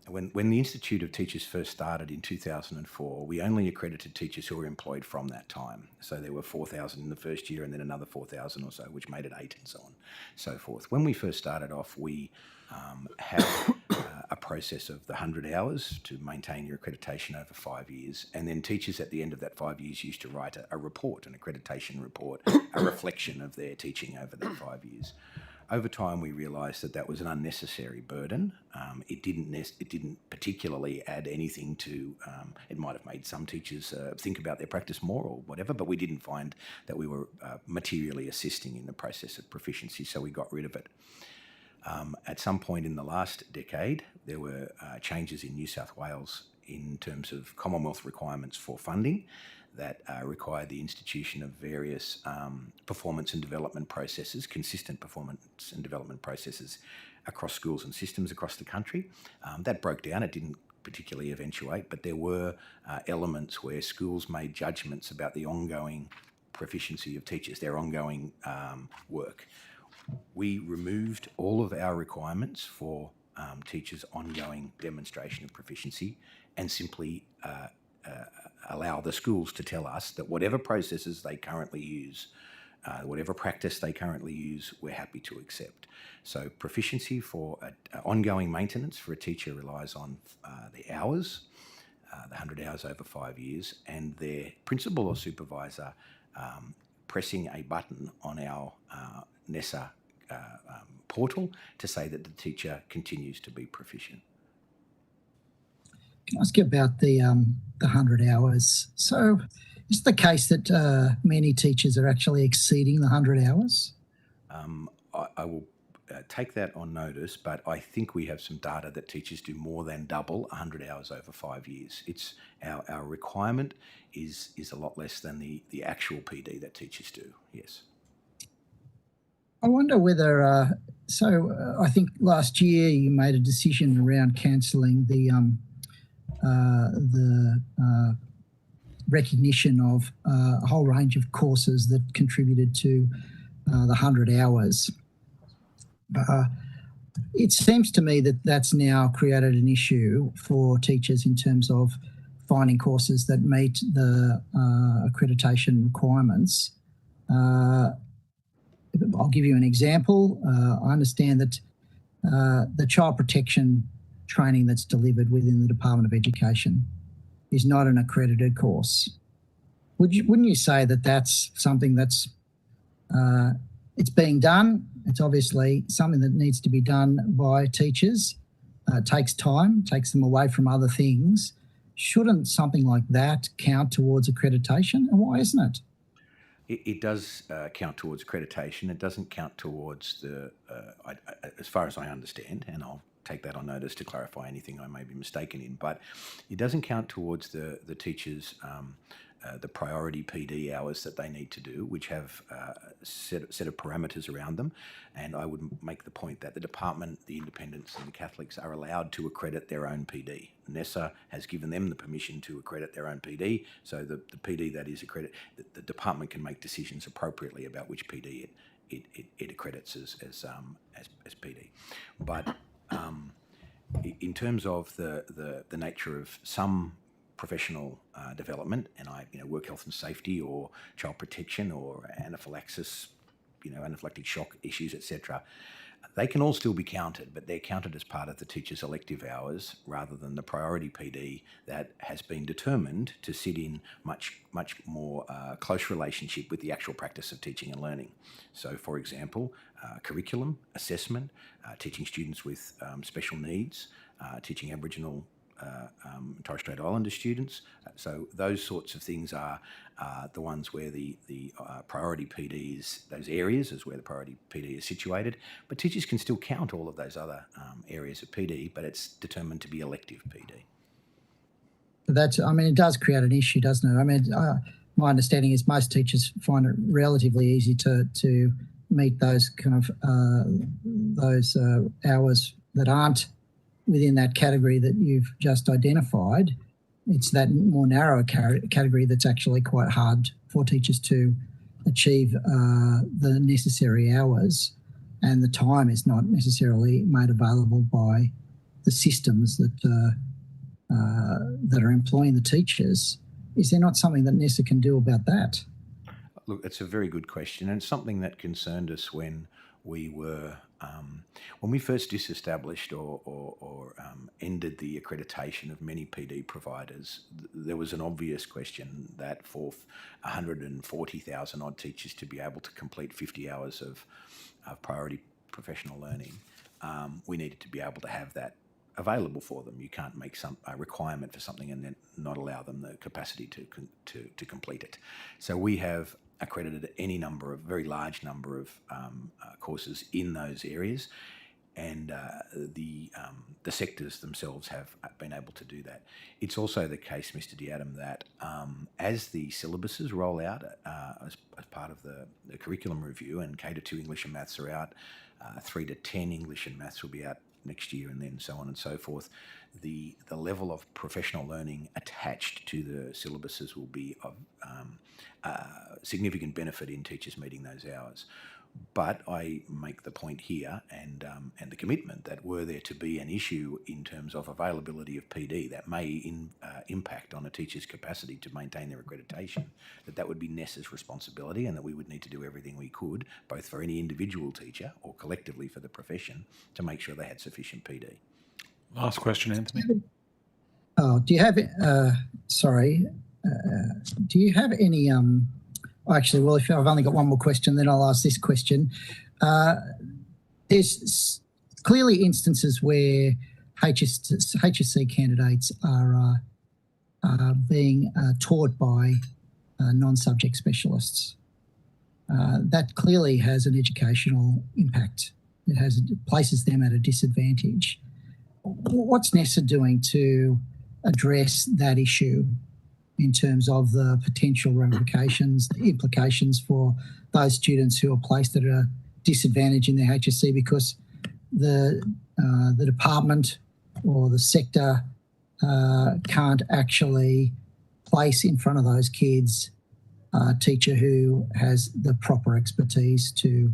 when the Institute of Teachers first started in 2004, we only accredited teachers who were employed from that time. So there were 4,000 in the first year and then another 4,000 or so, which made it 8 and so on, so forth. When we first started off, we had a process of the 100 hours to maintain your accreditation over 5 years, and then teachers at the end of that 5 years used to write a report, an accreditation report, a reflection of their teaching over that 5 years. Over time, we realised that that was an unnecessary burden. It didn't particularly add anything to. It might have made some teachers think about their practice more or whatever, but we didn't find that we were materially assisting in the process of proficiency, so we got rid of it. At some point in the last decade, there were changes in New South Wales in terms of Commonwealth requirements for funding that required the institution of various performance and development processes, consistent performance and development processes across schools and systems across the country. That broke down. It didn't particularly eventuate, but there were elements where schools made judgments about the ongoing proficiency of teachers, their ongoing work. We removed all of our requirements for teachers' ongoing demonstration of proficiency and simply allow the schools to tell us that whatever processes they currently use, whatever practice they currently use, we're happy to accept. So proficiency for ongoing maintenance for a teacher relies on the hours, the 100 hours over 5 years, and their principal or supervisor pressing a button on our NESA portal to say that the teacher continues to be proficient. Can I ask you about the 100 hours? So is it the case that many teachers are actually exceeding the 100 hours? I will take that on notice, but I think we have some data that teachers do more than double 100 hours over 5 years. It's our requirement is a lot less than the actual PD that teachers do, yes. I wonder whether, I think last year you made a decision around cancelling the recognition of a whole range of courses that contributed to the 100 hours. It seems to me that that's now created an issue for teachers in terms of finding courses that meet the accreditation requirements. I'll give you an example. I understand that the child protection training that's delivered within the Department of Education is not an accredited course. Wouldn't you say that that's something that's it's being done? It's obviously something that needs to be done by teachers. It takes time, takes them away from other things. Shouldn't something like that count towards accreditation? And why isn't it? It does count towards accreditation. It doesn't count towards the, as far as I understand, and I'll take that on notice to clarify anything I may be mistaken in, but it doesn't count towards the teachers' the priority PD hours that they need to do, which have a set of parameters around them. And I would make the point that the department, the independents and the Catholics are allowed to accredit their own PD. NESA has given them the permission to accredit their own PD, so the PD that is accredited, the department can make decisions appropriately about which PD it accredits as PD. But in terms of the nature of some professional development, and work health and safety or child protection or anaphylaxis, anaphylactic shock issues, etc., they can all still be counted, but they're counted as part of the teacher's elective hours rather than the priority PD that has been determined to sit in much more close relationship with the actual practice of teaching and learning. So, for example, curriculum, assessment, teaching students with special needs, teaching Aboriginal Torres Strait Islander students. So those sorts of things are the ones where the priority PD is, those areas is where the priority PD is situated. But teachers can still count all of those other areas of PD, but it's determined to be elective PD. It does create an issue, doesn't it? My understanding is most teachers find it relatively easy to meet those kind of hours that aren't within that category that you've just identified. It's that more narrow category that's actually quite hard for teachers to achieve the necessary hours, and the time is not necessarily made available by the systems that are employing the teachers. Is there not something that NESA can do about that? Look, it's a very good question, and it's something that concerned us when we were when we first disestablished or ended the accreditation of many PD providers. There was an obvious question that for 140,000 odd teachers to be able to complete 50 hours of priority professional learning, we needed to be able to have that available for them. You can't make a requirement for something and then not allow them the capacity to complete it. So we have accredited any number of, very large number of courses in those areas, and the sectors themselves have been able to do that. It's also the case, Mr. Diadam, that as the syllabuses roll out as part of the curriculum review, and K-2 English and Maths are out, 3 to 10 English and Maths will be out next year, and then so on and so forth, the level of professional learning attached to the syllabuses will be of significant benefit in teachers meeting those hours. But I make the point here and the commitment that were there to be an issue in terms of availability of PD that may impact on a teacher's capacity to maintain their accreditation, that would be NESA's responsibility, and that we would need to do everything we could, both for any individual teacher or collectively for the profession, to make sure they had sufficient PD. Last question, Anthony. Do you have, do you have any, actually, well, if I've only got one more question, then I'll ask this question. There's clearly instances where HSC candidates are being taught by non-subject specialists. That clearly has an educational impact. It places them at a disadvantage. What's NESA doing to address that issue in terms of the potential ramifications, the implications for those students who are placed at a disadvantage in their HSC because the department or the sector can't actually place in front of those kids a teacher who has the proper expertise to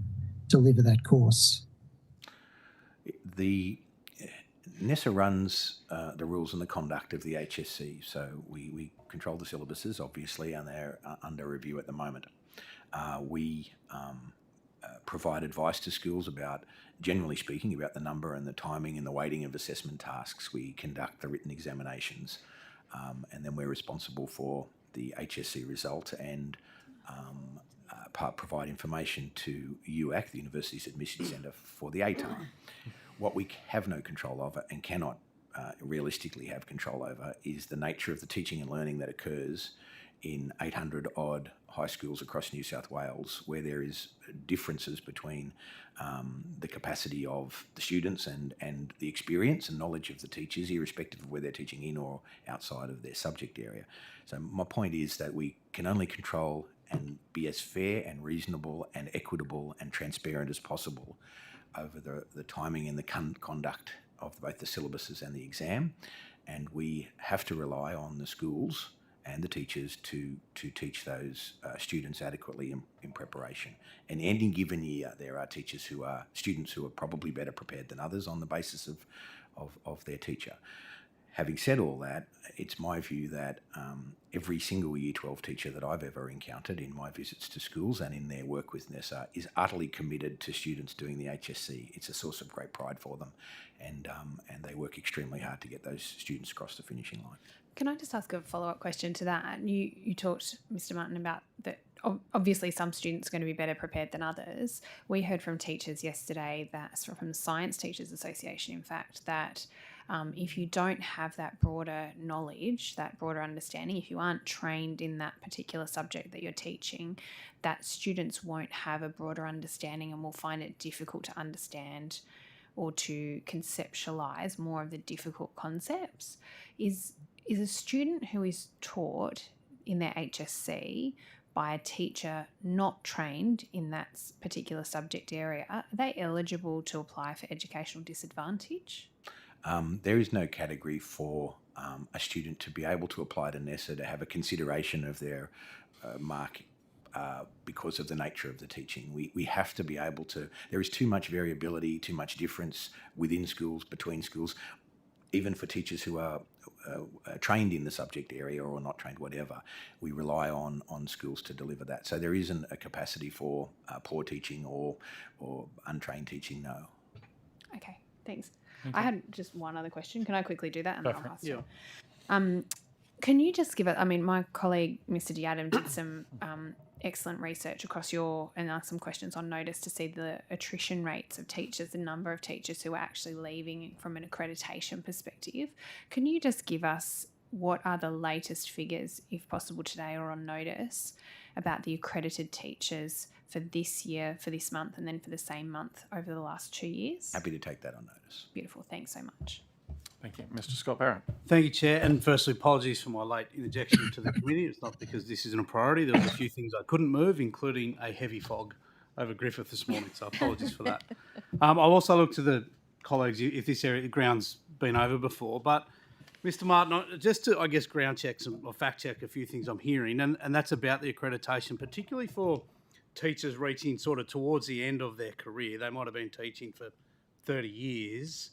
deliver that course. The NESA runs the rules and the conduct of the HSC, so we control the syllabuses, obviously, and they're under review at the moment. We provide advice to schools about, generally speaking, about the number and the timing and the weighting of assessment tasks. We conduct the written examinations, and then we're responsible for the HSC result and provide information to UAC, the University's Admission Centre, for the ATAR. What we have no control over and cannot realistically have control over is the nature of the teaching and learning that occurs in 800 odd high schools across New South Wales, where there is differences between the capacity of the students and the experience and knowledge of the teachers, irrespective of whether they're teaching in or outside of their subject area. So my point is that we can only control and be as fair and reasonable and equitable and transparent as possible over the timing and the conduct of both the syllabuses and the exam. And we have to rely on the schools and the teachers to teach those students adequately in preparation. And any given year, there are students who are probably better prepared than others on the basis of their teacher. Having said all that, it's my view that every single Year 12 teacher that I've ever encountered in my visits to schools and in their work with NESA is utterly committed to students doing the HSC. It's a source of great pride for them, and they work extremely hard to get those students across the finishing line. Can I just ask a follow-up question to that? You talked, Mr. Martin, about that obviously some students are going to be better prepared than others. We heard from teachers yesterday, from the Science Teachers Association, in fact, that if you don't have that broader knowledge, that broader understanding, if you aren't trained in that particular subject that you're teaching, that students won't have a broader understanding and will find it difficult to understand or to conceptualize more of the difficult concepts. Is a student who is taught in their HSC by a teacher not trained in that particular subject area, are they eligible to apply for educational disadvantage? There is no category for a student to be able to apply to NESA to have a consideration of their mark because of the nature of the teaching. We have to be able to, there is too much variability, too much difference within schools, between schools, even for teachers who are trained in the subject area or not trained, whatever. We rely on schools to deliver that. So there isn't a capacity for poor teaching or untrained teaching, no. Okay, thanks. I had just one other question. Can I quickly do that? And then I'll pass Yeah. Can you just give it, my colleague, Mr. Diadam, did some excellent research across and asked some questions on Notice to see the attrition rates of teachers, the number of teachers who are actually leaving from an accreditation perspective. Can you just give us what are the latest figures, if possible today or on Notice, about the accredited teachers for this year, for this month, and then for the same month over the last 2 years? Happy to take that on notice. Beautiful. Thanks so much. Thank you. Mr. Scott Barrett. Thank you, Chair. And firstly, apologies for my late interjection to the committee. It's not because this isn't a priority. There was a few things I couldn't move, including a heavy fog over Griffith this morning, so apologies for that. I'll also look to the colleagues if this area ground's been over before. But, Mr. Martin, just to, I guess, ground check or fact check a few things I'm hearing, and that's about the accreditation, particularly for teachers reaching sort of towards the end of their career. They might have been teaching for 30 years,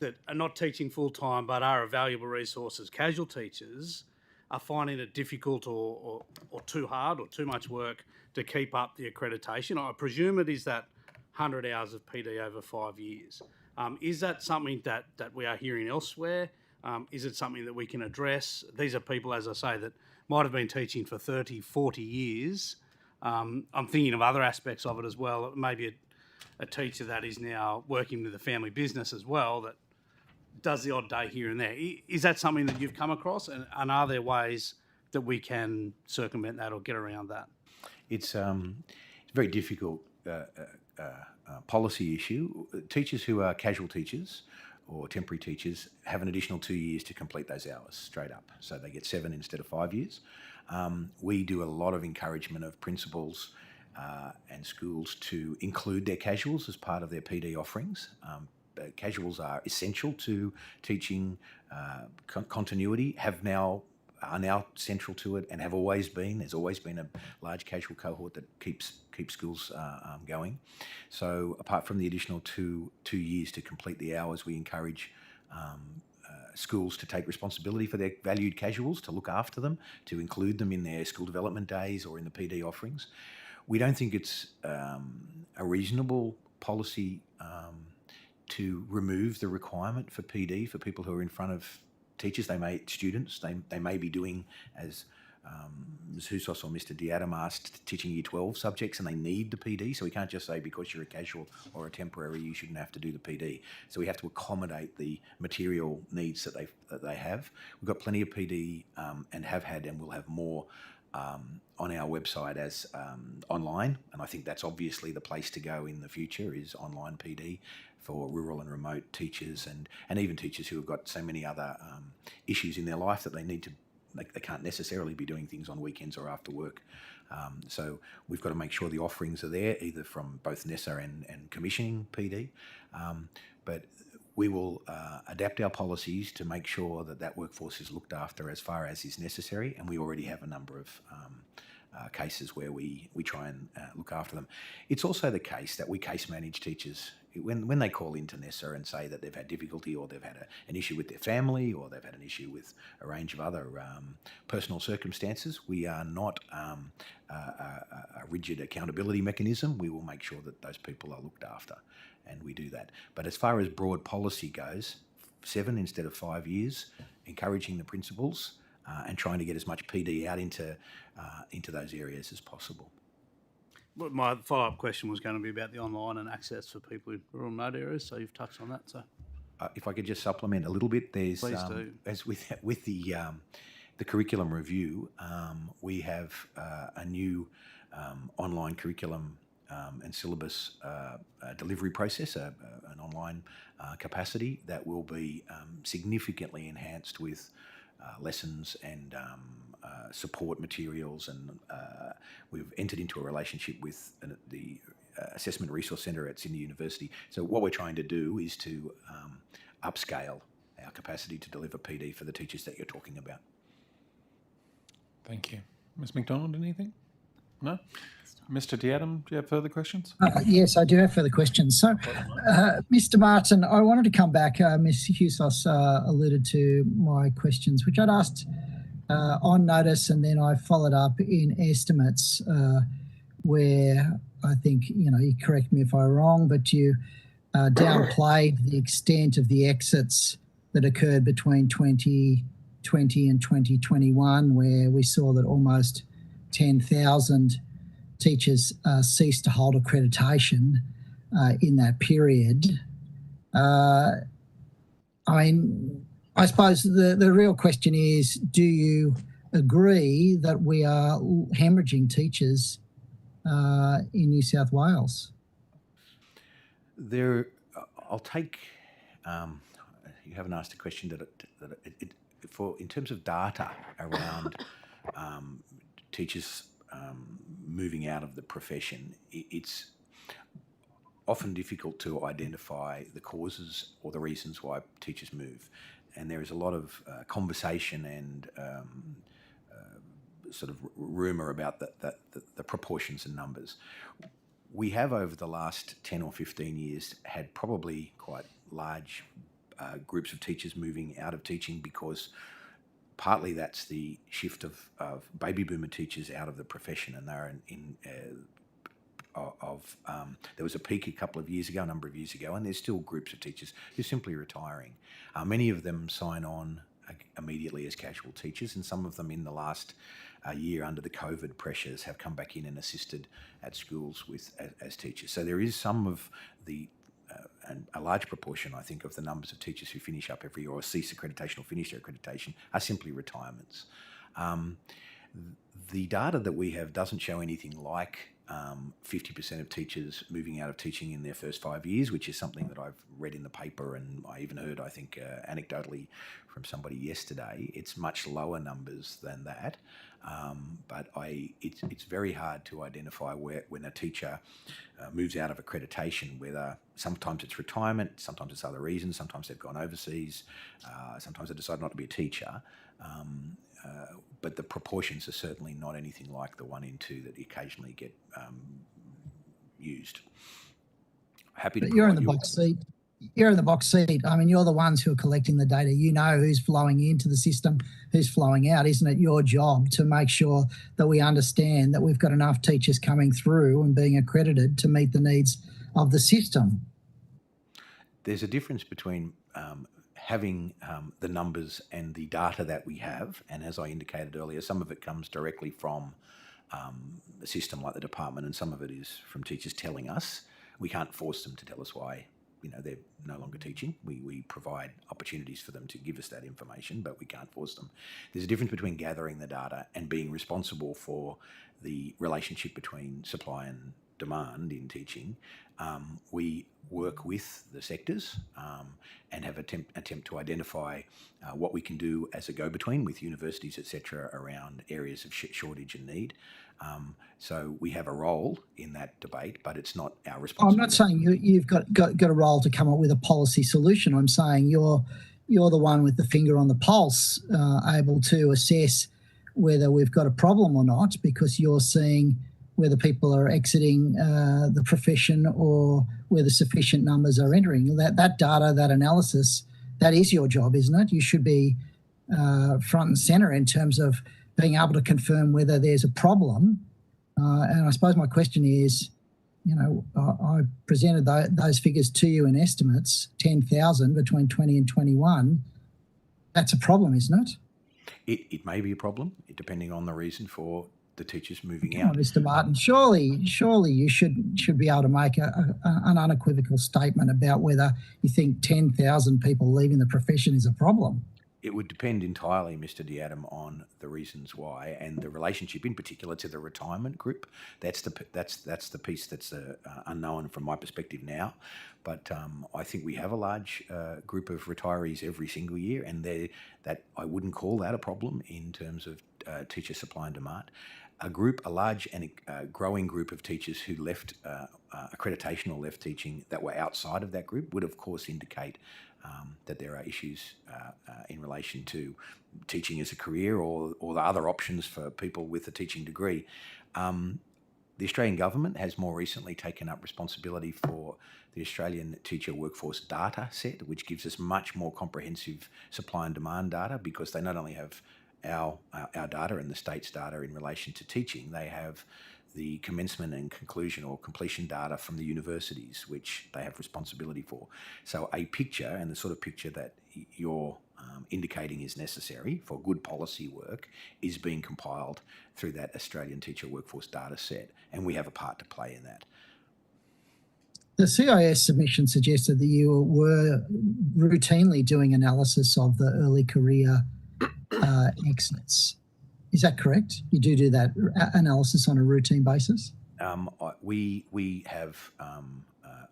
that are not teaching full-time but are a valuable resource as casual teachers, are finding it difficult or too hard or too much work to keep up the accreditation. I presume it is that 100 hours of PD over 5 years. Is that something that we are hearing elsewhere? Is it something that we can address? These are people, as I say, that might have been teaching for 30, 40 years. I'm thinking of other aspects of it as well. Maybe a teacher that is now working with a family business as well that does the odd day here and there. Is that something that you've come across, and are there ways that we can circumvent that or get around that? It's a very difficult policy issue. Teachers who are casual teachers or temporary teachers have an additional 2 years to complete those hours straight up. So they get 7 instead of 5 years. We do a lot of encouragement of principals and schools to include their casuals as part of their PD offerings. Casuals are essential to teaching continuity, are now central to it and have always been. There's always been a large casual cohort that keeps schools going. So apart from the additional two years to complete the hours, we encourage schools to take responsibility for their valued casuals, to look after them, to include them in their school development days or in the PD offerings. We don't think it's a reasonable policy to remove the requirement for PD for people who are in front of teachers. Students may be doing, as Ms. Slsos or Mr. Diadam asked, teaching Year 12 subjects, and they need the PD. So we can't just say because you're a casual or a temporary you shouldn't have to do the PD. So we have to accommodate the material needs that they have. We've got plenty of PD and have had and will have more on our website as online, and I think that's obviously the place to go in the future, is online PD for rural and remote teachers and even teachers who have got so many other issues in their life that they can't necessarily be doing things on weekends or after work. So we've got to make sure the offerings are there, either from both NESA and commissioning PD, but we will adapt our policies to make sure that workforce is looked after as far as is necessary, and we already have a number of cases where we try and look after them. It's also the case that we case manage teachers. When they call into NESA and say that they've had difficulty, or they've had an issue with their family, or they've had an issue with a range of other personal circumstances, we are not a rigid accountability mechanism. We will make sure that those people are looked after, and we do that. But as far as broad policy goes, 7 instead of 5 years, encouraging the principals and trying to get as much PD out into those areas as possible. But my follow-up question was going to be about the online and access for people in rural and remote areas, so you've touched on that. So, if I could just supplement a little bit, there's Please do. As with the curriculum review, we have a new online curriculum and syllabus delivery process, an online capacity that will be significantly enhanced with lessons and support materials, and we've entered into a relationship with the Assessment Resource Centre at Sydney University. So what we're trying to do is to upscale our capacity to deliver PD for the teachers that you're talking about. Thank you. Ms. McDonald, anything? No? Mr. Diadam, do you have further questions? Yes, I do have further questions. So, Mr. Martin, I wanted to come back. Ms. Slsos alluded to my questions, which I'd asked on notice, and then I followed up in estimates where I think, you correct me if I'm wrong, but you downplayed the extent of the exits that occurred between 2020 and 2021, where we saw that almost 10,000 teachers ceased to hold accreditation in that period. I suppose the real question is, do you agree that we are hemorrhaging teachers in New South Wales? I'll take. You haven't asked a question in terms of data around teachers moving out of the profession. It's often difficult to identify the causes or the reasons why teachers move, and there is a lot of conversation and sort of rumour about the proportions and numbers. We have, over the last 10 or 15 years, had probably quite large groups of teachers moving out of teaching, because partly that's the shift of baby boomer teachers out of the profession, and they're there was a peak a number of years ago, and there's still groups of teachers who are simply retiring. Many of them sign on immediately as casual teachers, and some of them in the last year, under the COVID pressures, have come back in and assisted at schools as teachers. So there is some of the and a large proportion, I think, of the numbers of teachers who finish up every year or cease accreditation or finish their accreditation are simply retirements. The data that we have doesn't show anything like 50% of teachers moving out of teaching in their first 5 years, which is something that I've read in the paper, and I even heard, I think, anecdotally from somebody yesterday. It's much lower numbers than that, but it's very hard to identify when a teacher moves out of accreditation, whether sometimes it's retirement, sometimes it's other reasons, sometimes they've gone overseas, sometimes they decide not to be a teacher. But the proportions are certainly not anything like the 1 in 2 that occasionally get used. Happy to. But you're in the box seat. You're in the box seat. I mean, you're the ones who are collecting the data. You know who's flowing into the system, who's flowing out. Isn't it your job to make sure that we understand that we've got enough teachers coming through and being accredited to meet the needs of the system? There's a difference between having the numbers and the data that we have, and as I indicated earlier, some of it comes directly from the system like the department, and some of it is from teachers telling us. We can't force them to tell us why they're no longer teaching. We provide opportunities for them to give us that information, but we can't force them. There's a difference between gathering the data and being responsible for the relationship between supply and demand in teaching. We work with the sectors and have attempt to identify what we can do as a go-between with universities, etc., around areas of shortage and need. So we have a role in that debate, but it's not our responsibility. I'm not saying you've got a role to come up with a policy solution. I'm saying you're the one with the finger on the pulse, able to assess whether we've got a problem or not, because you're seeing whether people are exiting the profession or whether sufficient numbers are entering. That data, that analysis, that is your job, isn't it? You should be front and centre in terms of being able to confirm whether there's a problem. And I suppose my question is, I presented those figures to you in estimates, 10,000 between 20 and 21. That's a problem, isn't it? It may be a problem, depending on the reason for the teachers moving out. Mr. Martin, surely you should be able to make an unequivocal statement about whether you think 10,000 people leaving the profession is a problem. It would depend entirely, Mr. Diadam, on the reasons why and the relationship, in particular, to the retirement group. That's the piece that's unknown from my perspective now. But I think we have a large group of retirees every single year, and that I wouldn't call that a problem in terms of teacher supply and demand. A large and growing group of teachers who left accreditation or left teaching that were outside of that group would, of course, indicate that there are issues in relation to teaching as a career or the other options for people with a teaching degree. The Australian government has more recently taken up responsibility for the Australian teacher workforce data set, which gives us much more comprehensive supply and demand data, because they not only have our data and the state's data in relation to teaching, they have the commencement and conclusion or completion data from the universities, which they have responsibility for. So a picture, and the sort of picture that you're indicating is necessary for good policy work, is being compiled through that Australian teacher workforce data set, and we have a part to play in that. The CIS submission suggested that you were routinely doing analysis of the early career exits. Is that correct? You do that analysis on a routine basis? We have.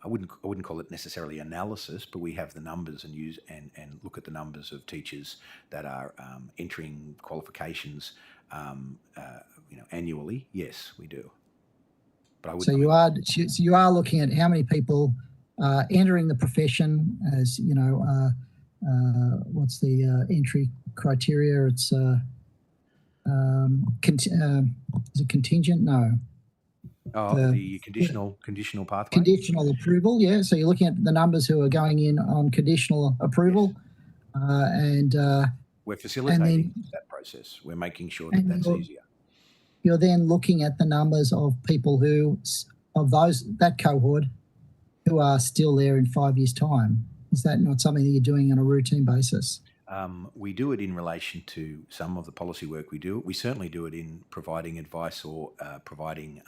I wouldn't call it necessarily analysis, but we have the numbers and use and look at the numbers of teachers that are entering qualifications, annually. Yes, we do. But I would. So you are looking at how many people entering the profession, as what's the entry criteria? It's is it contingent? No. The conditional pathway. Conditional approval, yeah. So you're looking at the numbers who are going in on conditional approval, and we're facilitating that process. We're making sure that that's easier. You're then looking at the numbers of people that cohort who are still there in 5 years' time. Is that not something that you're doing on a routine basis? We do it in relation to some of the policy work we do. We certainly do it in providing advice or providing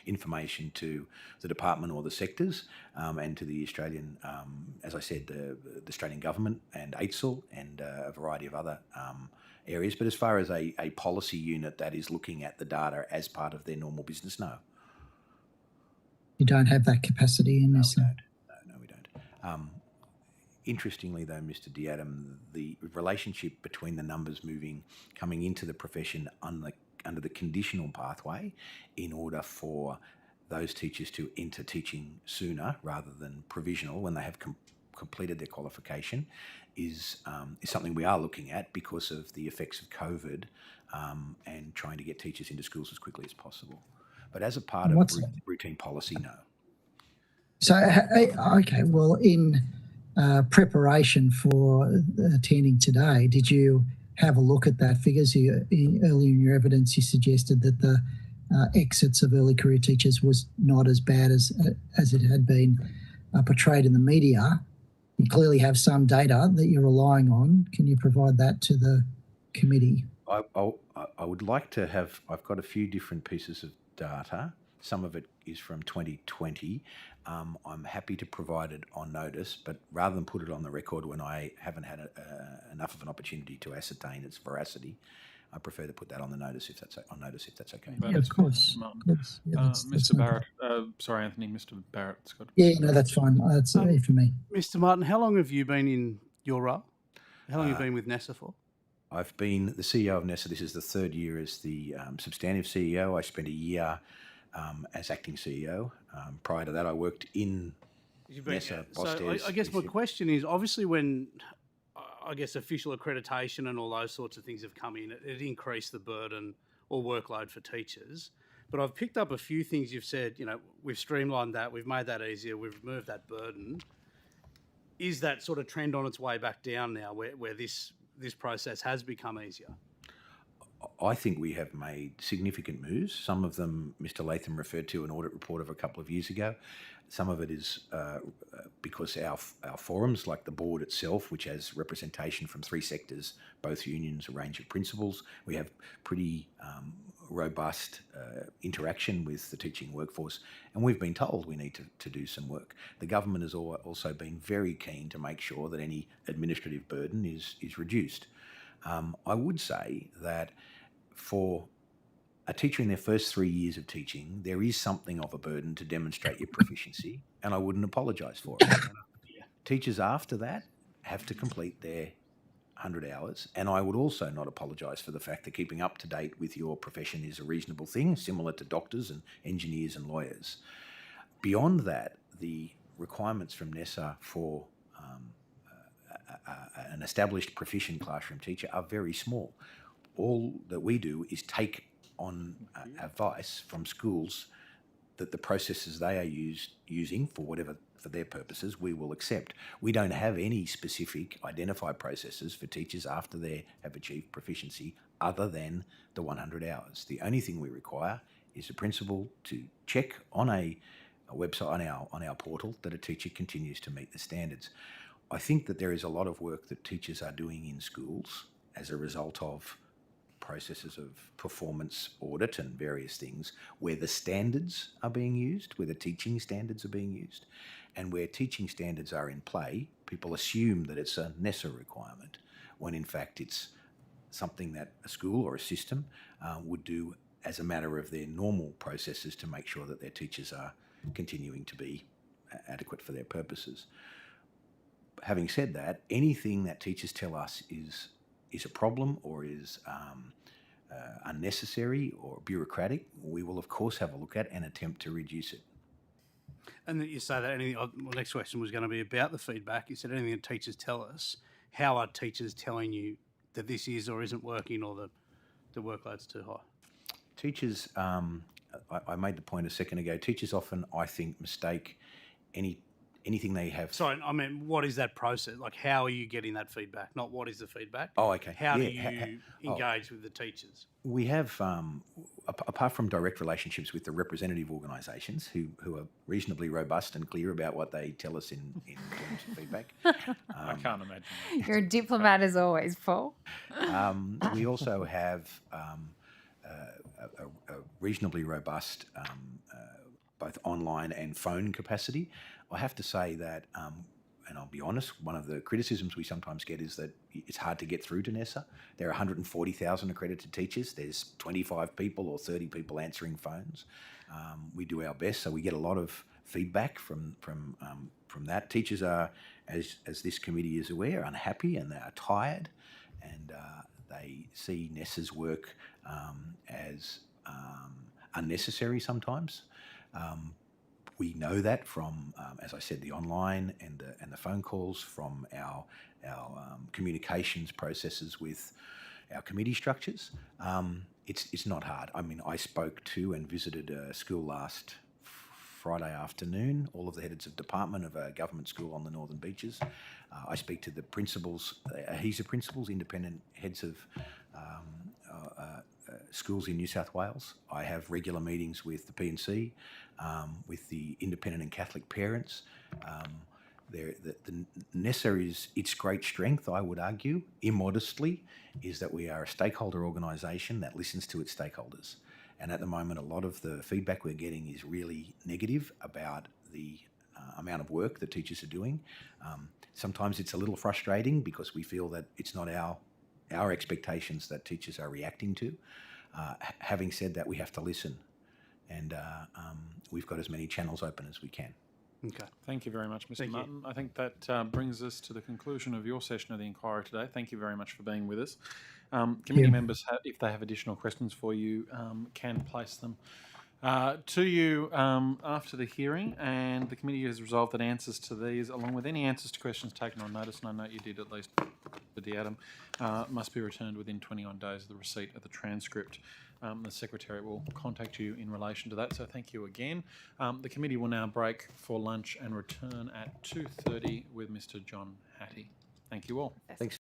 information to the department or the sectors, and to the Australian, as I said, the Australian government and AITSL and a variety of other areas. But as far as a policy unit that is looking at the data as part of their normal business, no. you don't have that capacity in this. No, we don't. Interestingly, though, Mr. Diadam, the relationship between the numbers coming into the profession under the conditional pathway in order for those teachers to enter teaching sooner rather than provisional when they have completed their qualification is something we are looking at because of the effects of COVID and trying to get teachers into schools as quickly as possible. But as a part of routine policy, no. So, okay, well, in preparation for attending today, did you have a look at that figures? Earlier in your evidence, you suggested that the exits of early career teachers was not as bad as it had been portrayed in the media. You clearly have some data that you're relying on. Can you provide that to the committee? I would like to have, I've got a few different pieces of data. Some of it is from 2020. I'm happy to provide it on notice, but rather than put it on the record when I haven't had enough of an opportunity to ascertain its veracity, I prefer to put that on the notice if that's okay. Yeah, of course. Yeah, Mr. Barrett, sorry, Anthony, Mr. Barrett's got. Yeah, no, that's fine. That's for me. Mr. Martin, how long have you been in your role? How long have you been with NESA for? I've been the CEO of NESA. This is the third year as the substantive CEO. I spent a year as acting CEO. Prior to that, I worked in NESA. So I guess my question is, obviously when I guess official accreditation and all those sorts of things have come in, it increased the burden or workload for teachers. But I've picked up a few things you've said, we've streamlined that, we've made that easier, we've removed that burden. Is that sort of trend on its way back down now where this process has become easier? I think we have made significant moves. Some of them Mr. Latham referred to an audit report of a couple of years ago. Some of it is because our forums, like the board itself, which has representation from three sectors, both unions, a range of principals, we have pretty robust interaction with the teaching workforce, and we've been told we need to do some work. The government has also been very keen to make sure that any administrative burden is reduced. I would say that for a teacher in their first 3 years of teaching, there is something of a burden to demonstrate your proficiency, and I wouldn't apologise for it. Teachers after that have to complete their 100 hours, and I would also not apologise for the fact that keeping up to date with your profession is a reasonable thing, similar to doctors and engineers and lawyers. Beyond that, the requirements from NESA for an established proficient classroom teacher are very small. All that we do is take on advice from schools that the processes they are using for their purposes we will accept. We don't have any specific identified processes for teachers after they have achieved proficiency other than the 100 hours. The only thing we require is a principal to check on a website, on our portal, that a teacher continues to meet the standards. I think that there is a lot of work that teachers are doing in schools as a result of processes of performance audit and various things where the standards are being used, where the teaching standards are being used, and where teaching standards are in play, people assume that it's a NESA requirement, when in fact it's something that a school or a system would do as a matter of their normal processes to make sure that their teachers are continuing to be adequate for their purposes. Having said that, anything that teachers tell us is a problem or is unnecessary or bureaucratic, we will of course have a look at and attempt to reduce it. And that you say that anything, my next question was going to be about the feedback. You said anything that teachers tell us. How are teachers telling you that this is or isn't working, or the workload's too high? Teachers, I made the point a second ago, teachers often, I think, mistake anything they have. Sorry, I mean, what is that process? Like, how are you getting that feedback? Not what is the feedback? Oh, okay. How do you engage with the teachers? We have, apart from direct relationships with the representative organisations who are reasonably robust and clear about what they tell us in terms of feedback. I can't imagine that. You're a diplomat as always, Paul. We also have a reasonably robust both online and phone capacity. I have to say that, and I'll be honest, one of the criticisms we sometimes get is that it's hard to get through to NESA. There are 140,000 accredited teachers. There's 25 people or 30 people answering phones. We do our best, so we get a lot of feedback from that. Teachers are, as this committee is aware, unhappy and they are tired, and they see NESA's work as unnecessary sometimes. We know that from, as I said, the online and the phone calls, from our communications processes with our committee structures. It's not hard. I mean, I spoke to and visited a school last Friday afternoon, all of the heads of department of a government school on the Northern Beaches. I speak to the principals, HESA principals, independent heads of schools in New South Wales. I have regular meetings with the P&C, with the independent and Catholic parents. The NESA is its great strength, I would argue, immodestly, is that we are a stakeholder organisation that listens to its stakeholders. And at the moment, a lot of the feedback we're getting is really negative about the amount of work that teachers are doing. Sometimes it's a little frustrating because we feel that it's not our expectations that teachers are reacting to. Having said that, we have to listen, and we've got as many channels open as we can. Okay. Thank you very much, Mr. Thank you. Martin. I think that brings us to the conclusion of your session of the inquiry today. Thank you very much for being with us. Committee members, if they have additional questions for you, can place them to you after the hearing, and the committee has resolved that answers to these, along with any answers to questions taken on notice, and I note you did at least for the Adam, must be returned within 21 days of the receipt of the transcript. The Secretariat will contact you in relation to that, so thank you again. The committee will now break for lunch and return at 2:30 with Mr. John Hattie. Thank you all. Thanks.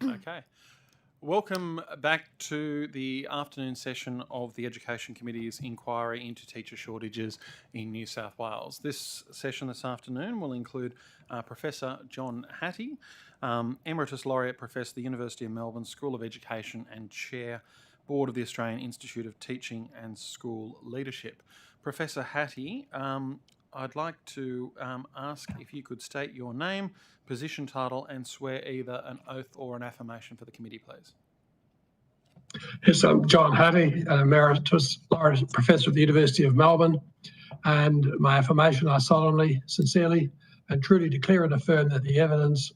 Okay. Welcome back to the afternoon session of the Education Committee's inquiry into teacher shortages in New South Wales. This session this afternoon will include Professor John Hattie, Emeritus Laureate Professor, the University of Melbourne School of Education and Chair, Board of the Australian Institute of Teaching and School Leadership. Professor Hattie, I'd like to ask if you could state your name, position, title, and swear either an oath or an affirmation for the committee, please. Yes, I'm John Hattie, an Emeritus Laureate Professor at the University of Melbourne, and my affirmation, I solemnly, sincerely, and truly declare and affirm that the evidence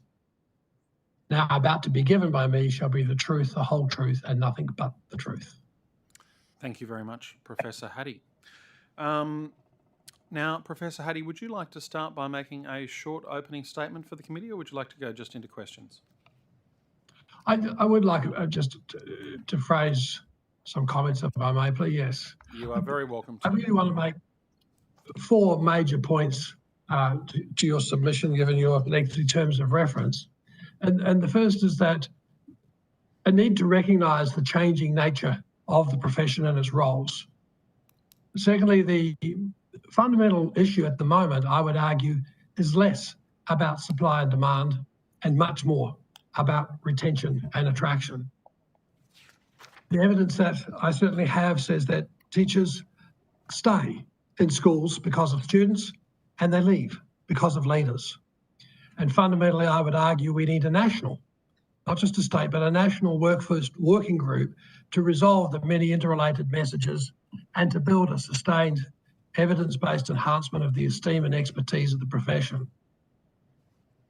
now about to be given by me shall be the truth, the whole truth, and nothing but the truth. Thank you very much, Professor Hattie. Now, Professor Hattie, would you like to start by making a short opening statement for the committee, or would you like to go just into questions? I would like just to phrase some comments, if I may, please. Yes. You are very welcome to. I really want to make 4 major points to your submission, given your lengthy terms of reference. And the first is that I need to recognise the changing nature of the profession and its roles. Secondly, the fundamental issue at the moment, I would argue, is less about supply and demand and much more about retention and attraction. The evidence that I certainly have says that teachers stay in schools because of students and they leave because of leaders. And fundamentally, I would argue we need a national, not just a state, but a national workforce working group to resolve the many interrelated messages and to build a sustained evidence-based enhancement of the esteem and expertise of the profession.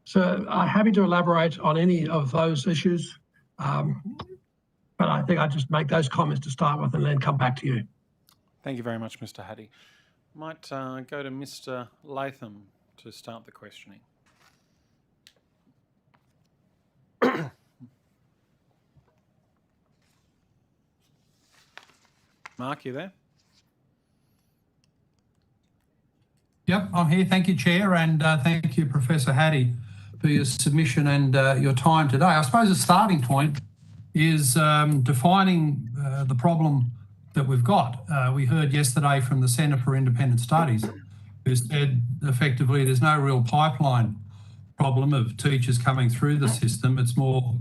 So I'm happy to elaborate on any of those issues, but I think I just make those comments to start with and then come back to you. Thank you very much, Mr. Hattie. Might go to Mr. Latham to start the questioning. Mark, you there? Yep, I'm here. Thank you, Chair, and thank you, Professor Hattie, for your submission and your time today. I suppose the starting point is defining the problem that we've got. We heard yesterday from the Centre for Independent Studies, who said effectively there's no real pipeline problem of teachers coming through the system. It's more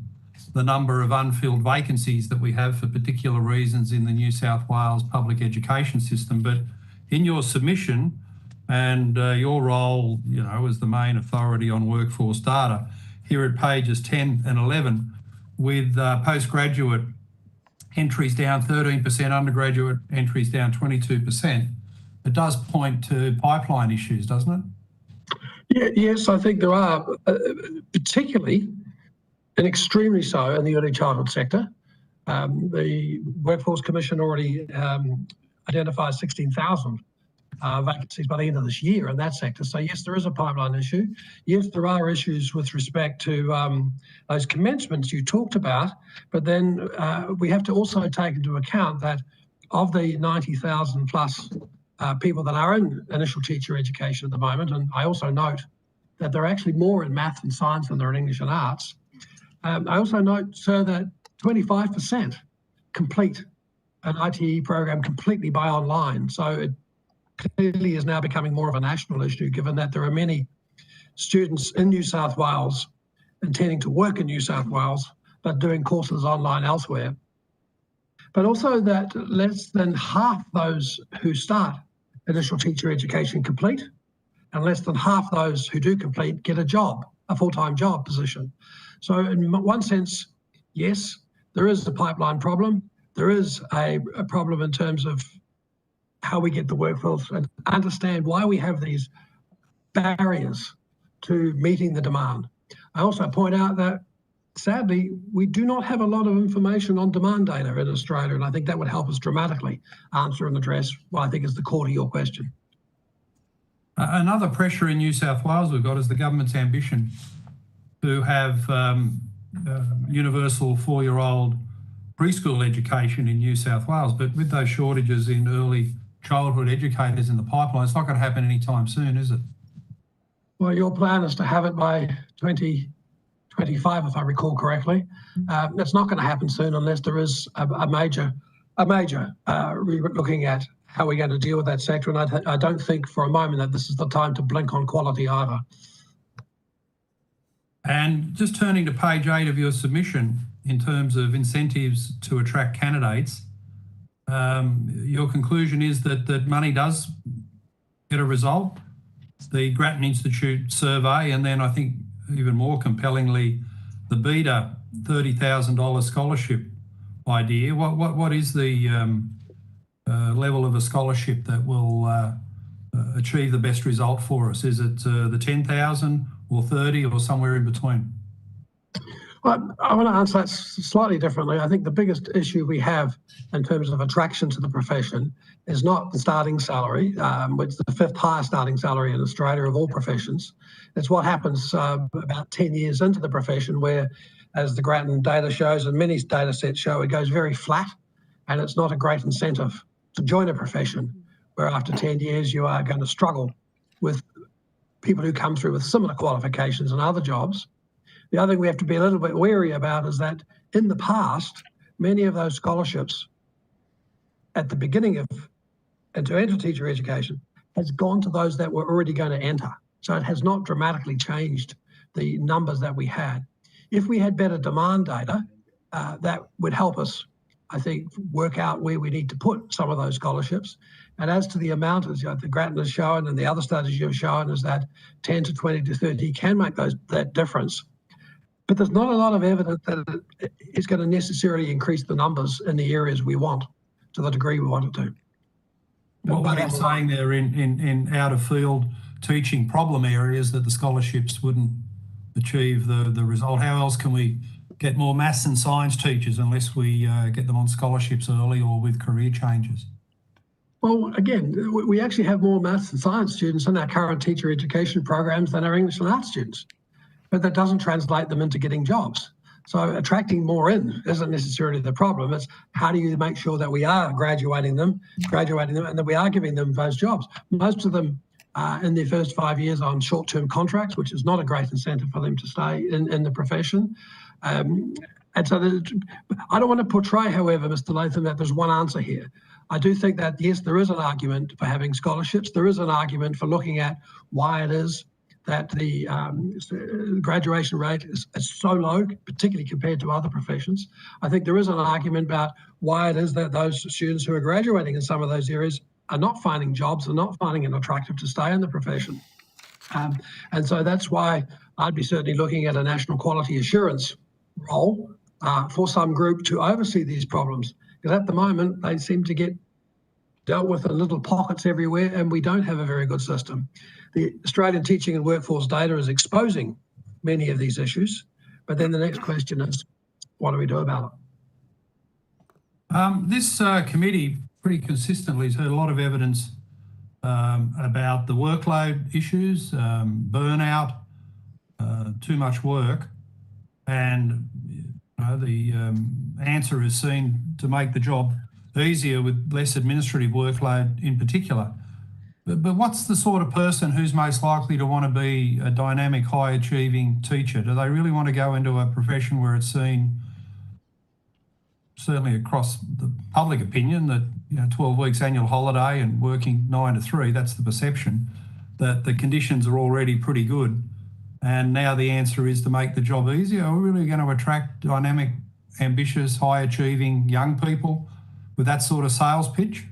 the number of unfilled vacancies that we have for particular reasons in the New South Wales public education system. But in your submission, and your role, as the main authority on workforce data, here at pages 10 and 11, with postgraduate entries down 13%, undergraduate entries down 22%, it does point to pipeline issues, doesn't it? Yeah, yes, I think there are, particularly and extremely so in the early childhood sector. The Workforce Commission already identified 16,000 vacancies by the end of this year in that sector. So yes, there is a pipeline issue. Yes, there are issues with respect to those commencements you talked about, but then we have to also take into account that of the 90,000 plus people that are in initial teacher education at the moment, and I also note that there are actually more in math and science than there are in English and arts. I also note, sir, that 25% complete an ITE program completely by online. So it clearly is now becoming more of a national issue, given that there are many students in New South Wales intending to work in New South Wales, but doing courses online elsewhere. But also that less than half those who start initial teacher education complete, and less than half those who do complete get a job, a full-time job position. So in one sense, yes, there is a pipeline problem. There is a problem in terms of how we get the workforce and understand why we have these barriers to meeting the demand. I also point out that, sadly, we do not have a lot of information on demand data in Australia, and I think that would help us dramatically answer and address what I think is the core to your question. Another pressure in New South Wales we've got is the government's ambition to have universal 4-year-old preschool education in New South Wales. But with those shortages in early childhood educators in the pipeline, it's not going to happen anytime soon, is it? Well, your plan is to have it by 2020 25, if I recall correctly. That's not going to happen soon unless there is a major looking at how we're going to deal with that sector. And I don't think for a moment that this is the time to blink on quality either. And just turning to page 8 of your submission, in terms of incentives to attract candidates, your conclusion is that money does get a result. The Grattan Institute survey, and then I think even more compellingly, the BETA $30,000 scholarship idea. What is the level of a scholarship that will achieve the best result for us? Is it the 10,000 or 30 or somewhere in between? Well, I want to answer that slightly differently. I think the biggest issue we have in terms of attraction to the profession is not the starting salary, which is the 5th highest starting salary in Australia of all professions. It's what happens about 10 years into the profession where, as the Grattan data shows and many data sets show, it goes very flat and it's not a great incentive to join a profession where after 10 years you are going to struggle with people who come through with similar qualifications and other jobs. The other thing we have to be a little bit wary about is that in the past, many of those scholarships at the beginning of and to enter teacher education has gone to those that were already going to enter. So it has not dramatically changed the numbers that we had. If we had better demand data, that would help us, I think, work out where we need to put some of those scholarships. And as to the amount, as the Grattan has shown and the other studies you've shown, is that 10 to 20 to 30 can make that difference. But there's not a lot of evidence that it's going to necessarily increase the numbers in the areas we want to the degree we want it to. What you're saying there in out of field teaching problem areas that the scholarships wouldn't achieve the result. How else can we get more maths and science teachers unless we get them on scholarships early or with career changes? Well, again, we actually have more maths and science students in our current teacher education programs than our English and art students. But that doesn't translate them into getting jobs. So attracting more in isn't necessarily the problem. It's how do you make sure that we are graduating them, and that we are giving them those jobs. Most of them in their first 5 years on short-term contracts, which is not a great incentive for them to stay in the profession. And so I don't want to portray, however, Mr. Latham, that there's one answer here. I do think that, yes, there is an argument for having scholarships. There is an argument for looking at why it is that the graduation rate is so low, particularly compared to other professions. I think there is an argument about why it is that those students who are graduating in some of those areas are not finding jobs, are not finding it attractive to stay in the profession. And so that's why I'd be certainly looking at a national quality assurance role for some group to oversee these problems. Because at the moment, they seem to get dealt with in little pockets everywhere, and we don't have a very good system. The Australian teaching and workforce data is exposing many of these issues, but then the next question is, what do we do about it? This committee pretty consistently has heard a lot of evidence about the workload issues, burnout, too much work, and the answer is seen to make the job easier with less administrative workload in particular. But what's the sort of person who's most likely to want to be a dynamic, high-achieving teacher? Do they really want to go into a profession where it's seen, certainly across the public opinion, that 12 weeks annual holiday and working 9 to 3, that's the perception, that the conditions are already pretty good, and now the answer is to make the job easier? Are we really going to attract dynamic, ambitious, high-achieving young people with that sort of sales pitch?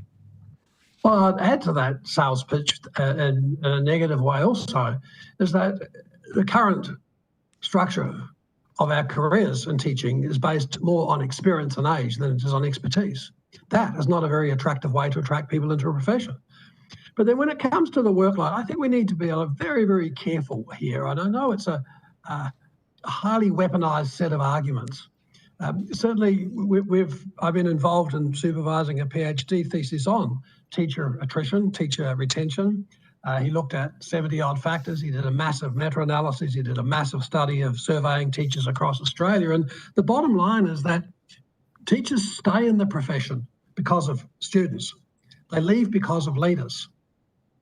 Well, I'd add to that sales pitch in a negative way also, is that the current structure of our careers in teaching is based more on experience and age than it is on expertise. That is not a very attractive way to attract people into a profession. But then when it comes to the workload, I think we need to be very, very careful here. And I know it's a highly weaponized set of arguments. Certainly, I've been involved in supervising a PhD thesis on teacher attrition, teacher retention. He looked at 70-odd factors. He did a massive meta-analysis. He did a massive study of surveying teachers across Australia. And the bottom line is that teachers stay in the profession because of students. They leave because of leaders.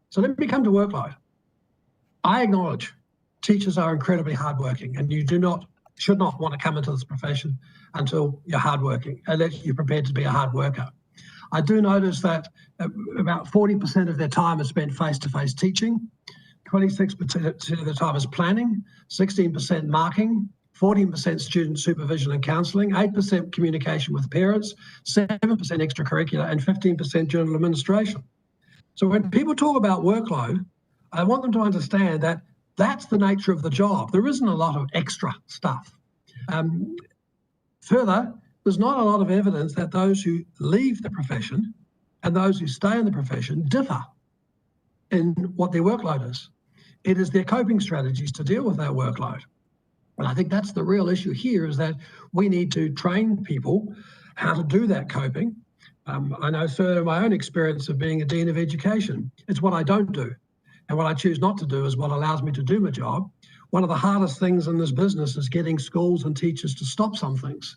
So let me come to workload. I acknowledge teachers are incredibly hardworking, and you do not should not want to come into this profession until you're hardworking, unless you're prepared to be a hard worker. I do notice that about 40% of their time is spent face-to-face teaching, 26% of the time is planning, 16% marking, 14% student supervision and counselling, 8% communication with parents, 7% extracurricular, and 15% journal administration. So when people talk about workload, I want them to understand that that's the nature of the job. There isn't a lot of extra stuff. Further, there's not a lot of evidence that those who leave the profession and those who stay in the profession differ in what their workload is. It is their coping strategies to deal with that workload. And I think that's the real issue here, is that we need to train people how to do that coping. I know through my own experience of being a Dean of Education, it's what I don't do. And what I choose not to do is what allows me to do my job. One of the hardest things in this business is getting schools and teachers to stop some things.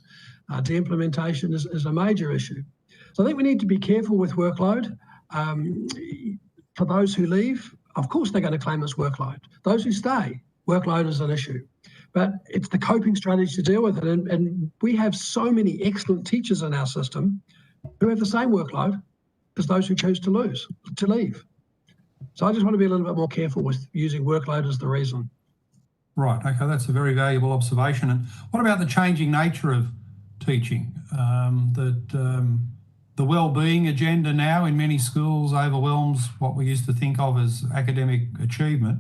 De-implementation is a major issue. So I think we need to be careful with workload. For those who leave, of course they're going to claim this workload. Those who stay, workload is an issue. But it's the coping strategy to deal with it. And we have so many excellent teachers in our system who have the same workload as those who choose to leave. So I just want to be a little bit more careful with using workload as the reason. Right, okay, that's a very valuable observation. And what about the changing nature of teaching? The wellbeing agenda now in many schools overwhelms what we used to think of as academic achievement.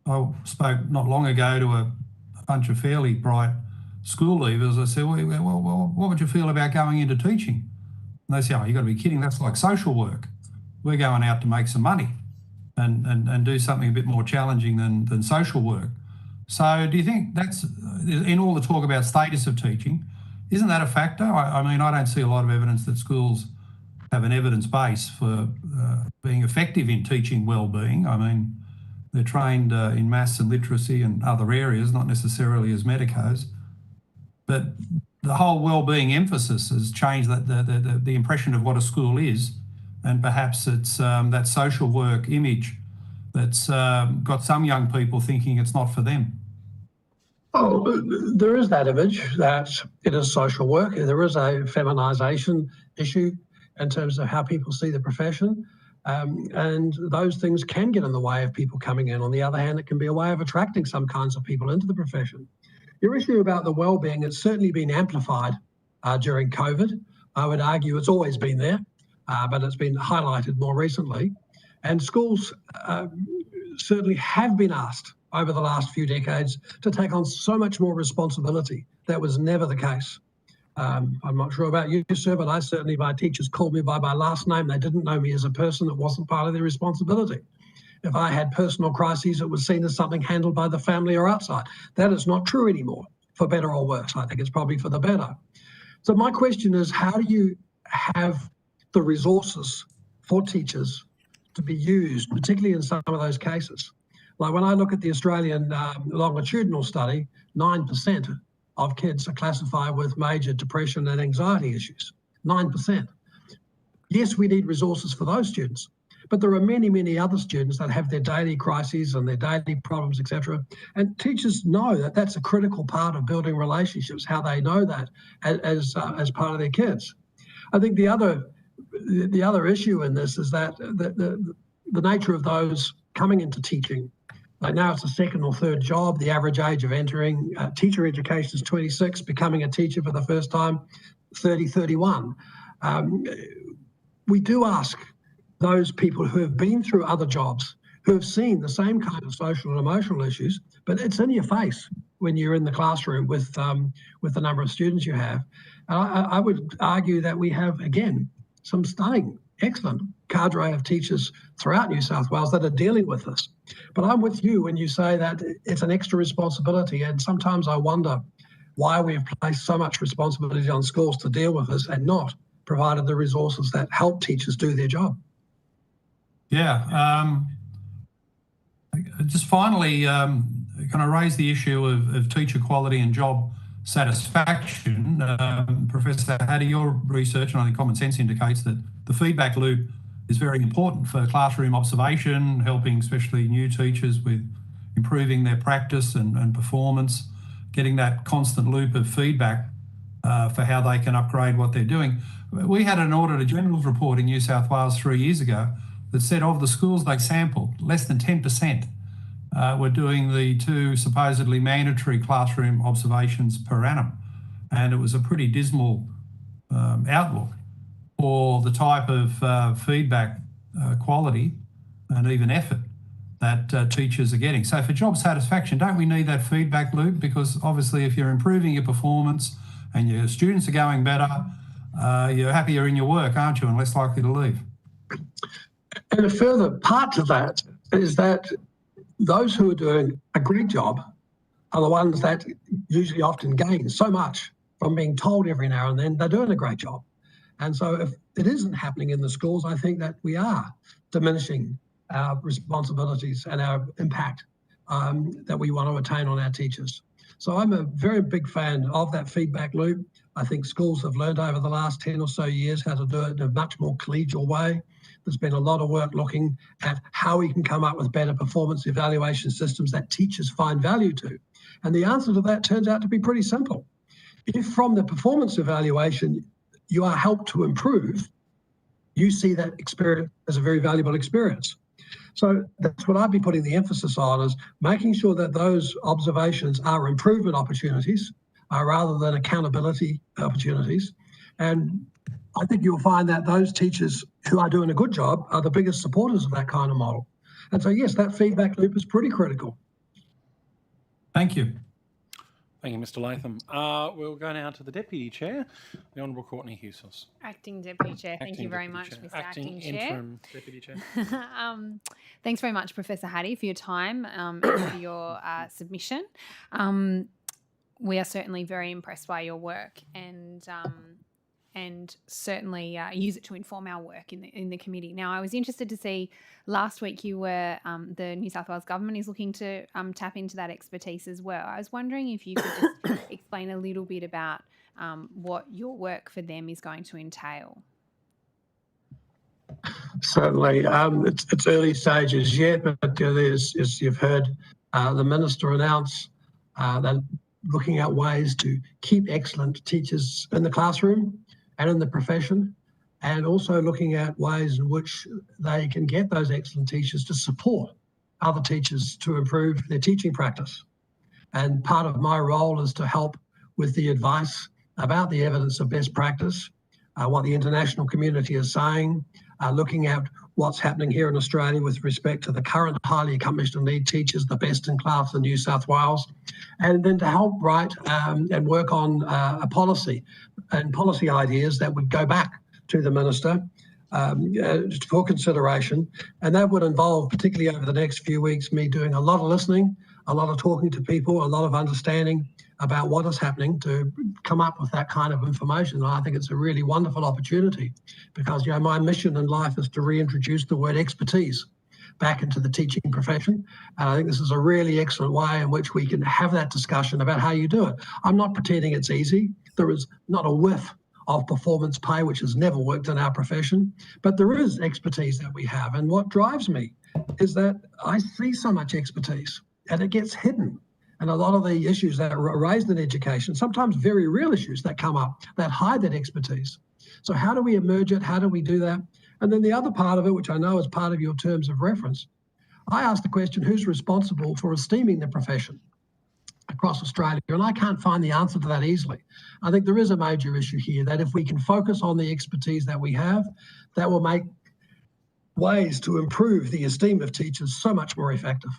I spoke not long ago to a bunch of fairly bright school leavers. I said, well, what would you feel about going into teaching? And they say, oh, you've got to be kidding, that's like social work. We're going out to make some money and do something a bit more challenging than social work. So do you think that's, in all the talk about status of teaching, isn't that a factor? I mean, I don't see a lot of evidence that schools have an evidence base for being effective in teaching wellbeing. I mean, they're trained in maths and literacy and other areas, not necessarily as medicos. But the whole wellbeing emphasis has changed the impression of what a school is, and perhaps it's that social work image that's got some young people thinking it's not for them. Oh, there is that image that it is social work. There is a feminisation issue in terms of how people see the profession. And those things can get in the way of people coming in. On the other hand, it can be a way of attracting some kinds of people into the profession. Your issue about the wellbeing has certainly been amplified during COVID. I would argue it's always been there, but it's been highlighted more recently. And schools certainly have been asked over the last few decades to take on so much more responsibility. That was never the case. I'm not sure about you, sir, but my teachers called me by my last name. They didn't know me as a person. That wasn't part of their responsibility. If I had personal crises, it was seen as something handled by the family or outside. That is not true anymore, for better or worse. I think it's probably for the better. So my question is, how do you have the resources for teachers to be used, particularly in some of those cases? Like when I look at the Australian longitudinal study, 9% of kids are classified with major depression and anxiety issues, 9%. Yes, we need resources for those students, but there are many, many other students that have their daily crises and their daily problems, etc. And teachers know that that's a critical part of building relationships, how they know that as part of their kids. I think the other issue in this is that the nature of those coming into teaching. Like now it's a second or third job. The average age of entering teacher education is 26, becoming a teacher for the first time, 30, 31. We do ask those people who have been through other jobs, who have seen the same kind of social and emotional issues, but it's in your face when you're in the classroom with the number of students you have. I would argue that we have, again, some stunning, excellent cadre of teachers throughout New South Wales that are dealing with this. But I'm with you when you say that it's an extra responsibility, and sometimes I wonder why we've placed so much responsibility on schools to deal with this and not provided the resources that help teachers do their job. Yeah. Just finally, can I raise the issue of teacher quality and job satisfaction? Professor Hattie, your research, and I think common sense indicates that the feedback loop is very important for classroom observation, helping especially new teachers with improving their practice and performance. getting that constant loop of feedback for how they can upgrade what they're doing. We had an Auditor General's report in New South Wales 3 years ago that said of the schools they sampled, less than 10% were doing the 2 supposedly mandatory classroom observations per annum. And it was a pretty dismal outlook for the type of feedback quality and even effort that teachers are getting. So for job satisfaction, don't we need that feedback loop? Because obviously if you're improving your performance and your students are going better, you're happier in your work, aren't you, and less likely to leave. And a further part to that is that those who are doing a great job are the ones that usually often gain so much from being told every now and then they're doing a great job. And so if it isn't happening in the schools, I think that we are diminishing our responsibilities and our impact that we want to attain on our teachers. So I'm a very big fan of that feedback loop. I think schools have learned over the last 10 or so years how to do it in a much more collegial way. There's been a lot of work looking at how we can come up with better performance evaluation systems that teachers find value to. And the answer to that turns out to be pretty simple. If from the performance evaluation you are helped to improve, you see that experience as a very valuable experience. So that's what I'd be putting the emphasis on, is making sure that those observations are improvement opportunities rather than accountability opportunities. And I think you'll find that those teachers who are doing a good job are the biggest supporters of that kind of model. And so, yes, that feedback loop is pretty critical. Thank you. Thank you, Mr. Latham. We'll go now to the Deputy Chair, the Honourable Courtney Hughes. Acting Deputy Chair. Thank you very much, Mr. Acting Chair. Interim Deputy Chair. Thanks very much, Professor Hattie, for your time and for your submission. We are certainly very impressed by your work and certainly use it to inform our work in the committee. Now, I was interested to see last week you were, the New South Wales government is looking to tap into that expertise as well. I was wondering if you could just explain a little bit about what your work for them is going to entail. Certainly. It's early stages yet, but there's, as you've heard the Minister announce, that looking at ways to keep excellent teachers in the classroom and in the profession, and also looking at ways in which they can get those excellent teachers to support other teachers to improve their teaching practice. And part of my role is to help with the advice about the evidence of best practice, what the international community is saying, looking at what's happening here in Australia with respect to the current highly accomplished and lead teachers, the best in class in New South Wales, and then to help write and work on a policy and policy ideas that would go back to the Minister for consideration. And that would involve, particularly over the next few weeks, me doing a lot of listening, a lot of talking to people, a lot of understanding about what is happening to come up with that kind of information. And I think it's a really wonderful opportunity because, you know, my mission in life is to reintroduce the word expertise back into the teaching profession. And I think this is a really excellent way in which we can have that discussion about how you do it. I'm not pretending it's easy. There is not a whiff of performance pay, which has never worked in our profession, but there is expertise that we have. And what drives me is that I see so much expertise and it gets hidden. And a lot of the issues that are raised in education, sometimes very real issues that come up that hide that expertise. So how do we emerge it? How do we do that? And then the other part of it, which I know is part of your terms of reference, I asked the question, who's responsible for esteeming the profession across Australia? And I can't find the answer to that easily. I think there is a major issue here that if we can focus on the expertise that we have, that will make ways to improve the esteem of teachers so much more effective.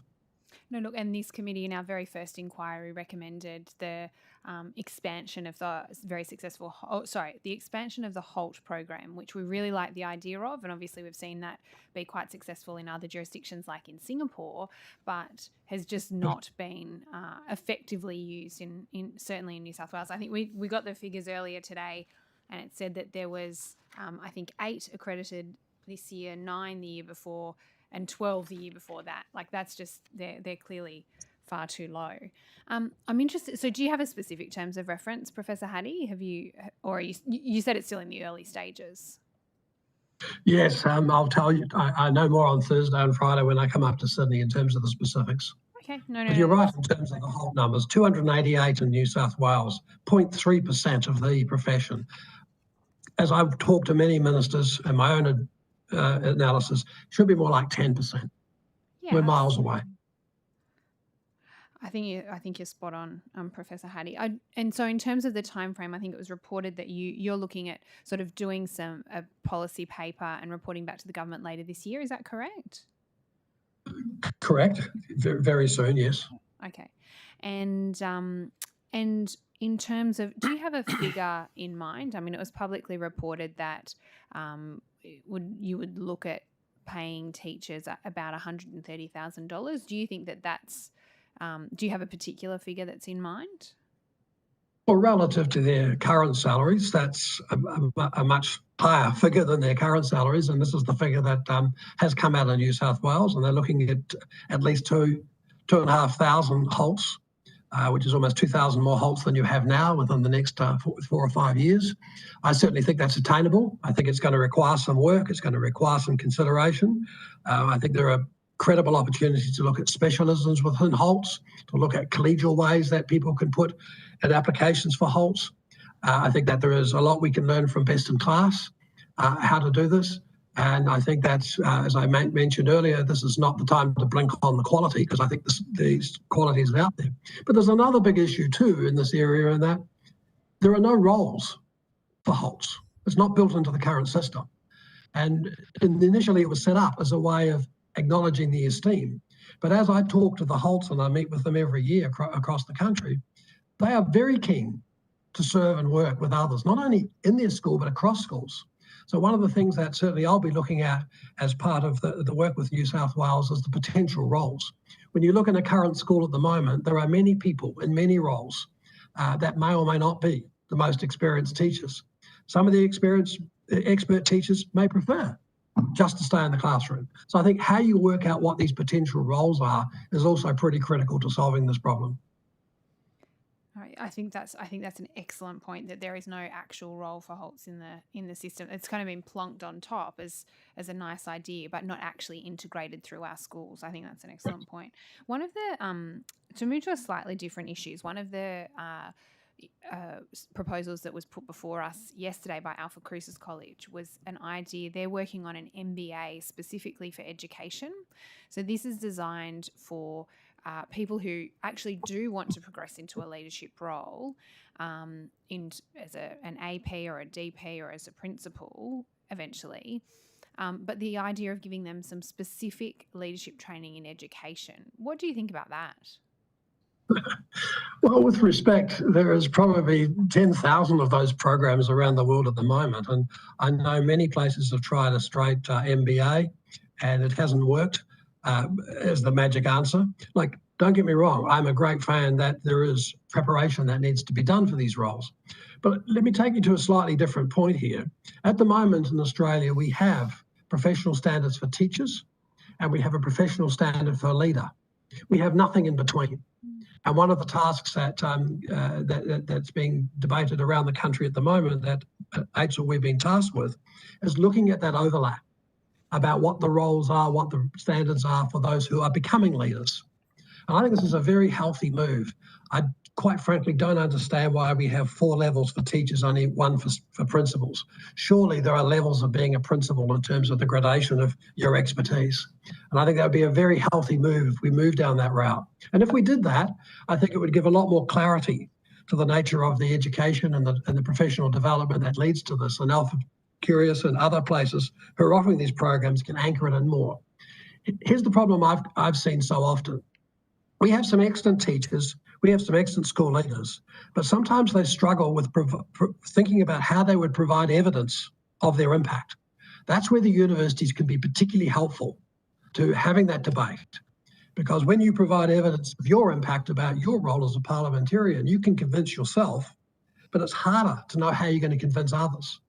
No, look, and this committee in our very first inquiry recommended the expansion of the very successful, the expansion of the HALT program, which we really like the idea of. And obviously we've seen that be quite successful in other jurisdictions like in Singapore, but has just not been effectively used in certainly in New South Wales. I think we got the figures earlier today and it said that there was, I think, 8 accredited this year, 9 the year before, and 12 the year before that. Like that's just, they're clearly far too low. I'm interested, so do you have a specific terms of reference, Professor Hattie? Have you, or you said it's still in the early stages? Yes, I'll tell you, I know more on Thursday and Friday when I come up to Sydney in terms of the specifics. Okay, no. But you're right in terms of the whole numbers. 288 in New South Wales, 0.3% of the profession. As I've talked to many ministers and my own analysis, should be more like 10%. Yeah, We're miles away. I think you're spot on, Professor Hattie. And so in terms of the time frame, I think it was reported that you're looking at sort of doing a policy paper and reporting back to the government later this year. Is that correct? Correct. Very, very soon, yes. Okay. And in terms of, do you have a figure in mind? I mean, it was publicly reported that you would look at paying teachers about $130,000. Do you think that's do you have a particular figure that's in mind? Well, relative to their current salaries, that's a much higher figure than their current salaries, and this is the figure that has come out of New South Wales, and they're looking at least 2,500 halts, which is almost 2,000 more halts than you have now within the next 4 or 5 years. I certainly think that's attainable. I think it's going to require some work. It's going to require some consideration. I think there are credible opportunities to look at specialisms within halts, to look at collegial ways that people can put in applications for halts. I think that there is a lot we can learn from best in class, how to do this. And I think that's, as I mentioned earlier, this is not the time to blink on the quality, because I think these qualities are out there. But there's another big issue too in this area, in that there are no roles for halts. It's not built into the current system. And initially it was set up as a way of acknowledging the esteem. But as I talk to the halts, and I meet with them every year across the country, they are very keen to serve and work with others, not only in their school, but across schools. So one of the things that certainly I'll be looking at as part of the work with New South Wales is the potential roles. When you look in a current school at the moment, there are many people in many roles that may or may not be the most experienced teachers. Some of the expert teachers may prefer just to stay in the classroom. So I think how you work out what these potential roles are is also pretty critical to solving this problem. All right, I think that's an excellent point, that there is no actual role for halts in the system. It's kind of been plonked on top as a nice idea, but not actually integrated through our schools. I think that's an excellent point. One of the to move to a slightly different issues, one of the proposals that was put before us yesterday by Alpha Crucis College was an idea. They're working on an MBA specifically for education. So this is designed for people who actually do want to progress into a leadership role as an AP or a DP or as a principal eventually. But the idea of giving them some specific leadership training in education. What do you think about that? Well, with respect, there is probably 10,000 of those programs around the world at the moment. And I know many places have tried a straight MBA and it hasn't worked as the magic answer. Like, don't get me wrong, I'm a great fan that there is preparation that needs to be done for these roles. But let me take you to a slightly different point here. At the moment in Australia, we have professional standards for teachers and we have a professional standard for a leader. We have nothing in between. And one of the tasks that's being debated around the country at the moment that AITSL we're being tasked with is looking at that overlap about what the roles are, what the standards are for those who are becoming leaders. And I think this is a very healthy move. I quite frankly don't understand why we have 4 levels for teachers, only 1 for principals. Surely there are levels of being a principal in terms of the gradation of your expertise. And I think that would be a very healthy move if we move down that route. And if we did that, I think it would give a lot more clarity to the nature of the education and the professional development that leads to this. And Alpha Curious and other places who are offering these programs can anchor it in more. Here's the problem I've seen so often. We have some excellent teachers, we have some excellent school leaders, but sometimes they struggle with thinking about how they would provide evidence of their impact. That's where the universities can be particularly helpful to having that debate. Because when you provide evidence of your impact about your role as a parliamentarian, you can convince yourself, but it's harder to know how you're going to convince others.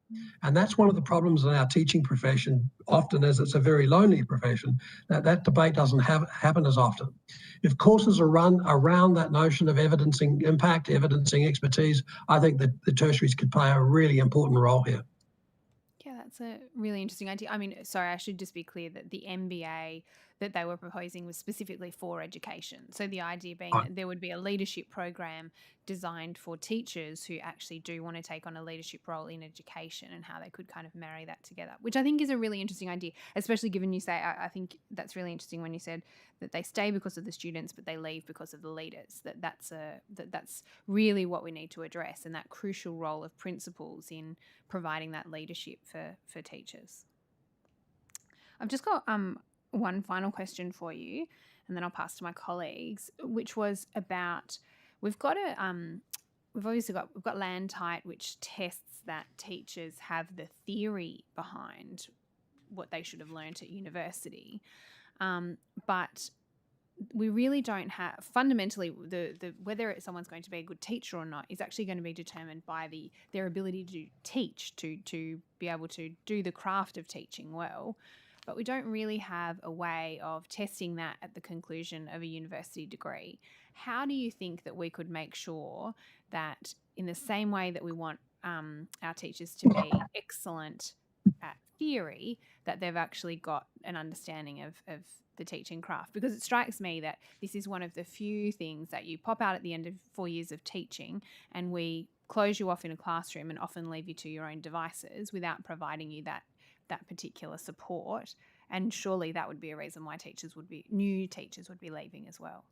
And that's one of the problems in our teaching profession, often as it's a very lonely profession, that debate doesn't happen as often. If courses are run around that notion of evidencing impact, evidencing expertise, I think that the tertiaries could play a really important role here. Yeah, that's a really interesting idea. I mean, sorry, I should just be clear that the MBA that they were proposing was specifically for education. So the idea being that there would be a leadership program designed for teachers who actually do want to take on a leadership role in education, and how they could kind of marry that together, which I think is a really interesting idea, especially given you say, I think that's really interesting when you said that they stay because of the students, but they leave because of the leaders, that's really what we need to address, and that crucial role of principals in providing that leadership for teachers. I've just got one final question for you, and then I'll pass to my colleagues, which was about, we've got land tight, which tests that teachers have the theory behind what they should have learned at university, but we really don't have, fundamentally, the whether someone's going to be a good teacher or not is actually going to be determined by their ability to teach, to be able to do the craft of teaching well. But we don't really have a way of testing that at the conclusion of a university degree. How do you think that we could make sure that, in the same way that we want our teachers to be excellent at theory, that they've actually got an understanding of the teaching craft? Because it strikes me that this is one of the few things that you pop out at the end of 4 years of teaching, and we close you off in a classroom and often leave you to your own devices without providing you that particular support. And surely that would be a reason why new teachers would be leaving as well.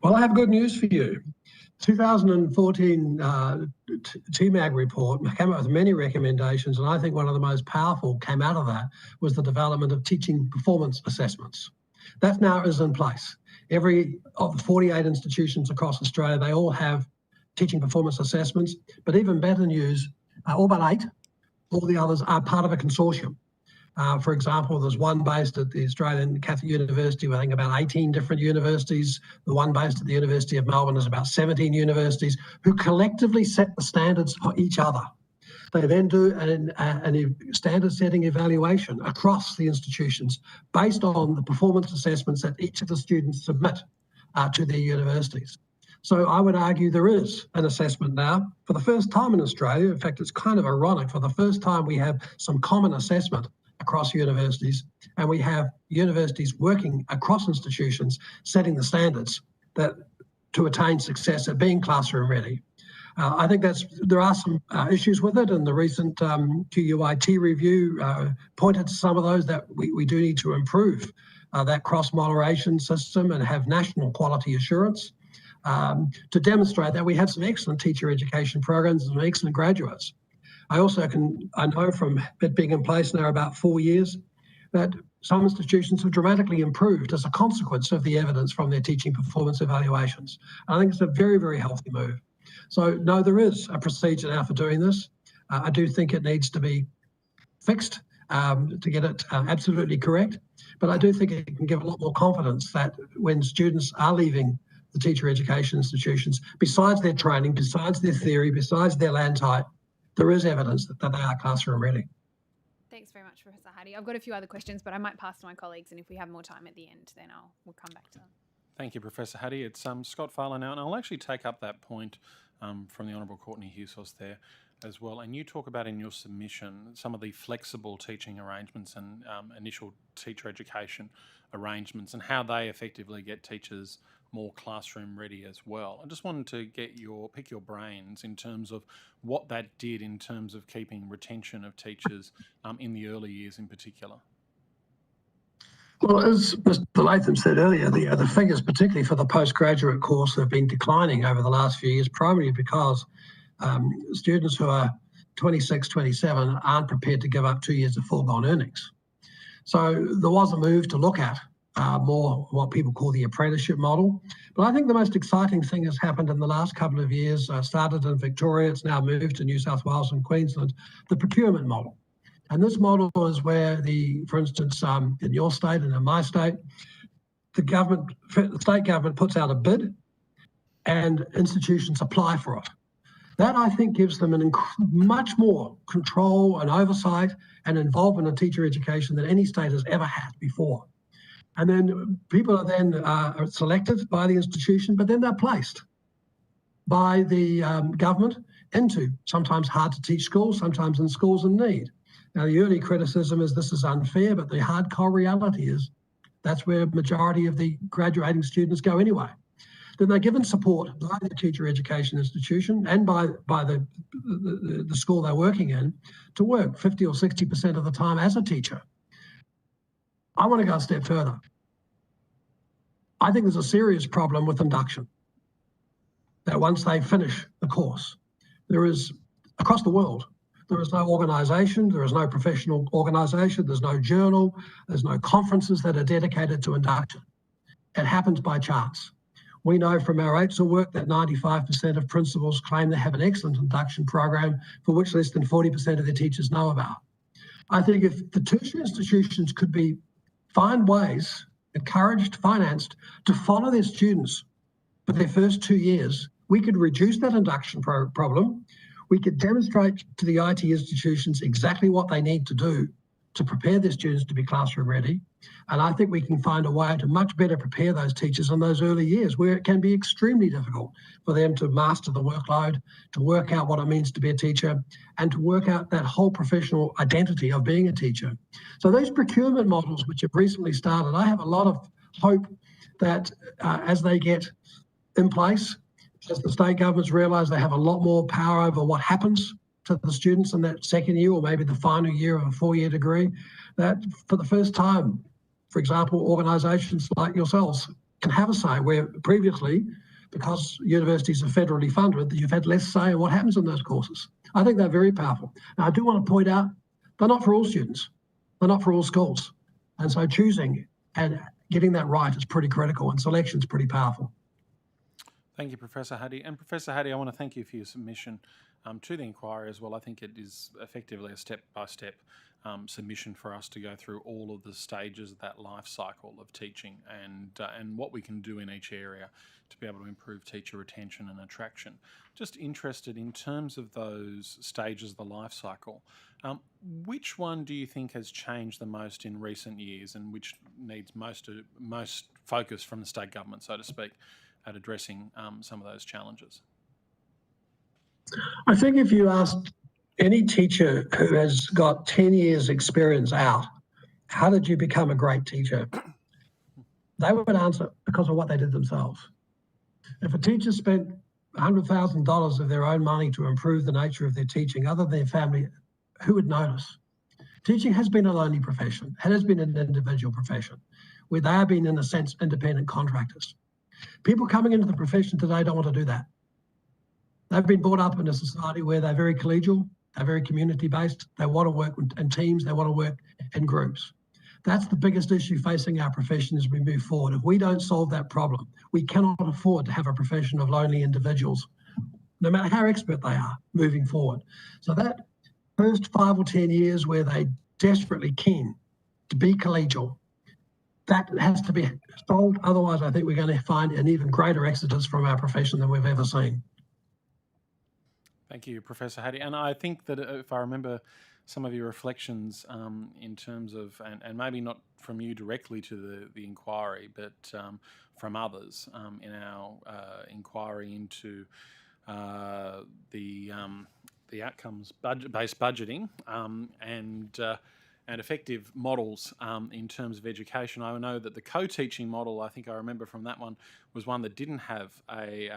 Well, I have good news for you. 2014 TMAG report came up with many recommendations, and I think one of the most powerful came out of that was the development of teaching performance assessments. That now is in place. Every of the 48 institutions across Australia, they all have teaching performance assessments, but even better news, all but 8, all the others are part of a consortium. For example, there's one based at the Australian Catholic University with, I think, about 18 different universities. The one based at the University of Melbourne is about 17 universities who collectively set the standards for each other. They then do a standard setting evaluation across the institutions based on the performance assessments that each of the students submit to their universities. So I would argue there is an assessment now for the first time in Australia. In fact, it's kind of ironic. For the first time, we have some common assessment across universities, and we have universities working across institutions setting the standards to attain success at being classroom ready. I think there are some issues with it, and the recent QUIT review pointed to some of those that we do need to improve that cross-moderation system and have national quality assurance. To demonstrate that we have some excellent teacher education programs and some excellent graduates. I know from it being in place now about 4 years that some institutions have dramatically improved as a consequence of the evidence from their teaching performance evaluations. I think it's a very, very healthy move. So no, there is a procedure now for doing this. I do think it needs to be fixed to get it absolutely correct, but I do think it can give a lot more confidence that when students are leaving the teacher education institutions, besides their training, besides their theory, besides their land type, there is evidence that they are classroom ready. Thanks very much, Professor Hadi. I've got a few other questions, but I might pass to my colleagues, and if we have more time at the end, then we'll come back to them. Thank you, Professor Hadi. It's Scott Fowler now, and I'll actually take up that point from the Honourable Courtney Hughes there as well. And you talk about in your submission some of the flexible teaching arrangements and initial teacher education arrangements and how they effectively get teachers more classroom ready as well. I just wanted to pick your brains in terms of what that did in terms of keeping retention of teachers in the early years in particular. Well, as Mr. Latham said earlier, the figures, particularly for the postgraduate course, have been declining over the last few years, primarily because students who are 26, 27 aren't prepared to give up 2 years of foregone earnings. So there was a move to look at more what people call the apprenticeship model. But I think the most exciting thing has happened in the last couple of years, started in Victoria, it's now moved to New South Wales and Queensland, the procurement model. And this model is where for instance, in your state and in my state, the state government puts out a bid and institutions apply for it. That, I think, gives them much more control and oversight and involvement in teacher education than any state has ever had before. And then people are then selected by the institution, but then they're placed by the government into sometimes hard to teach schools, sometimes in schools in need. Now, the early criticism is this is unfair, but the hardcore reality is that's where the majority of the graduating students go anyway. Then they're given support by the teacher education institution and by the school they're working in to work 50 or 60% of the time as a teacher. I want to go a step further. I think there's a serious problem with induction. That once they finish the course, there is, across the world, there is no organisation, there is no professional organisation, there's no journal, there's no conferences that are dedicated to induction. It happens by chance. We know from our APSA work that 95% of principals claim they have an excellent induction program for which less than 40% of their teachers know about. I think if the tertiary institutions could find ways, encouraged, financed, to follow their students for their first 2 years, we could reduce that induction problem. We could demonstrate to the IT institutions exactly what they need to do to prepare their students to be classroom ready. And I think we can find a way to much better prepare those teachers in those early years where it can be extremely difficult for them to master the workload, to work out what it means to be a teacher, and to work out that whole professional identity of being a teacher. So those procurement models which have recently started, I have a lot of hope that as they get in place, as the state governments realise they have a lot more power over what happens to the students in that second year or maybe the final year of a 4-year degree, that for the first time, for example, organisations like yourselves can have a say where previously, because universities are federally funded, you've had less say in what happens in those courses. I think they're very powerful. Now, I do want to point out, they're not for all students. They're not for all schools. And so choosing and getting that right is pretty critical, and selection is pretty powerful. Thank you, Professor Haddy. And Professor Haddy, I want to thank you for your submission to the inquiry as well. I think it is effectively a step-by-step submission for us to go through all of the stages of that life cycle of teaching and what we can do in each area to be able to improve teacher retention and attraction. Just interested in terms of those stages of the life cycle, which one do you think has changed the most in recent years and which needs most focus from the state government, so to speak, at addressing some of those challenges? I think if you asked any teacher who has got 10 years experience out, how did you become a great teacher? They would answer because of what they did themselves. If a teacher spent $100,000 of their own money to improve the nature of their teaching, other than their family, who would notice? Teaching has been a lonely profession. It has been an individual profession where they have been, in a sense, independent contractors. People coming into the profession today don't want to do that. They've been brought up in a society where they're very collegial, they're very community-based, they want to work in teams, they want to work in groups. That's the biggest issue facing our profession as we move forward. If we don't solve that problem, we cannot afford to have a profession of lonely individuals, no matter how expert they are, moving forward. So that first 5 or 10 years where they're desperately keen to be collegial, that has to be solved. Otherwise, I think we're going to find an even greater exodus from our profession than we've ever seen. Thank you, Professor Haddy. And I think that if I remember some of your reflections in terms of, and maybe not from you directly to the inquiry, but from others in our inquiry into the outcomes-based budgeting and effective models in terms of education. I know that the co-teaching model, I think I remember from that one, was one that didn't have a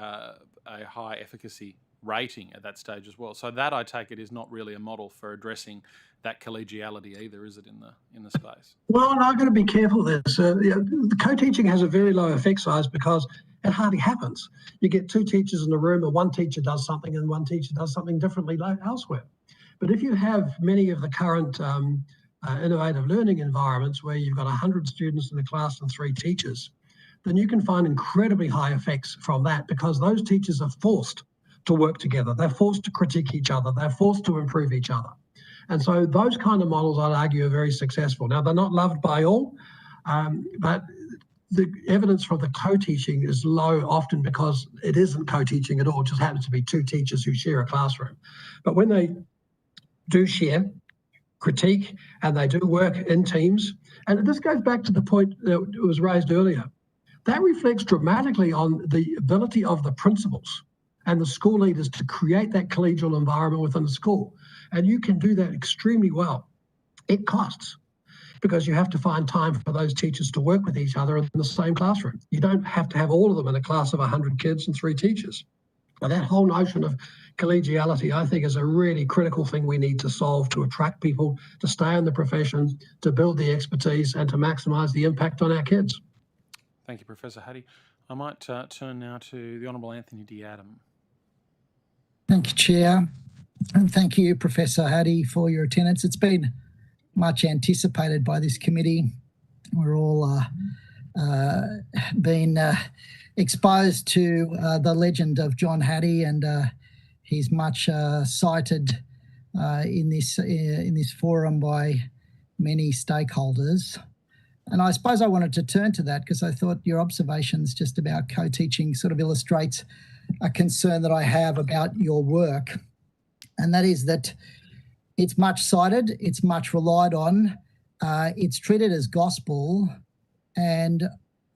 high efficacy rating at that stage as well. So that, I take it, is not really a model for addressing that collegiality either, is it, in the space? Well, I've got to be careful there. So the co-teaching has a very low effect size because it hardly happens. You get 2 teachers in the room and one teacher does something and one teacher does something differently elsewhere. But if you have many of the current innovative learning environments where you've got 100 students in a class and 3 teachers, then you can find incredibly high effects from that because those teachers are forced to work together. They're forced to critique each other. They're forced to improve each other. And so those kind of models, I'd argue, are very successful. Now, they're not loved by all, but the evidence from the co-teaching is low often because it isn't co-teaching at all. It just happens to be 2 teachers who share a classroom. But when they do share, critique, and they do work in teams, and this goes back to the point that was raised earlier, that reflects dramatically on the ability of the principals and the school leaders to create that collegial environment within the school. And you can do that extremely well it costs, because you have to find time for those teachers to work with each other in the same classroom. You don't have to have all of them in a class of 100 kids and 3 teachers. But that whole notion of collegiality, I think, is a really critical thing we need to solve to attract people to stay in the profession, to build the expertise, and to maximise the impact on our kids. Thank you, Professor Haddy. I might turn now to the Honourable Anthony D. Adam. Thank you, Chair. And thank you, Professor Haddy, for your attendance. It's been much anticipated by this committee. We're all been exposed to the legend of John Haddy, and he's much cited in this forum by many stakeholders. And I suppose I wanted to turn to that because I thought your observations just about co-teaching sort of illustrates a concern that I have about your work, and that is that it's much cited, it's much relied on, it's treated as gospel, and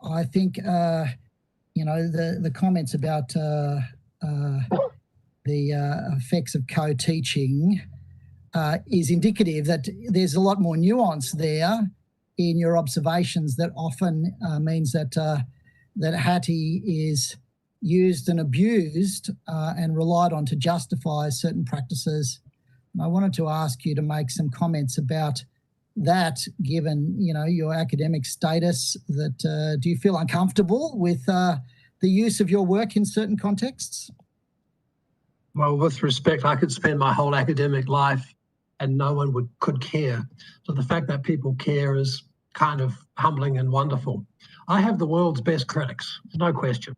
I think the comments about the effects of co-teaching is indicative that there's a lot more nuance there in your observations that often means that Hattie is used and abused and relied on to justify certain practices. And I wanted to ask you to make some comments about that, given your academic status. That do you feel uncomfortable with the use of your work in certain contexts? Well, with respect, I could spend my whole academic life and no one could care. So the fact that people care is kind of humbling and wonderful. I have the world's best critics, no question.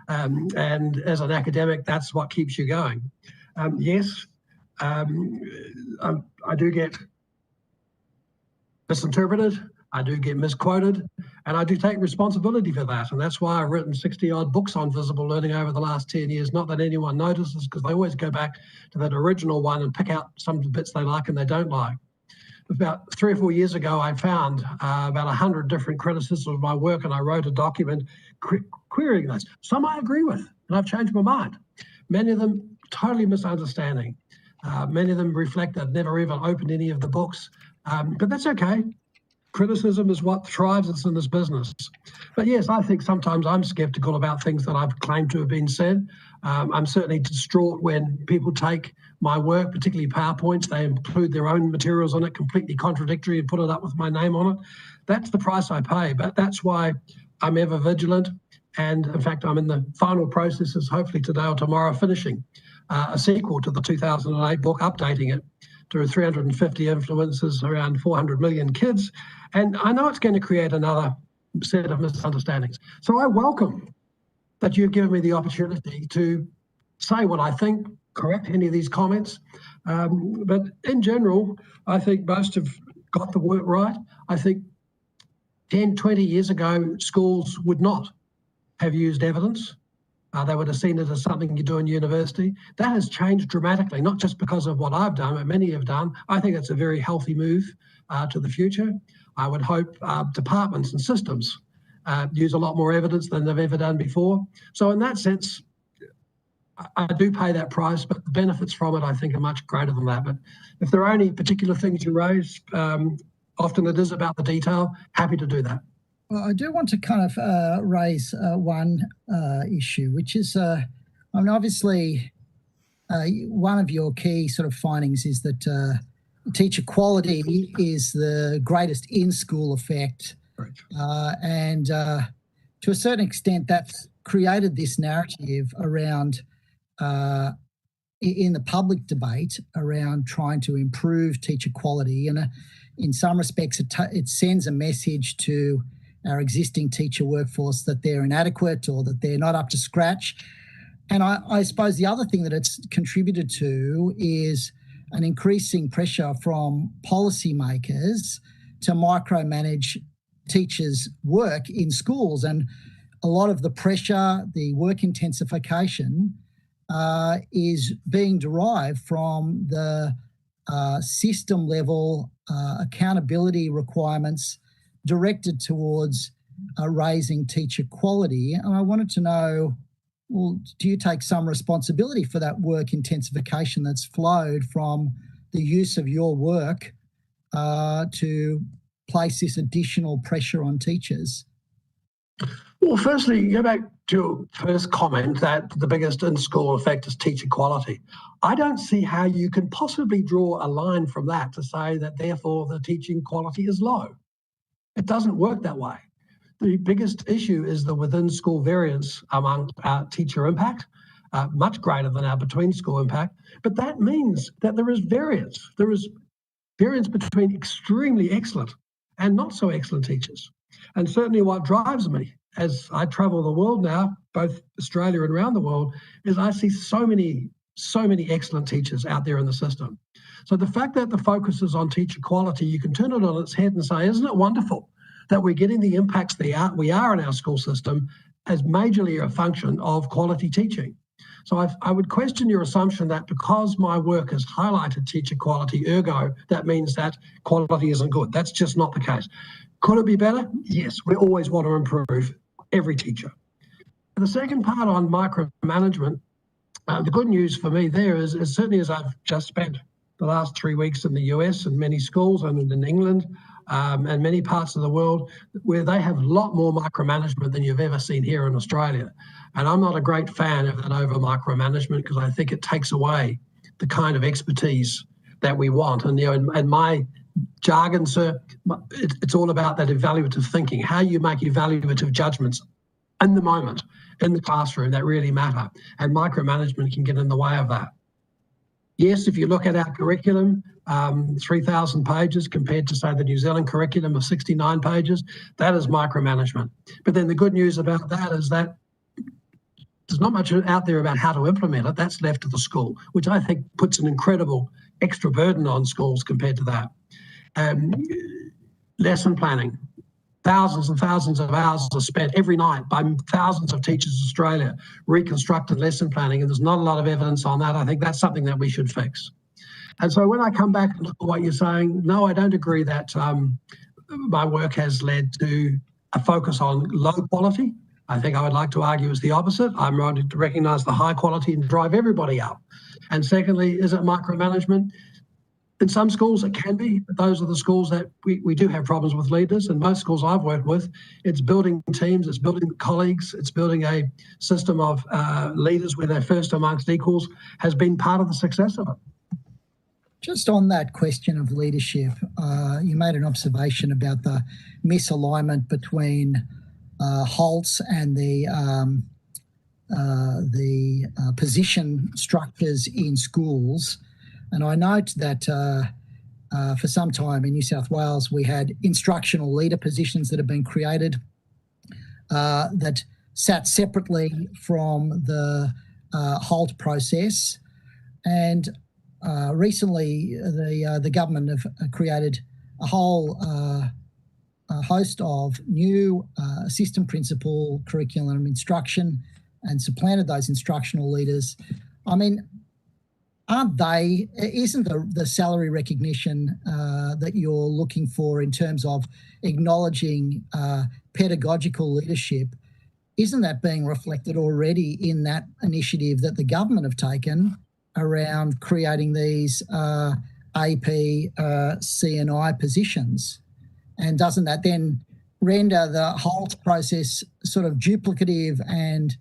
And as an academic, that's what keeps you going. Yes, I do get misinterpreted, I do get misquoted, and I do take responsibility for that. And that's why I've written 60-odd books on visible learning over the last 10 years. Not that anyone notices, because they always go back to that original one and pick out some of the bits they like and they don't like. About 3 or 4 years ago, I found about 100 different criticisms of my work, and I wrote a document querying those. Some I agree with, and I've changed my mind. Many of them totally misunderstanding. Many of them reflect I've never even opened any of the books, but that's okay. Criticism is what thrives us in this business. But yes, I think sometimes I'm skeptical about things that I've claimed to have been said. I'm certainly distraught when people take my work, particularly PowerPoints, they include their own materials on it, completely contradictory, and put it up with my name on it. That's the price I pay, but that's why I'm ever vigilant. And in fact, I'm in the final processes, hopefully today or tomorrow, finishing a sequel to the 2008 book, updating it to 350 influences, around 400 million kids. And I know it's going to create another set of misunderstandings. So I welcome that you've given me the opportunity to say what I think, correct any of these comments. But in general, I think most have got the work right. I think 10, 20 years ago, schools would not have used evidence. They would have seen it as something you do in university. That has changed dramatically, not just because of what I've done, but many have done. I think it's a very healthy move to the future. I would hope departments and systems use a lot more evidence than they've ever done before. So in that sense, I do pay that price, but the benefits from it, I think, are much greater than that. But if there are any particular things you raise, often it is about the detail. Happy to do that. Well, I do want to kind of raise one issue, which is, obviously, one of your key sort of findings is that teacher quality is the greatest in-school effect. Right. And to a certain extent, that's created this narrative around, in the public debate, around trying to improve teacher quality. And in some respects, it sends a message to our existing teacher workforce that they're inadequate or that they're not up to scratch. And I suppose the other thing that it's contributed to is an increasing pressure from policymakers to micromanage teachers' work in schools. And a lot of the pressure, the work intensification, is being derived from the system level accountability requirements directed towards raising teacher quality. And I wanted to know, well, do you take some responsibility for that work intensification that's flowed from the use of your work to place this additional pressure on teachers? Well, firstly, go back to your first comment that the biggest in-school effect is teacher quality. I don't see how you can possibly draw a line from that to say that therefore the teaching quality is low. It doesn't work that way. The biggest issue is the within-school variance among teacher impact, much greater than our between-school impact. But that means that there is variance. There is variance between extremely excellent and not so excellent teachers. And certainly what drives me as I travel the world now, both Australia and around the world, is I see so many excellent teachers out there in the system. So the fact that the focus is on teacher quality, you can turn it on its head and say, isn't it wonderful that we're getting the impacts we are in our school system as majorly a function of quality teaching? So I would question your assumption that because my work has highlighted teacher quality, ergo, that means that quality isn't good. That's just not the case. Could it be better? Yes, we always want to improve every teacher. And the second part on micromanagement, the good news for me there is certainly as I've just spent the last 3 weeks in the US and many schools and in England and many parts of the world where they have a lot more micromanagement than you've ever seen here in Australia. And I'm not a great fan of that over micromanagement because I think it takes away the kind of expertise that we want. And, and my jargon, sir, it's all about that evaluative thinking, how you make evaluative judgments in the moment, in the classroom that really matter. And micromanagement can get in the way of that. Yes, if you look at our curriculum, 3,000 pages compared to, say, the New Zealand curriculum of 69 pages, that is micromanagement. But then the good news about that is that there's not much out there about how to implement it. That's left to the school, which I think puts an incredible extra burden on schools compared to that. Lesson planning. Thousands and thousands of hours are spent every night by thousands of teachers in Australia reconstructing lesson planning, and there's not a lot of evidence on that. I think that's something that we should fix. And so when I come back and look at what you're saying, no, I don't agree that my work has led to a focus on low quality. I think I would like to argue it's the opposite. I'm ready to recognise the high quality and drive everybody up. And secondly, is it micromanagement? In some schools it can be, but those are the schools that we do have problems with leaders. And most schools I've worked with, it's building teams, it's building colleagues, it's building a system of leaders where they're first amongst equals has been part of the success of it. Just on that question of leadership, you made an observation about the misalignment between HALTs and the position structures in schools. And I note that for some time in New South Wales, we had instructional leader positions that have been created that sat separately from the HALT process. And recently, the government have created a whole host of new assistant principal curriculum instruction and supplanted those instructional leaders. I mean, isn't the salary recognition that you're looking for in terms of acknowledging pedagogical leadership, isn't that being reflected already in that initiative that the government have taken around creating these AP, CNI positions? And doesn't that then render the whole process sort of duplicative and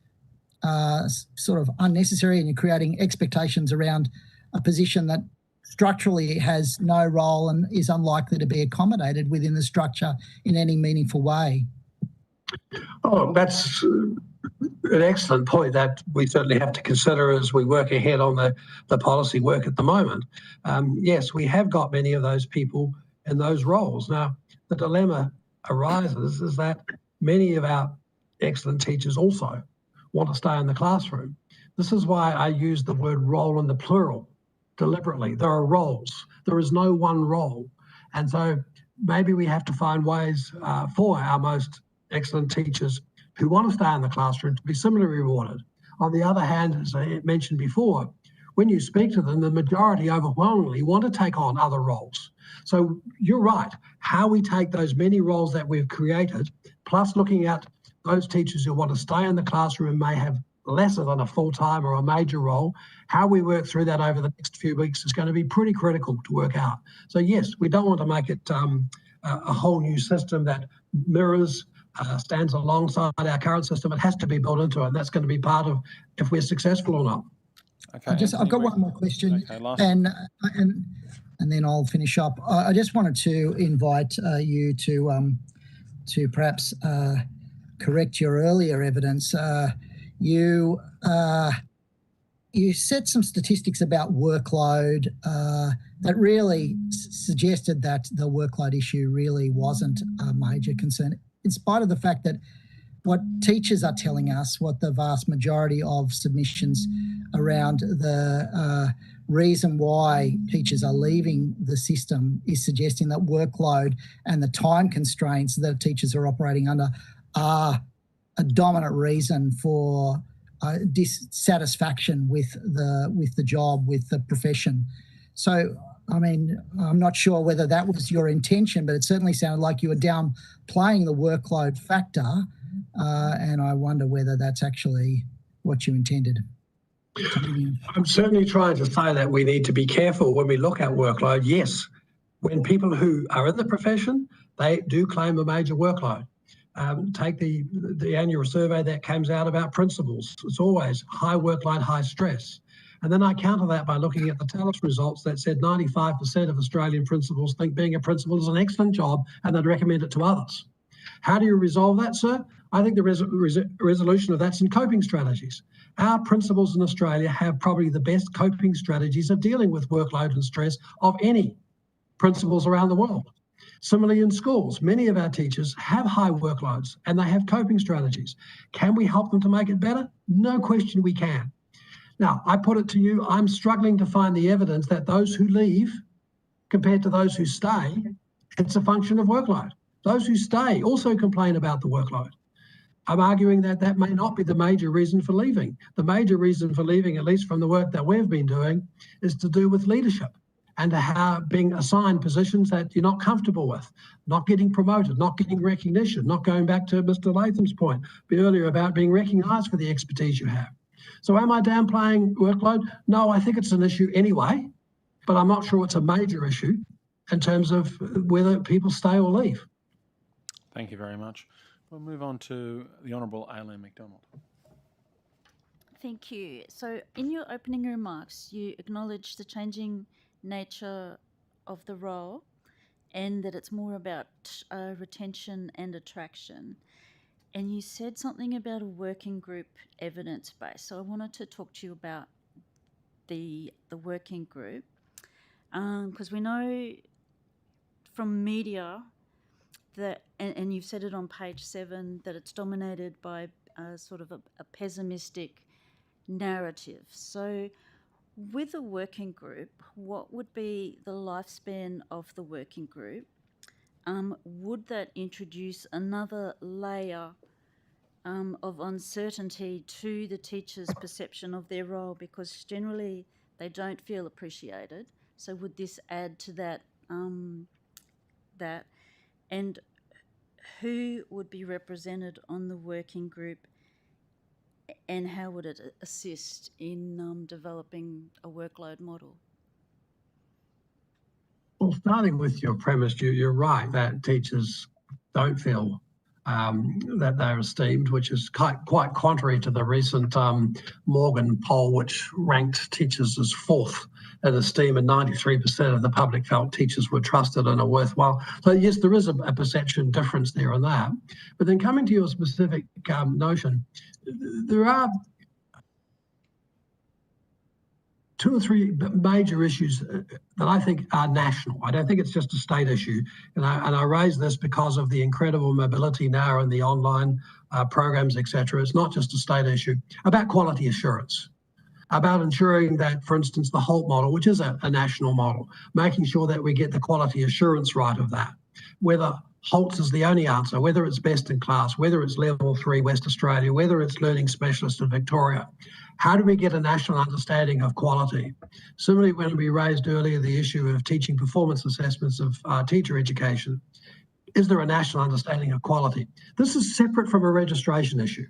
sort of unnecessary, and you're creating expectations around a position that structurally has no role and is unlikely to be accommodated within the structure in any meaningful way? Oh, that's an excellent point that we certainly have to consider as we work ahead on the policy work at the moment. Yes, we have got many of those people in those roles. Now, the dilemma arises is that many of our excellent teachers also want to stay in the classroom. This is why I use the word role in the plural deliberately. There are roles. There is no one role. And so maybe we have to find ways for our most excellent teachers who want to stay in the classroom to be similarly rewarded. On the other hand, as I mentioned before, when you speak to them, the majority overwhelmingly want to take on other roles. So you're right. How we take those many roles that we've created, plus looking at those teachers who want to stay in the classroom and may have lesser than a full-time or a major role. How we work through that over the next few weeks is going to be pretty critical to work out. So yes, we don't want to make it a whole new system that mirrors, stands alongside our current system. It has to be built into it, and that's going to be part of if we're successful or not. Okay, I've got one more question, Okay, last and then I'll finish up. I just wanted to invite you to perhaps correct your earlier evidence. You said some statistics about workload that really suggested that the workload issue really wasn't a major concern, in spite of the fact that what teachers are telling us, what the vast majority of submissions around the reason why teachers are leaving the system is suggesting that workload and the time constraints that teachers are operating under are a dominant reason for dissatisfaction with the job, with the profession. So, I mean, I'm not sure whether that was your intention, but it certainly sounded like you were downplaying the workload factor, and I wonder whether that's actually what you intended. I'm certainly trying to say that we need to be careful when we look at workload. Yes, when people who are in the profession, they do claim a major workload. Take the annual survey that comes out about principals. It's always high workload, high stress. And then I counter that by looking at the TALIS results that said 95% of Australian principals think being a principal is an excellent job and they'd recommend it to others. How do you resolve that, sir? I think the resolution of that's in coping strategies. Our principals in Australia have probably the best coping strategies of dealing with workload and stress of any principals around the world. Similarly, in schools, many of our teachers have high workloads and they have coping strategies. Can we help them to make it better? No question we can. Now, I put it to you, I'm struggling to find the evidence that those who leave compared to those who stay, it's a function of workload. Those who stay also complain about the workload. I'm arguing that that may not be the major reason for leaving. The major reason for leaving, at least from the work that we've been doing, is to do with leadership and to have being assigned positions that you're not comfortable with, not getting promoted, not getting recognition, not going back to Mr. Latham's point earlier about being recognised for the expertise you have. So am I downplaying workload? No, I think it's an issue anyway, but I'm not sure it's a major issue in terms of whether people stay or leave. Thank you very much. We'll move on to the Honourable Aileen McDonald. Thank you. So in your opening remarks, you acknowledged the changing nature of the role and that it's more about retention and attraction. And you said something about a working group evidence base. So I wanted to talk to you about the working group because we know from media that, and you've said it on page 7, that it's dominated by sort of a pessimistic narrative. So with a working group, what would be the lifespan of the working group? Would that introduce another layer of uncertainty to the teacher's perception of their role, because generally they don't feel appreciated? So would this add to that? And who would be represented on the working group, and how would it assist in developing a workload model? Well, starting with your premise, you're right that teachers don't feel that they're esteemed, which is quite contrary to the recent Morgan poll, which ranked teachers as 4th in esteem, and 93% of the public felt teachers were trusted and are worthwhile. So yes, there is a perception difference there on that. But then coming to your specific notion, there are 2 or 3 major issues that I think are national. I don't think it's just a state issue. And I raise this because of the incredible mobility now in the online programs, etc. It's not just a state issue. About quality assurance, about ensuring that, for instance, the HALT model, which is a national model, making sure that we get the quality assurance right of that. Whether HALTs is the only answer, whether it's best in class, whether it's level 3 West Australia, whether it's learning specialist in Victoria. How do we get a national understanding of quality? Similarly, when we raised earlier the issue of teaching performance assessments of teacher education, is there a national understanding of quality? This is separate from a registration issue.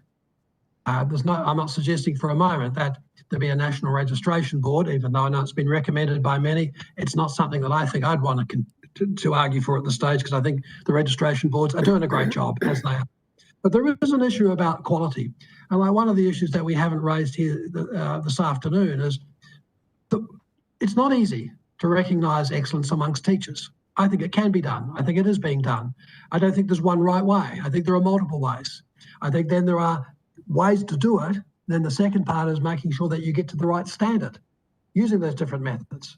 I'm not suggesting for a moment that there be a national registration board, even though I know it's been recommended by many. It's not something that I think I'd want to argue for at this stage, because I think the registration boards are doing a great job as they are. But there is an issue about quality. And like one of the issues that we haven't raised here this afternoon is it's not easy to recognise excellence amongst teachers. I think it can be done. I think it is being done. I don't think there's one right way. I think there are multiple ways. I think then there are ways to do it. Then the second part is making sure that you get to the right standard using those different methods.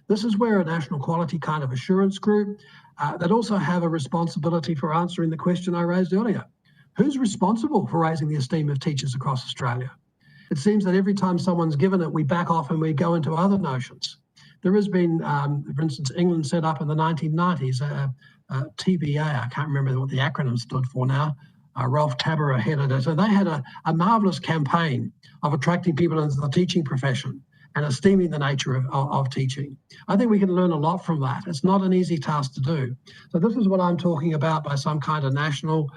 This is where a national quality kind of assurance group that also have a responsibility for answering the question I raised earlier. Who's responsible for raising the esteem of teachers across Australia? It seems that every time someone's given it, we back off and we go into other notions. There has been, for instance, England set up in the 1990s TBA, I can't remember what the acronym stood for now. Ralph Tabarrah headed it. And they had a marvellous campaign of attracting people into the teaching profession and esteeming the nature of teaching. I think we can learn a lot from that. It's not an easy task to do. So this is what I'm talking about by some kind of national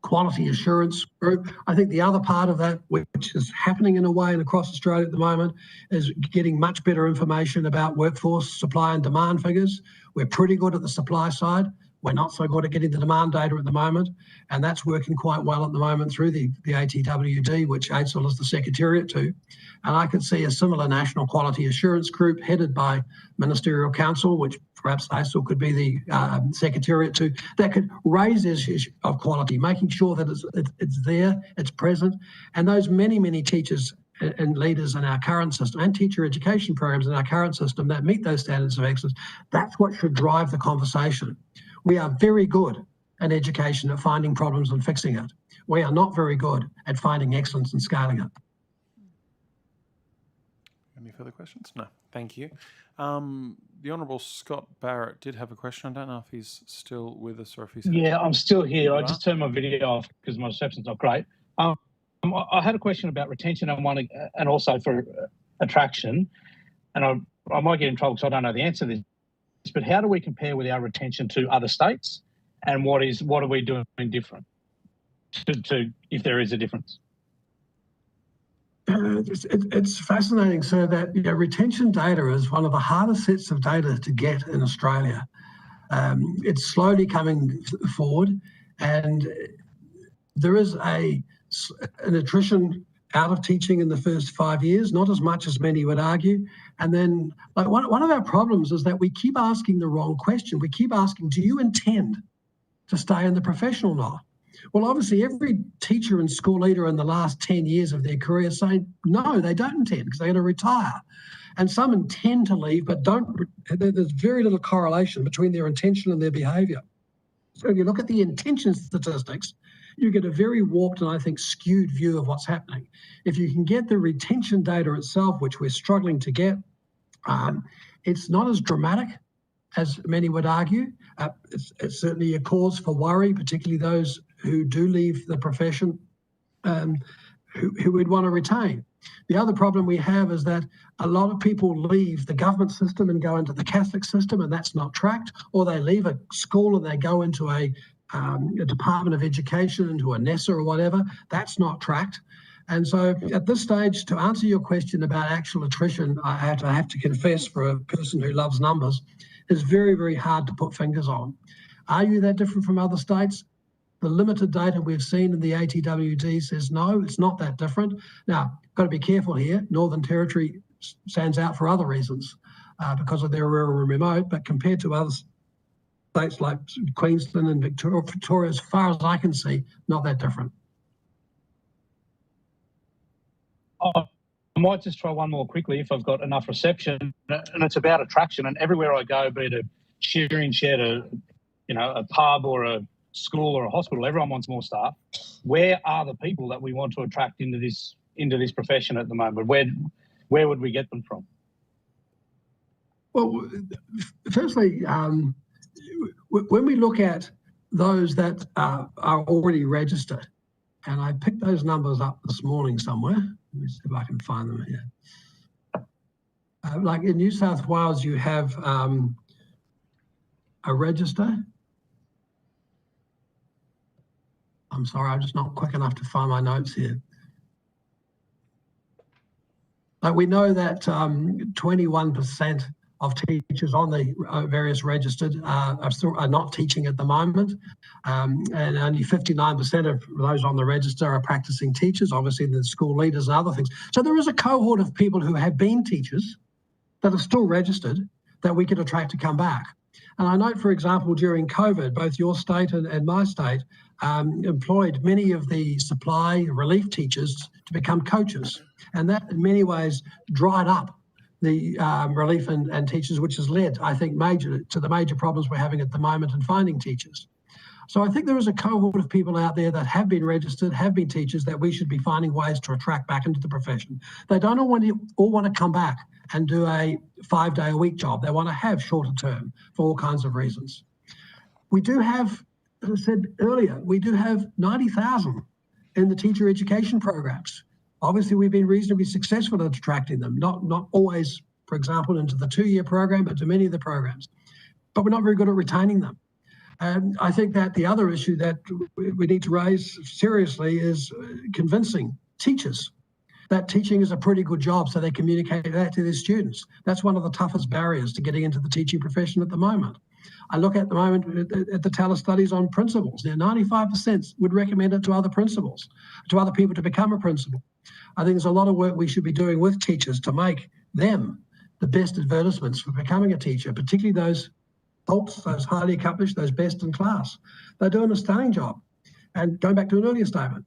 quality assurance group. I think the other part of that, which is happening in a way and across Australia at the moment, is getting much better information about workforce supply and demand figures. We're pretty good at the supply side. We're not so good at getting the demand data at the moment, and that's working quite well at the moment through the ATWD, which AITSL is the secretariat to. And I could see a similar national quality assurance group headed by Ministerial Council, which perhaps AITSL could be the secretariat to, that could raise issues of quality, making sure that it's there, it's present. And those many, many teachers and leaders in our current system and teacher education programs in our current system that meet those standards of excellence, that's what should drive the conversation. We are very good at education at finding problems and fixing it. We are not very good at finding excellence and scaling it. Any further questions? No, thank you. The Honourable Scott Barrett did have a question. I don't know if he's still with us or if he's... Yeah, I'm still here. I just turned my video off because my reception's not great. I had a question about retention and also for attraction. And I might get in trouble because I don't know the answer to this. But how do we compare with our retention to other states, and what are we doing different to if there is a difference? It's fascinating, sir, that retention data is one of the hardest sets of data to get in Australia. It's slowly coming forward, and there is an attrition out of teaching in the first 5 years, not as much as many would argue. And then like one of our problems is that we keep asking the wrong question. We keep asking, do you intend to stay in the profession or not? Well, obviously every teacher and school leader in the last 10 years of their career saying, no, they don't intend because they're going to retire. And some intend to leave, but there's very little correlation between their intention and their behaviour. So if you look at the intention statistics, you get a very warped and I think skewed view of what's happening. If you can get the retention data itself, which we're struggling to get, it's not as dramatic as many would argue. It's certainly a cause for worry, particularly those who do leave the profession, who we'd want to retain. The other problem we have is that a lot of people leave the government system and go into the Catholic system, and that's not tracked, or they leave a school and they go into a Department of Education, into a NESA or whatever. That's not tracked. And so at this stage, to answer your question about actual attrition, I have to confess, for a person who loves numbers, is very, very hard to put fingers on. Are you that different from other states? The limited data we've seen in the ATWD says no, it's not that different. Now, got to be careful here. Northern Territory stands out for other reasons because of their rural and remote, but compared to other states like Queensland and Victoria, as far as I can see, not that different. I might just try one more quickly if I've got enough reception, and it's about attraction. And everywhere I go, be it a shearing shed, a pub or a school or a hospital, everyone wants more staff. Where are the people that we want to attract into this profession at the moment? Where would we get them from? Well, firstly, when we look at those that are already registered, and I picked those numbers up this morning somewhere. Let me see if I can find them here. Like in New South Wales, you have a register. I'm sorry, I'm just not quick enough to find my notes here. But we know that 21% of teachers on the various registered are not teaching at the moment, and only 59% of those on the register are practicing teachers, obviously the school leaders and other things. So there is a cohort of people who have been teachers that are still registered that we could attract to come back. And I note, for example, during COVID, both your state and my state employed many of the supply relief teachers to become coaches. And that in many ways dried up the relief and teachers, which has led, I think, to the major problems we're having at the moment in finding teachers. So I think there is a cohort of people out there that have been registered, have been teachers, that we should be finding ways to attract back into the profession. They don't all want to come back and do a 5-day-a-week job. They want to have shorter term for all kinds of reasons. We do have, as I said earlier, we do have 90,000 in the teacher education programs. Obviously, we've been reasonably successful at attracting them, not always, for example, into the 2-year program, but to many of the programs. But we're not very good at retaining them. And I think that the other issue that we need to raise seriously is convincing teachers that teaching is a pretty good job, so they communicate that to their students. That's one of the toughest barriers to getting into the teaching profession at the moment. I look at the moment at the TALA studies on principals. Now, 95% would recommend it to other principals, to other people to become a principal. I think there's a lot of work we should be doing with teachers to make them the best advertisements for becoming a teacher, particularly those adults, those highly accomplished, those best in class. They're doing a stunning job. And going back to an earlier statement,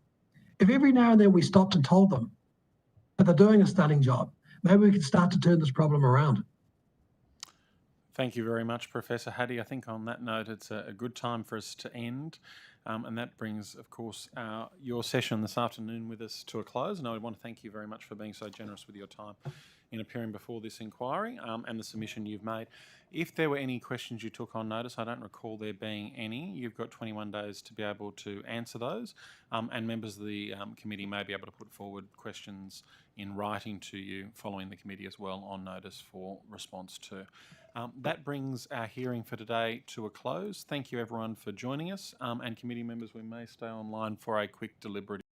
if every now and then we stopped and told them that they're doing a stunning job, maybe we could start to turn this problem around. Thank you very much, Professor Haddy. I think on that note, it's a good time for us to end. And that brings, of course, your session this afternoon with us to a close. And I want to thank you very much for being so generous with your time in appearing before this inquiry and the submission you've made. If there were any questions you took on notice, I don't recall there being any. You've got 21 days to be able to answer those, and members of the committee may be able to put forward questions in writing to you following the committee as well on notice for response to. That brings our hearing for today to a close. Thank you everyone for joining us, and committee members, we may stay online for a quick deliberative